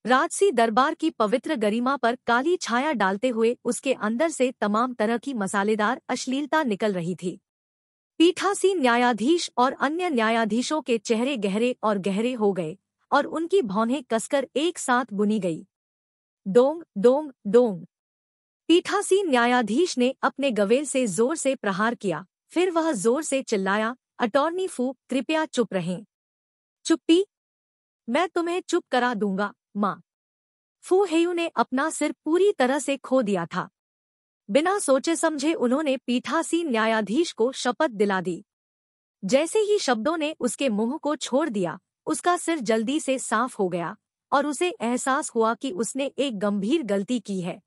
राजसी दरबार की पवित्र गरिमा पर काली छाया डालते हुए उसके अंदर से तमाम तरह की मसालेदार अश्लीलता निकल रही थी। पीठासीन न्यायाधीश और अन्य न्यायाधीशों के चेहरे गहरे और गहरे हो गए और उनकी भौहें कसकर एक साथ बुनी गई। Dong Dong Dong. पीठासीन न्यायाधीश ने अपने गवेल से जोर से प्रहार किया। फिर वह जोर से चिल्लाया, अटॉर्नी फू, कृपया चुप रहें। चुप्पी? मैं तुम्हें चुप करा दूंगा, माँ। फू हेयू ने अपना सिर पूरी तरह से खो दिया था। बिना सोचे समझे उन्होंने पीठासीन न्यायाधीश को शपथ दिला दी। जैसे ही शब्दों ने उसके मुंह को छोड़ दिया, उसका सिर जल्दी से साफ हो गया और उसे एहसास हुआ कि उसने एक गंभीर गलती की है।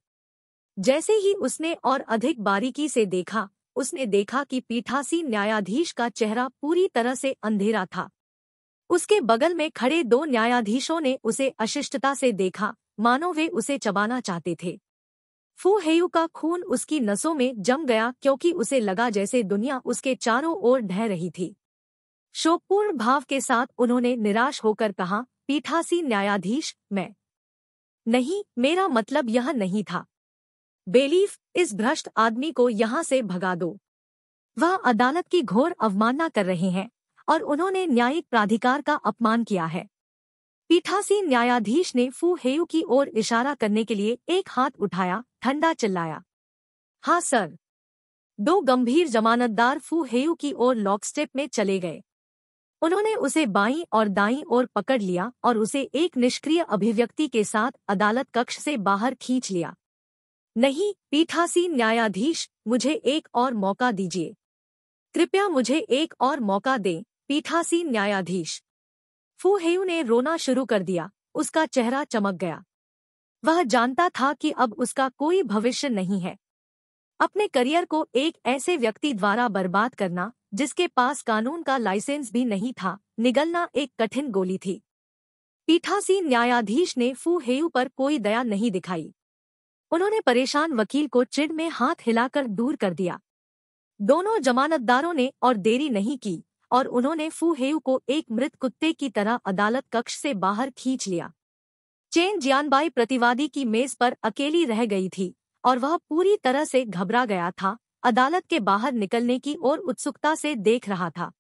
जैसे ही उसने और अधिक बारीकी से देखा, उसने देखा कि पीठासीन न्यायाधीश का चेहरा पूरी तरह से अंधेरा था। उसके बगल में खड़े दो न्यायाधीशों ने उसे अशिष्टता से देखा, मानो वे उसे चबाना चाहते थे। फू हेयू का खून उसकी नसों में जम गया क्योंकि उसे लगा जैसे दुनिया उसके चारों ओर ढह रही थी। शोकपूर्ण भाव के साथ उन्होंने निराश होकर कहा, पीठासीन न्यायाधीश, मैं नहीं, मेरा मतलब यह नहीं था। बेलीफ, इस भ्रष्ट आदमी को यहाँ से भगा दो। वह अदालत की घोर अवमानना कर रहे हैं और उन्होंने न्यायिक प्राधिकार का अपमान किया है। पीठासीन न्यायाधीश ने फू हेयू की ओर इशारा करने के लिए एक हाथ उठाया, ठंडा चिल्लाया, हाँ सर। दो गंभीर जमानतदार फू हेयू की ओर लॉकस्टेप में चले गए। उन्होंने उसे बाईं और दाईं ओर पकड़ लिया और उसे एक निष्क्रिय अभिव्यक्ति के साथ अदालत कक्ष से बाहर खींच लिया। नहीं, पीठासीन न्यायाधीश, मुझे एक और मौका दीजिए। कृपया मुझे एक और मौका दें, पीठासीन न्यायाधीश। फू हेयू ने रोना शुरू कर दिया। उसका चेहरा चमक गया। वह जानता था कि अब उसका कोई भविष्य नहीं है। अपने करियर को एक ऐसे व्यक्ति द्वारा बर्बाद करना जिसके पास कानून का लाइसेंस भी नहीं था, निगलना एक कठिन गोली थी। पीठासीन न्यायाधीश ने फू हेयू पर कोई दया नहीं दिखाई। उन्होंने परेशान वकील को चिढ़ में हाथ हिलाकर दूर कर दिया। दोनों जमानतदारों ने और देरी नहीं की और उन्होंने फू हेयू को एक मृत कुत्ते की तरह अदालत कक्ष से बाहर खींच लिया। चेन जियानबाई प्रतिवादी की मेज पर अकेली रह गई थी और वह पूरी तरह से घबरा गया था, अदालत के बाहर निकलने की ओर उत्सुकता से देख रहा था।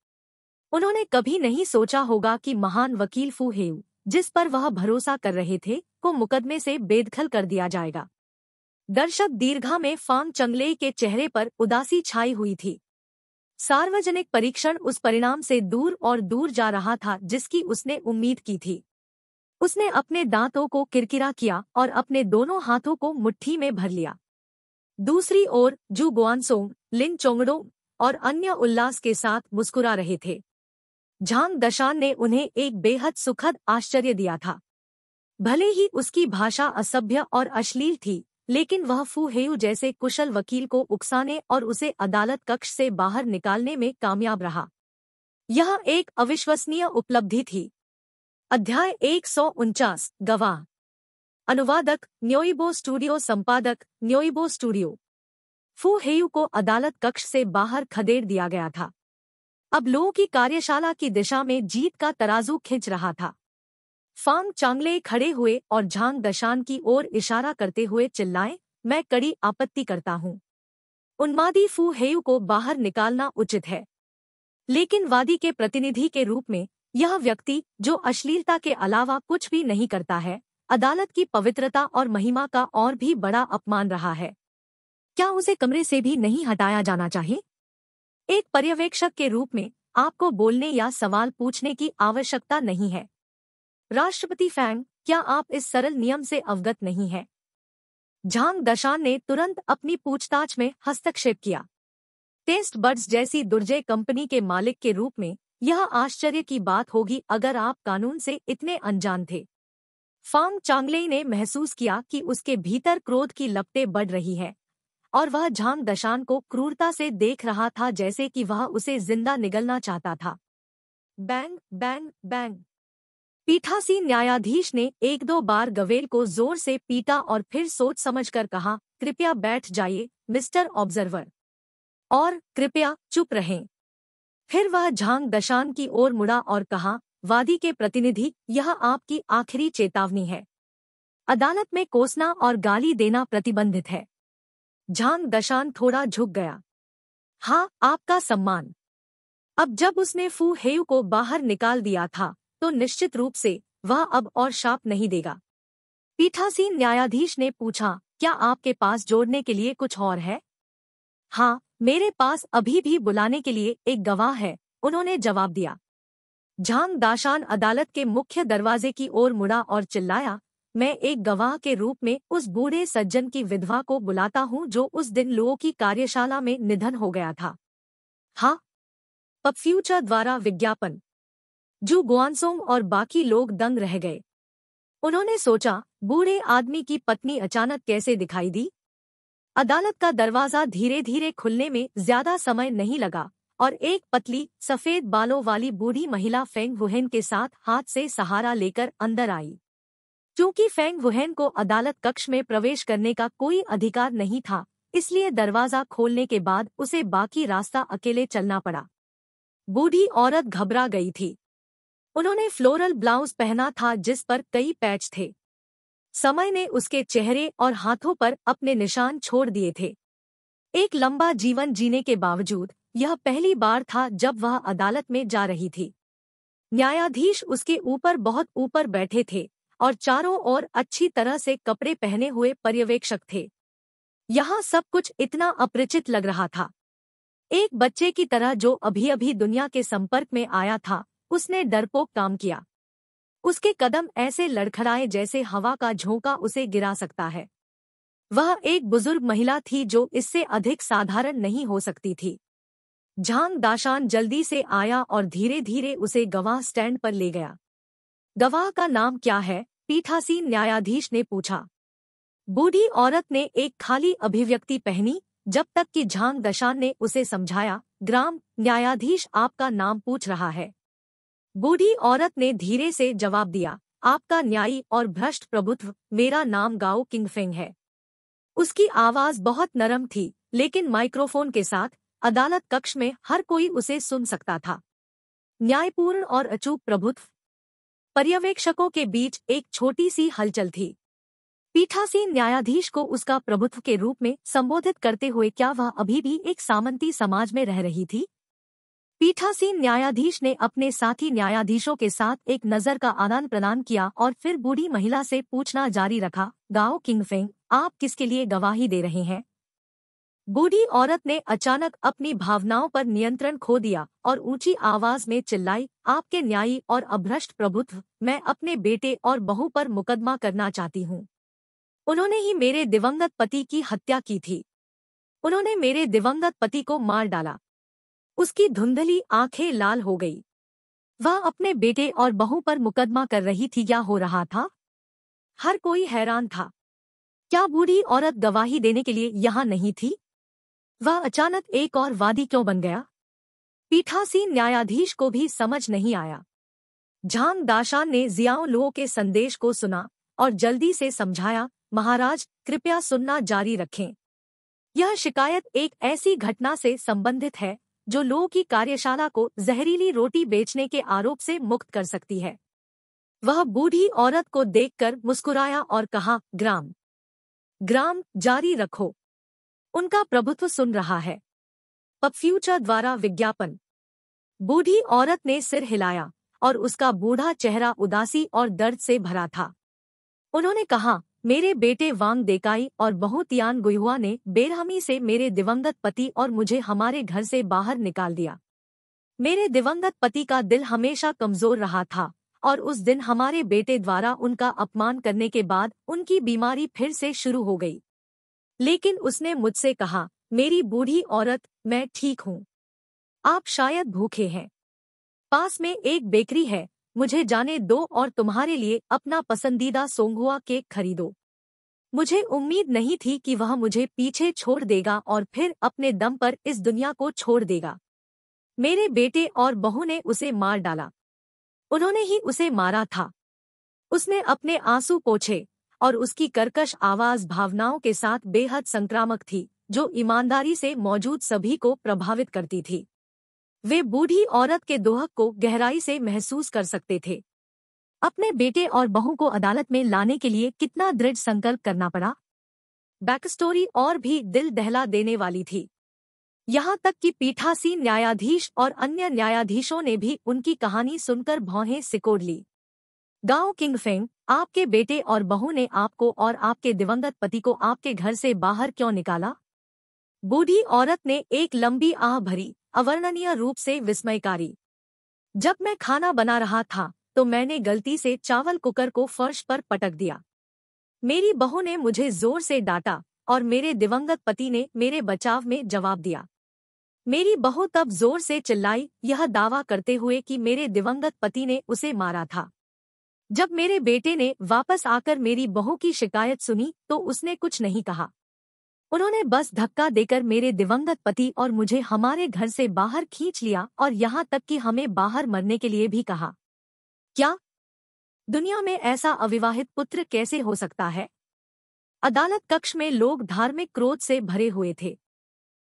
उन्होंने कभी नहीं सोचा होगा कि महान वकील फू हेयू, जिस पर वह भरोसा कर रहे थे, को मुकदमे से बेदखल कर दिया जाएगा। दर्शक दीर्घा में फांग चंगलेई के चेहरे पर उदासी छाई हुई थी। सार्वजनिक परीक्षण उस परिणाम से दूर और दूर जा रहा था जिसकी उसने उम्मीद की थी। उसने अपने दांतों को किरकिरा किया और अपने दोनों हाथों को मुट्ठी में भर लिया। दूसरी ओर जू गुआनसोंग, लिन चोंगडोंग और अन्य उल्लास के साथ मुस्कुरा रहे थे। झांग दशान ने उन्हें एक बेहद सुखद आश्चर्य दिया था। भले ही उसकी भाषा असभ्य और अश्लील थी, लेकिन वह फू हेयू जैसे कुशल वकील को उकसाने और उसे अदालत कक्ष से बाहर निकालने में कामयाब रहा। यह एक अविश्वसनीय उपलब्धि थी। अध्याय 149, गवाह। अनुवादक न्योइबो स्टूडियो, संपादक न्योइबो स्टूडियो। फू हेयू को अदालत कक्ष से बाहर खदेड़ दिया गया था। अब लोगों की कार्यशाला की दिशा में जीत का तराजू खिंच रहा था। फांग चांगले खड़े हुए और झांग दशान की ओर इशारा करते हुए चिल्लाए, मैं कड़ी आपत्ति करता हूँ। उन्मादी फू हेयू को बाहर निकालना उचित है, लेकिन वादी के प्रतिनिधि के रूप में यह व्यक्ति, जो अश्लीलता के अलावा कुछ भी नहीं करता है, अदालत की पवित्रता और महिमा का और भी बड़ा अपमान रहा है। क्या उसे कमरे से भी नहीं हटाया जाना चाहिए? एक पर्यवेक्षक के रूप में आपको बोलने या सवाल पूछने की आवश्यकता नहीं है। राष्ट्रपति फैंग, क्या आप इस सरल नियम से अवगत नहीं हैं? झांग दशान ने तुरंत अपनी पूछताछ में हस्तक्षेप किया। टेस्ट बड्स जैसी दुर्जय कंपनी के मालिक के रूप में यह आश्चर्य की बात होगी अगर आप कानून से इतने अनजान थे। फांग चांगलेई ने महसूस किया कि उसके भीतर क्रोध की लपटें बढ़ रही है और वह झांग दशान को क्रूरता से देख रहा था, जैसे कि वह उसे जिंदा निगलना चाहता था। Bang bang bang. पीठासीन न्यायाधीश ने एक दो बार गवेल को जोर से पीटा और फिर सोच समझकर कहा, कृपया बैठ जाइए मिस्टर ऑब्जर्वर, और कृपया चुप रहें। फिर वह झांग दशान की ओर मुड़ा और कहा, वादी के प्रतिनिधि, यह आपकी आखिरी चेतावनी है। अदालत में कोसना और गाली देना प्रतिबंधित है। झांग दशान थोड़ा झुक गया। हाँ, आपका सम्मान। अब जब उसने फू हेयू को बाहर निकाल दिया था तो निश्चित रूप से वह अब और शाप नहीं देगा। पीठासीन न्यायाधीश ने पूछा, क्या आपके पास जोड़ने के लिए कुछ और है? हाँ, मेरे पास अभी भी बुलाने के लिए एक गवाह है, उन्होंने जवाब दिया। झांग दाशान अदालत के मुख्य दरवाजे की ओर मुड़ा और चिल्लाया, मैं एक गवाह के रूप में उस बूढ़े सज्जन की विधवा को बुलाता हूँ जो उस दिन लोगों की कार्यशाला में निधन हो गया था। हाँ। पब फ्यूचर द्वारा विज्ञापन। जू गुआनसोंग और बाकी लोग दंग रह गए। उन्होंने सोचा, बूढ़े आदमी की पत्नी अचानक कैसे दिखाई दी? अदालत का दरवाजा धीरे धीरे खुलने में ज्यादा समय नहीं लगा और एक पतली सफेद बालों वाली बूढ़ी महिला फेंग वुहेन के साथ हाथ से सहारा लेकर अंदर आई। क्योंकि फेंग वुहेन को अदालत कक्ष में प्रवेश करने का कोई अधिकार नहीं था, इसलिए दरवाजा खोलने के बाद उसे बाकी रास्ता अकेले चलना पड़ा। बूढ़ी औरत घबरा गई थी। उन्होंने फ्लोरल ब्लाउज पहना था जिस पर कई पैच थे। समय ने उसके चेहरे और हाथों पर अपने निशान छोड़ दिए थे। एक लंबा जीवन जीने के बावजूद यह पहली बार था जब वह अदालत में जा रही थी। न्यायाधीश उसके ऊपर बहुत ऊपर बैठे थे और चारों ओर अच्छी तरह से कपड़े पहने हुए पर्यवेक्षक थे। यहाँ सब कुछ इतना अपरिचित लग रहा था। एक बच्चे की तरह जो अभी अभी दुनिया के संपर्क में आया था, उसने डरपोक काम किया। उसके कदम ऐसे लड़खड़ाए जैसे हवा का झोंका उसे गिरा सकता है। वह एक बुजुर्ग महिला थी जो इससे अधिक साधारण नहीं हो सकती थी। झांग दाशान जल्दी से आया और धीरे धीरे उसे गवाह स्टैंड पर ले गया। गवाह का नाम क्या है? पीठासीन न्यायाधीश ने पूछा। बूढ़ी औरत ने एक खाली अभिव्यक्ति पहनी जब तक कि झांग दशान ने उसे समझाया, ग्राम न्यायाधीश आपका नाम पूछ रहा है। बूढ़ी औरत ने धीरे से जवाब दिया, आपका न्यायी और भ्रष्ट प्रभुत्व, मेरा नाम गाओ किंगफेंग है। उसकी आवाज बहुत नरम थी, लेकिन माइक्रोफोन के साथ अदालत कक्ष में हर कोई उसे सुन सकता था। न्यायपूर्ण और अचूक प्रभुत्व। पर्यवेक्षकों के बीच एक छोटी सी हलचल थी। पीठासीन न्यायाधीश को उसका प्रभुत्व के रूप में संबोधित करते हुए क्या वह अभी भी एक सामंती समाज में रह रही थी? पीठासीन न्यायाधीश ने अपने साथी न्यायाधीशों के साथ एक नजर का आदान प्रदान किया और फिर बूढ़ी महिला से पूछना जारी रखा, गाओ किंगफेंग, आप किसके लिए गवाही दे रहे हैं? बूढ़ी औरत ने अचानक अपनी भावनाओं पर नियंत्रण खो दिया और ऊंची आवाज में चिल्लाई, आपके न्यायी और अभ्रष्ट प्रभुत्व, मैं अपने बेटे और बहू पर मुकदमा करना चाहती हूँ। उन्होंने ही मेरे दिवंगत पति की हत्या की थी। उन्होंने मेरे दिवंगत पति को मार डाला। उसकी धुंधली आंखें लाल हो गई। वह अपने बेटे और बहू पर मुकदमा कर रही थी। क्या हो रहा था? हर कोई हैरान था। क्या बूढ़ी औरत गवाही देने के लिए यहाँ नहीं थी? वह अचानक एक और वादी क्यों बन गया? पीठासीन न्यायाधीश को भी समझ नहीं आया। झांग दाशान ने जियाओ लुओ के संदेश को सुना और जल्दी से समझाया, महाराज, कृपया सुनना जारी रखें। यह शिकायत एक ऐसी घटना से संबंधित है जो लोगों की कार्यशाला को जहरीली रोटी बेचने के आरोप से मुक्त कर सकती है। वह बूढ़ी औरत को देखकर मुस्कुराया और कहा, ग्राम ग्राम जारी रखो, उनका प्रभुत्व सुन रहा है। पब फ्यूचर द्वारा विज्ञापन। बूढ़ी औरत ने सिर हिलाया और उसका बूढ़ा चेहरा उदासी और दर्द से भरा था। उन्होंने कहा, मेरे बेटे वांग देकाई और बहू तियान गुइहुआ ने बेरहमी से मेरे दिवंगत पति और मुझे हमारे घर से बाहर निकाल दिया। मेरे दिवंगत पति का दिल हमेशा कमजोर रहा था और उस दिन हमारे बेटे द्वारा उनका अपमान करने के बाद उनकी बीमारी फिर से शुरू हो गई। लेकिन उसने मुझसे कहा, मेरी बूढ़ी औरत, मैं ठीक हूँ। आप शायद भूखे हैं। पास में एक बेकरी है, मुझे जाने दो और तुम्हारे लिए अपना पसंदीदा सोंगुआ केक खरीदो। मुझे उम्मीद नहीं थी कि वह मुझे पीछे छोड़ देगा और फिर अपने दम पर इस दुनिया को छोड़ देगा। मेरे बेटे और बहू ने उसे मार डाला। उन्होंने ही उसे मारा था। उसने अपने आंसू पोंछे और उसकी कर्कश आवाज भावनाओं के साथ बेहद संक्रामक थी, जो ईमानदारी से मौजूद सभी को प्रभावित करती थी। वे बूढ़ी औरत के दोहक को गहराई से महसूस कर सकते थे। अपने बेटे और बहू को अदालत में लाने के लिए कितना दृढ़ संकल्प करना पड़ा। बैक स्टोरी और भी दिल दहला देने वाली थी। यहाँ तक कि पीठासीन न्यायाधीश और अन्य न्यायाधीशों ने भी उनकी कहानी सुनकर भौहें सिकोड़ ली। गाओ किंगफेंग, आपके बेटे और बहू ने आपको और आपके दिवंगत पति को आपके घर से बाहर क्यों निकाला? बूढ़ी औरत ने एक लंबी आह भरी, अवर्णनीय रूप से विस्मयकारी। जब मैं खाना बना रहा था तो मैंने गलती से चावल कुकर को फर्श पर पटक दिया। मेरी बहू ने मुझे जोर से डांटा और मेरे दिवंगत पति ने मेरे बचाव में जवाब दिया। मेरी बहू तब जोर से चिल्लाई, यह दावा करते हुए कि मेरे दिवंगत पति ने उसे मारा था। जब मेरे बेटे ने वापस आकर मेरी बहू की शिकायत सुनी तो उसने कुछ नहीं कहा। उन्होंने बस धक्का देकर मेरे दिवंगत पति और मुझे हमारे घर से बाहर खींच लिया और यहाँ तक कि हमें बाहर मरने के लिए भी कहा। क्या दुनिया में ऐसा अविवाहित पुत्र कैसे हो सकता है? अदालत कक्ष में लोग धार्मिक क्रोध से भरे हुए थे।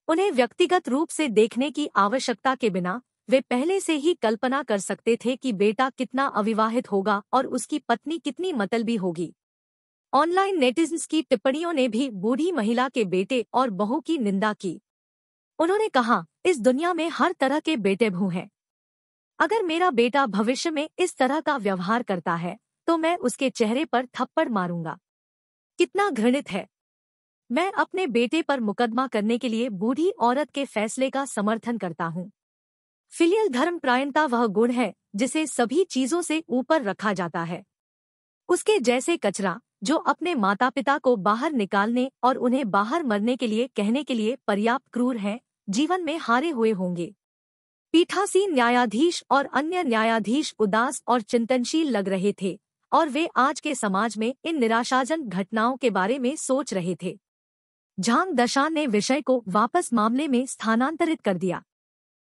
उन्हें व्यक्तिगत रूप से देखने की आवश्यकता के बिना वे पहले से ही कल्पना कर सकते थे कि बेटा कितना अविवाहित होगा और उसकी पत्नी कितनी मतलबी होगी। ऑनलाइन नेटिजन्स की टिप्पणियों ने भी बूढ़ी महिला के बेटे और बहू की निंदा की। उन्होंने कहा, इस दुनिया में हर तरह के बेटे बहू हैं। अगर मेरा बेटा भविष्य में इस तरह का व्यवहार करता है तो मैं उसके चेहरे पर थप्पड़ मारूंगा। कितना घृणित है। मैं अपने बेटे पर मुकदमा करने के लिए बूढ़ी औरत के फैसले का समर्थन करता हूँ। फिलियल धर्मपरायणता वह गुण है जिसे सभी चीजों से ऊपर रखा जाता है। उसके जैसे कचरा जो अपने माता पिता को बाहर निकालने और उन्हें बाहर मरने के लिए कहने के लिए पर्याप्त क्रूर हैं, जीवन में हारे हुए होंगे। पीठासीन न्यायाधीश और अन्य न्यायाधीश उदास और चिंतनशील लग रहे थे और वे आज के समाज में इन निराशाजनक घटनाओं के बारे में सोच रहे थे। झांग दशान ने विषय को वापस मामले में स्थानांतरित कर दिया।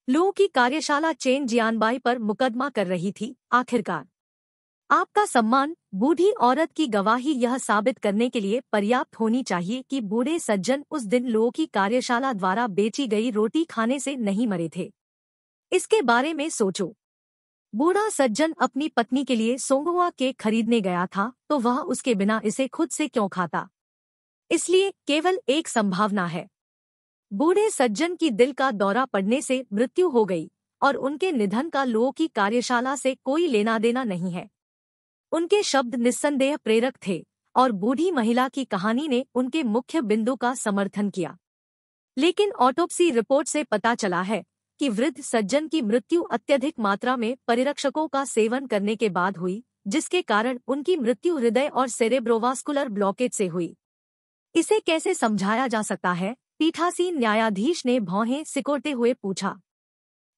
लू की कार्यशाला चेन जियानबाई पर मुकदमा कर रही थी। आखिरकार आपका सम्मान, बूढ़ी औरत की गवाही यह साबित करने के लिए पर्याप्त होनी चाहिए कि बूढ़े सज्जन उस दिन लू की कार्यशाला द्वारा बेची गई रोटी खाने से नहीं मरे थे। इसके बारे में सोचो। बूढ़ा सज्जन अपनी पत्नी के लिए सोंगुआ केक खरीदने गया था तो वह उसके बिना इसे खुद से क्यों खाता? इसलिए केवल एक संभावना है। बूढ़े सज्जन की दिल का दौरा पड़ने से मृत्यु हो गई और उनके निधन का लू की कार्यशाला से कोई लेना देना नहीं है। उनके शब्द निस्संदेह प्रेरक थे और बूढ़ी महिला की कहानी ने उनके मुख्य बिंदु का समर्थन किया। लेकिन ऑटोप्सी रिपोर्ट से पता चला है कि वृद्ध सज्जन की मृत्यु अत्यधिक मात्रा में परिरक्षकों का सेवन करने के बाद हुई, जिसके कारण उनकी मृत्यु हृदय और सेरेब्रोवास्कुलर ब्लॉकेज से हुई। इसे कैसे समझाया जा सकता है? पीठासीन न्यायाधीश ने भौहें सिकोड़ते हुए पूछा।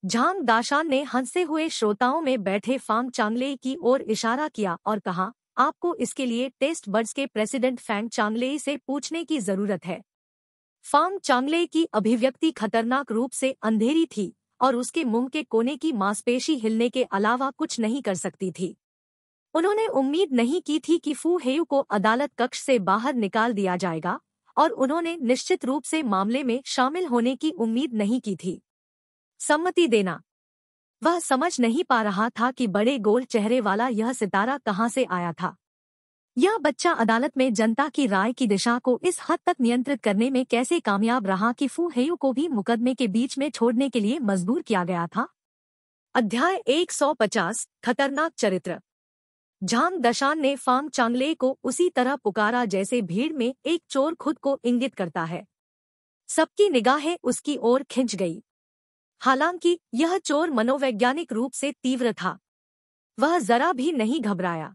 झांग दाशान ने हंसते हुए श्रोताओं में बैठे फांग चांगले की ओर इशारा किया और कहा, आपको इसके लिए टेस्ट बर्ड्स के प्रेसिडेंट फैंग चांगले से पूछने की जरूरत है। फांग चांगले की अभिव्यक्ति खतरनाक रूप से अंधेरी थी और उसके मुंह के कोने की मांसपेशी हिलने के अलावा कुछ नहीं कर सकती थी। उन्होंने उम्मीद नहीं की थी कि फू हेयू को अदालत कक्ष से बाहर निकाल दिया जाएगा और उन्होंने निश्चित रूप से मामले में शामिल होने की उम्मीद नहीं की थी। सम्मति देना। वह समझ नहीं पा रहा था कि बड़े गोल चेहरे वाला यह सितारा कहाँ से आया था। यह बच्चा अदालत में जनता की राय की दिशा को इस हद तक नियंत्रित करने में कैसे कामयाब रहा कि फू हेयू को भी मुकदमे के बीच में छोड़ने के लिए मजबूर किया गया था। अध्याय 150 खतरनाक चरित्र। झांग दशान ने फांग चांगले को उसी तरह पुकारा जैसे भीड़ में एक चोर खुद को इंगित करता है। सबकी निगाहें उसकी ओर खिंच गई। हालांकि यह चोर मनोवैज्ञानिक रूप से तीव्र था। वह जरा भी नहीं घबराया।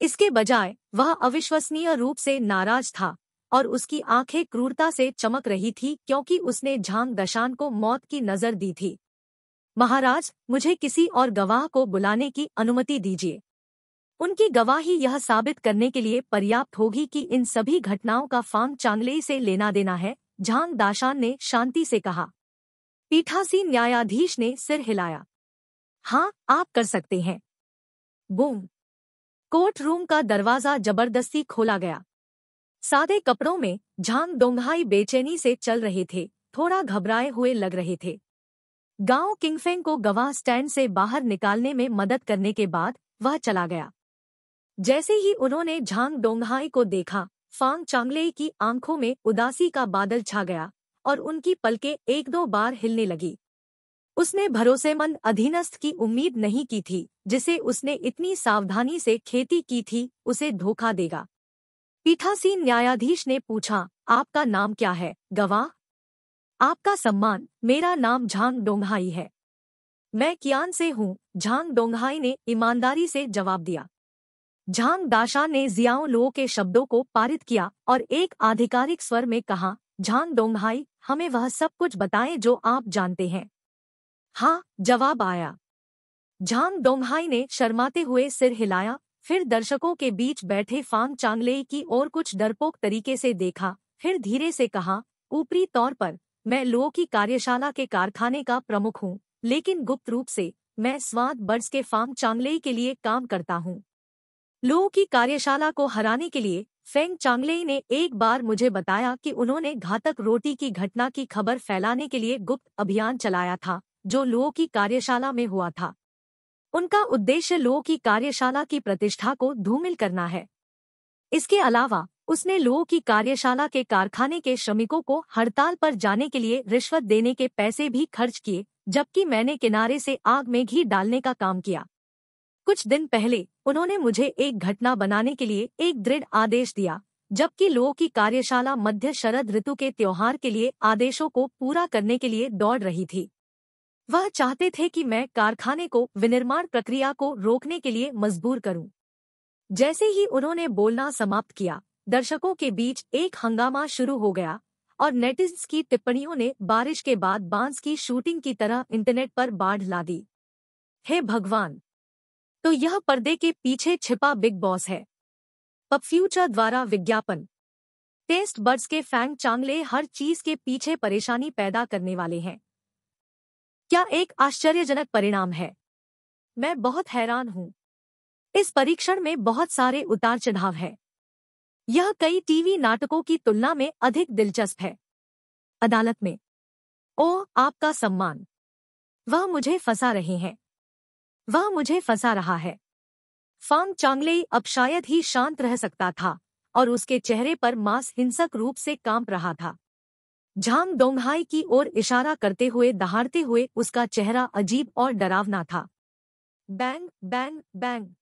इसके बजाय वह अविश्वसनीय रूप से नाराज था और उसकी आंखें क्रूरता से चमक रही थी क्योंकि उसने झांग दशान को मौत की नजर दी थी। महाराज, मुझे किसी और गवाह को बुलाने की अनुमति दीजिए। उनकी गवाही यह साबित करने के लिए पर्याप्त होगी कि इन सभी घटनाओं का फांग चांगलेई से लेना देना है, झांग दाशान ने शांति से कहा। पीठासीन न्यायाधीश ने सिर हिलाया। हाँ, आप कर सकते हैं। बूम! कोर्ट रूम का दरवाजा जबरदस्ती खोला गया। सादे कपड़ों में झांग दोंगहाई बेचैनी से चल रहे थे, थोड़ा घबराए हुए लग रहे थे। गांव किंगफेंग को गवाह स्टैंड से बाहर निकालने में मदद करने के बाद वह चला गया। जैसे ही उन्होंने झांग दोंगहाई को देखा, फांग चांगलेई की आंखों में उदासी का बादल छा गया और उनकी पलकें एक दो बार हिलने लगी। उसने भरोसेमंद अधीनस्थ की उम्मीद नहीं की थी, जिसे उसने इतनी सावधानी से खेती की थी, उसे धोखा देगा। पीठासीन न्यायाधीश ने पूछा, आपका नाम क्या है, गवाह? आपका सम्मान, मेरा नाम झांग दोंगहाई है। मैं कियान से हूँ, झांग दोंगहाई ने ईमानदारी से जवाब दिया। झांग दाशान ने जियाओ लो के शब्दों को पारित किया और एक आधिकारिक स्वर में कहा, झांग दोंगहाई, हमें वह सब कुछ बताएं जो आप जानते हैं। हाँ, जवाब आया। झांग दोंगहाई ने शर्माते हुए सिर हिलाया, फिर दर्शकों के बीच बैठे फांग चांगलेई की ओर कुछ डरपोक तरीके से देखा, फिर धीरे से कहा, ऊपरी तौर पर मैं लो की कार्यशाला के कारखाने का प्रमुख हूँ, लेकिन गुप्त रूप से मैं स्वाद बर्ड्स के फांग चांगलेई के लिए काम करता हूँ। लो की कार्यशाला को हराने के लिए फेंग चांगलेई ने एक बार मुझे बताया कि उन्होंने घातक रोटी की घटना की खबर फैलाने के लिए गुप्त अभियान चलाया था, जो लो की कार्यशाला में हुआ था। उनका उद्देश्य लो की कार्यशाला की प्रतिष्ठा को धूमिल करना है। इसके अलावा उसने लो की कार्यशाला के कारखाने के श्रमिकों को हड़ताल पर जाने के लिए रिश्वत देने के पैसे भी खर्च किए, जबकि मैंने किनारे से आग में घी डालने का काम किया। कुछ दिन पहले उन्होंने मुझे एक घटना बनाने के लिए एक दृढ़ आदेश दिया, जबकि लो की कार्यशाला मध्य शरद ऋतु के त्योहार के लिए आदेशों को पूरा करने के लिए दौड़ रही थी। वह चाहते थे कि मैं कारखाने को विनिर्माण प्रक्रिया को रोकने के लिए मजबूर करूं। जैसे ही उन्होंने बोलना समाप्त किया, दर्शकों के बीच एक हंगामा शुरू हो गया और नेटिज़न्स की टिप्पणियों ने बारिश के बाद बांस की शूटिंग की तरह इंटरनेट पर बाढ़ ला दी। हे भगवान! तो यह पर्दे के पीछे छिपा बिग बॉस है। पब फ्यूचर द्वारा विज्ञापन। टेस्ट बर्ड्स के फैंग चांगले हर चीज के पीछे परेशानी पैदा करने वाले हैं। क्या एक आश्चर्यजनक परिणाम है। मैं बहुत हैरान हूँ। इस परीक्षण में बहुत सारे उतार चढ़ाव है। यह कई टीवी नाटकों की तुलना में अधिक दिलचस्प है। अदालत में। ओह, आपका सम्मान। वह मुझे फंसा रहे हैं। वह मुझे फंसा रहा है। फांग चांगलेई अब शायद ही शांत रह सकता था और उसके चेहरे पर मांस हिंसक रूप से कांप रहा था। झांग दोंगहाई की ओर इशारा करते हुए दहाड़ते हुए उसका चेहरा अजीब और डरावना था। Bang bang bang.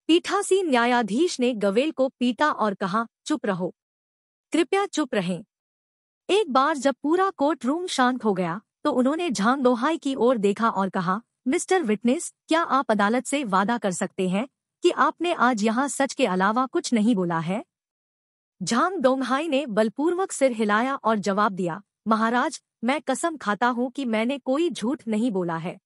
पीठासीन न्यायाधीश ने गवेल को पीटा और कहा, चुप रहो, कृपया चुप रहें। एक बार जब पूरा कोर्ट रूम शांत हो गया तो उन्होंने झांग दोंगहाई की ओर देखा और कहा, मिस्टर विटनेस, क्या आप अदालत से वादा कर सकते हैं कि आपने आज यहाँ सच के अलावा कुछ नहीं बोला है? झांग दोंगहाई ने बलपूर्वक सिर हिलाया और जवाब दिया, महाराज, मैं कसम खाता हूँ कि मैंने कोई झूठ नहीं बोला है।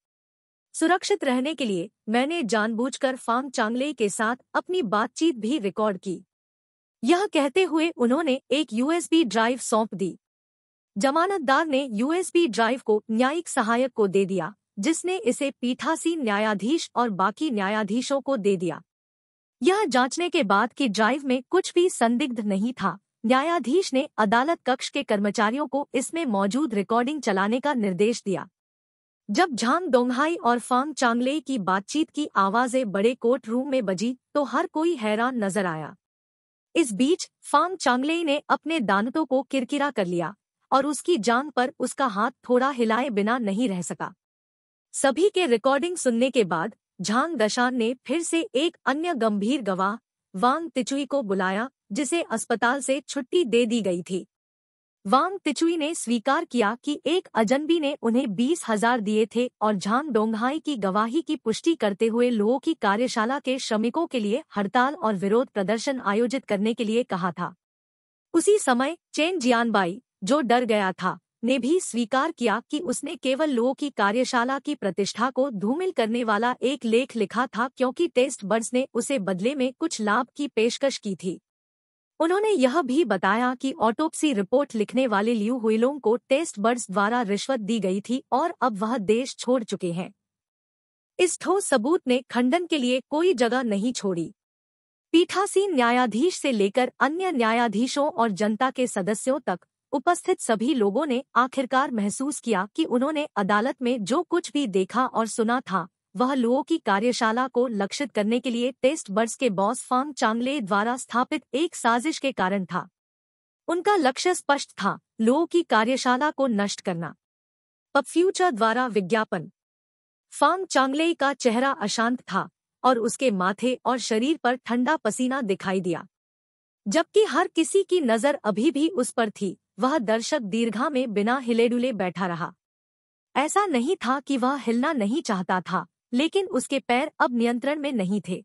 सुरक्षित रहने के लिए मैंने जानबूझकर फांग चांगलेई के साथ अपनी बातचीत भी रिकॉर्ड की। यह कहते हुए उन्होंने एक यूएसबी ड्राइव सौंप दी। जमानतदार ने यूएसबी ड्राइव को न्यायिक सहायक को दे दिया, जिसने इसे पीठासीन न्यायाधीश और बाकी न्यायाधीशों को दे दिया। यह जांचने के बाद कि ड्राइव में कुछ भी संदिग्ध नहीं था, न्यायाधीश ने अदालत कक्ष के कर्मचारियों को इसमें मौजूद रिकॉर्डिंग चलाने का निर्देश दिया। जब झांग दोंगहाई और फांग चांगलेई की बातचीत की आवाजें बड़े कोर्ट रूम में बजी तो हर कोई हैरान नजर आया। इस बीच फांग चांगलेई ने अपने दांतों को किरकिरा कर लिया और उसकी जांघ पर उसका हाथ थोड़ा हिलाए बिना नहीं रह सका। सभी के रिकॉर्डिंग सुनने के बाद झांग दाशान ने फिर से एक अन्य गंभीर गवाह वांग तिचुई को बुलाया, जिसे अस्पताल से छुट्टी दे दी गई थी। वांग तिचुई ने स्वीकार किया कि एक अजनबी ने उन्हें 20,000 दिए थे और झांग दोंगहाई की गवाही की पुष्टि करते हुए लोगों की कार्यशाला के श्रमिकों के लिए हड़ताल और विरोध प्रदर्शन आयोजित करने के लिए कहा था। उसी समय चेन जियानबाई, जो डर गया था, ने भी स्वीकार किया कि उसने केवल लो की कार्यशाला की प्रतिष्ठा को धूमिल करने वाला एक लेख लिखा था क्योंकि टेस्ट बर्ड्स ने उसे बदले में कुछ लाभ की पेशकश की थी। उन्होंने यह भी बताया कि ऑटोप्सी रिपोर्ट लिखने वाले लियू हुइलोंग को टेस्ट बर्ड्स द्वारा रिश्वत दी गई थी और अब वह देश छोड़ चुके हैं। इस ठोस सबूत ने खंडन के लिए कोई जगह नहीं छोड़ी। पीठासीन न्यायाधीश से लेकर अन्य न्यायाधीशों और जनता के सदस्यों तक उपस्थित सभी लोगों ने आखिरकार महसूस किया कि उन्होंने अदालत में जो कुछ भी देखा और सुना था वह लुओ की कार्यशाला को लक्षित करने के लिए टेस्ट बर्ड्स के बॉस फांग चांगले द्वारा स्थापित एक साजिश के कारण था। उनका लक्ष्य स्पष्ट था, लुओ की कार्यशाला को नष्ट करना। पब फ्यूचर द्वारा विज्ञापन। फांग चांगले का चेहरा अशांत था और उसके माथे और शरीर पर ठंडा पसीना दिखाई दिया। जबकि हर किसी की नजर अभी भी उस पर थी, वह दर्शक दीर्घा में बिना हिले-डुले बैठा रहा। ऐसा नहीं था कि वह हिलना नहीं चाहता था, लेकिन उसके पैर अब नियंत्रण में नहीं थे।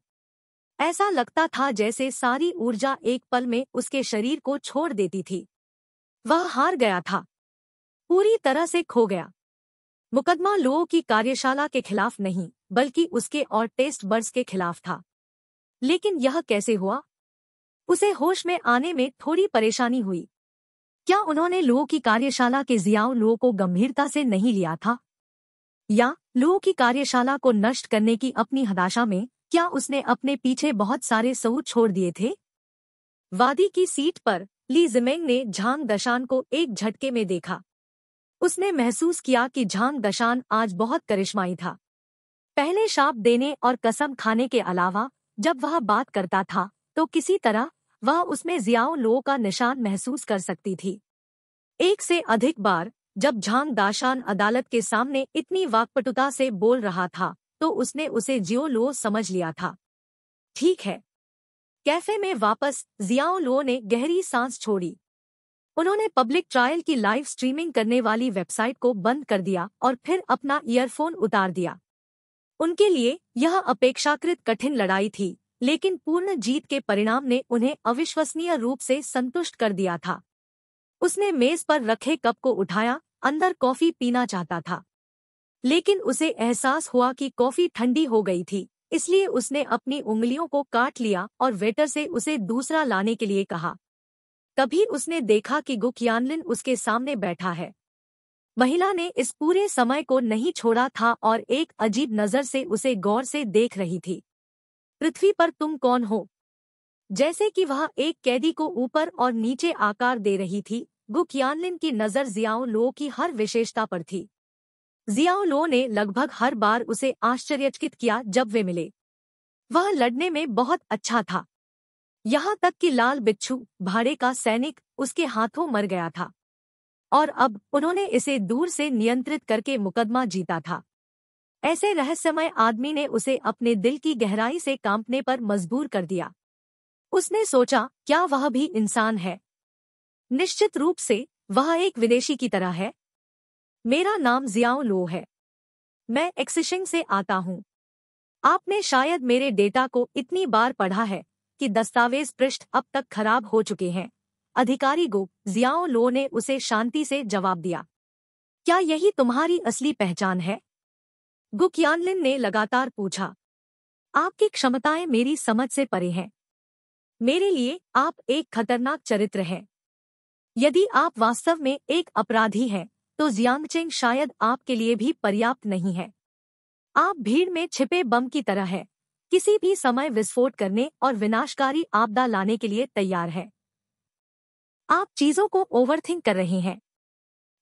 ऐसा लगता था जैसे सारी ऊर्जा एक पल में उसके शरीर को छोड़ देती थी। वह हार गया था, पूरी तरह से खो गया। मुकदमा लुओ की कार्यशाला के खिलाफ नहीं, बल्कि उसके और टेस्ट बर्ड्स के खिलाफ था। लेकिन यह कैसे हुआ? उसे होश में आने में थोड़ी परेशानी हुई। क्या उन्होंने लुओ की कार्यशाला के जियाओ लुओ को गंभीरता से नहीं लिया था? या लुओ की कार्यशाला को नष्ट करने की अपनी हताशा में क्या उसने अपने पीछे बहुत सारे सबूत छोड़ दिए थे? वादी की सीट पर ली जिमेंग ने झांग दशान को एक झटके में देखा। उसने महसूस किया कि झांग दशान आज बहुत करिश्माई था। पहले शाप देने और कसम खाने के अलावा जब वह बात करता था तो किसी तरह वह उसमें जियाओ लुओ का निशान महसूस कर सकती थी। एक से अधिक बार जब झांग दाशान अदालत के सामने इतनी वाक्पटुता से बोल रहा था तो उसने उसे जियो लुओ समझ लिया था। ठीक है। कैफे में वापस जियाओ लुओ ने गहरी सांस छोड़ी। उन्होंने पब्लिक ट्रायल की लाइव स्ट्रीमिंग करने वाली वेबसाइट को बंद कर दिया और फिर अपना ईयरफोन उतार दिया। उनके लिए यह अपेक्षाकृत कठिन लड़ाई थी, लेकिन पूर्ण जीत के परिणाम ने उन्हें अविश्वसनीय रूप से संतुष्ट कर दिया था। उसने मेज पर रखे कप को उठाया, अंदर कॉफी पीना चाहता था, लेकिन उसे एहसास हुआ कि कॉफी ठंडी हो गई थी, इसलिए उसने अपनी उंगलियों को काट लिया और वेटर से उसे दूसरा लाने के लिए कहा। तभी उसने देखा कि गु क़ियानलिन उसके सामने बैठा है। महिला ने इस पूरे समय को नहीं छोड़ा था और एक अजीब नजर से उसे गौर से देख रही थी। पृथ्वी पर तुम कौन हो? जैसे कि वह एक कैदी को ऊपर और नीचे आकार दे रही थी, गु क़ियानलिन की नज़र जियाओ लुओ की हर विशेषता पर थी। जियाओ लुओ ने लगभग हर बार उसे आश्चर्यचकित किया जब वे मिले। वह लड़ने में बहुत अच्छा था। यहाँ तक कि लाल बिच्छू, भाड़े का सैनिक, उसके हाथों मर गया था। और अब उन्होंने इसे दूर से नियंत्रित करके मुकदमा जीता था। ऐसे रहस्यमय आदमी ने उसे अपने दिल की गहराई से कांपने पर मजबूर कर दिया। उसने सोचा, क्या वह भी इंसान है? निश्चित रूप से, वह एक विदेशी की तरह है। मेरा नाम जियाओ लुओ है। मैं एक्सिशिंग से आता हूँ। आपने शायद मेरे डेटा को इतनी बार पढ़ा है कि दस्तावेज पृष्ठ अब तक खराब हो चुके हैं। अधिकारी गु जियाओ लुओ ने उसे शांति से जवाब दिया। क्या यही तुम्हारी असली पहचान है? गु क़ियानलिन ने लगातार पूछा। आपकी क्षमताएं मेरी समझ से परे हैं। मेरे लिए आप एक खतरनाक चरित्र हैं। यदि आप वास्तव में एक अपराधी हैं, तो जियांगचेंग शायद आपके लिए भी पर्याप्त नहीं है। आप भीड़ में छिपे बम की तरह है, किसी भी समय विस्फोट करने और विनाशकारी आपदा लाने के लिए तैयार है। आप चीजों को ओवरथिंक कर रहे हैं।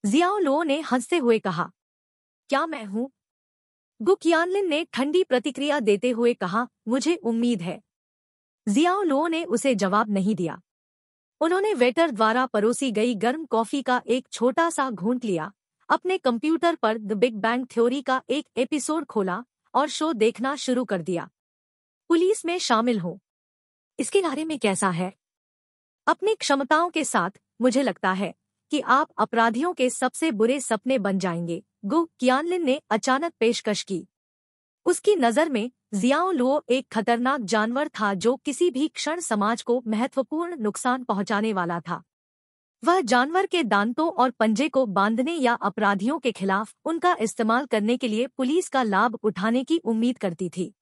जियाओ लुओ ने हंसते हुए कहा। क्या मैं हूँ? गु क़ियानलिन ने ठंडी प्रतिक्रिया देते हुए कहा, मुझे उम्मीद है। जियाओ लुओ ने उसे जवाब नहीं दिया। उन्होंने वेटर द्वारा परोसी गई गर्म कॉफी का एक छोटा सा घूंट लिया, अपने कंप्यूटर पर द बिग बैंग थ्योरी का एक एपिसोड खोला और शो देखना शुरू कर दिया। पुलिस में शामिल हो। इसके बारे में कैसा है? अपनी क्षमताओं के साथ मुझे लगता है कि आप अपराधियों के सबसे बुरे सपने बन जाएंगे, गु क़ियानलिन ने अचानक पेशकश की। उसकी नज़र में जियाओ लुओ एक खतरनाक जानवर था जो किसी भी क्षण समाज को महत्वपूर्ण नुकसान पहुंचाने वाला था। वह जानवर के दांतों और पंजे को बांधने या अपराधियों के खिलाफ उनका इस्तेमाल करने के लिए पुलिस का लाभ उठाने की उम्मीद करती थी।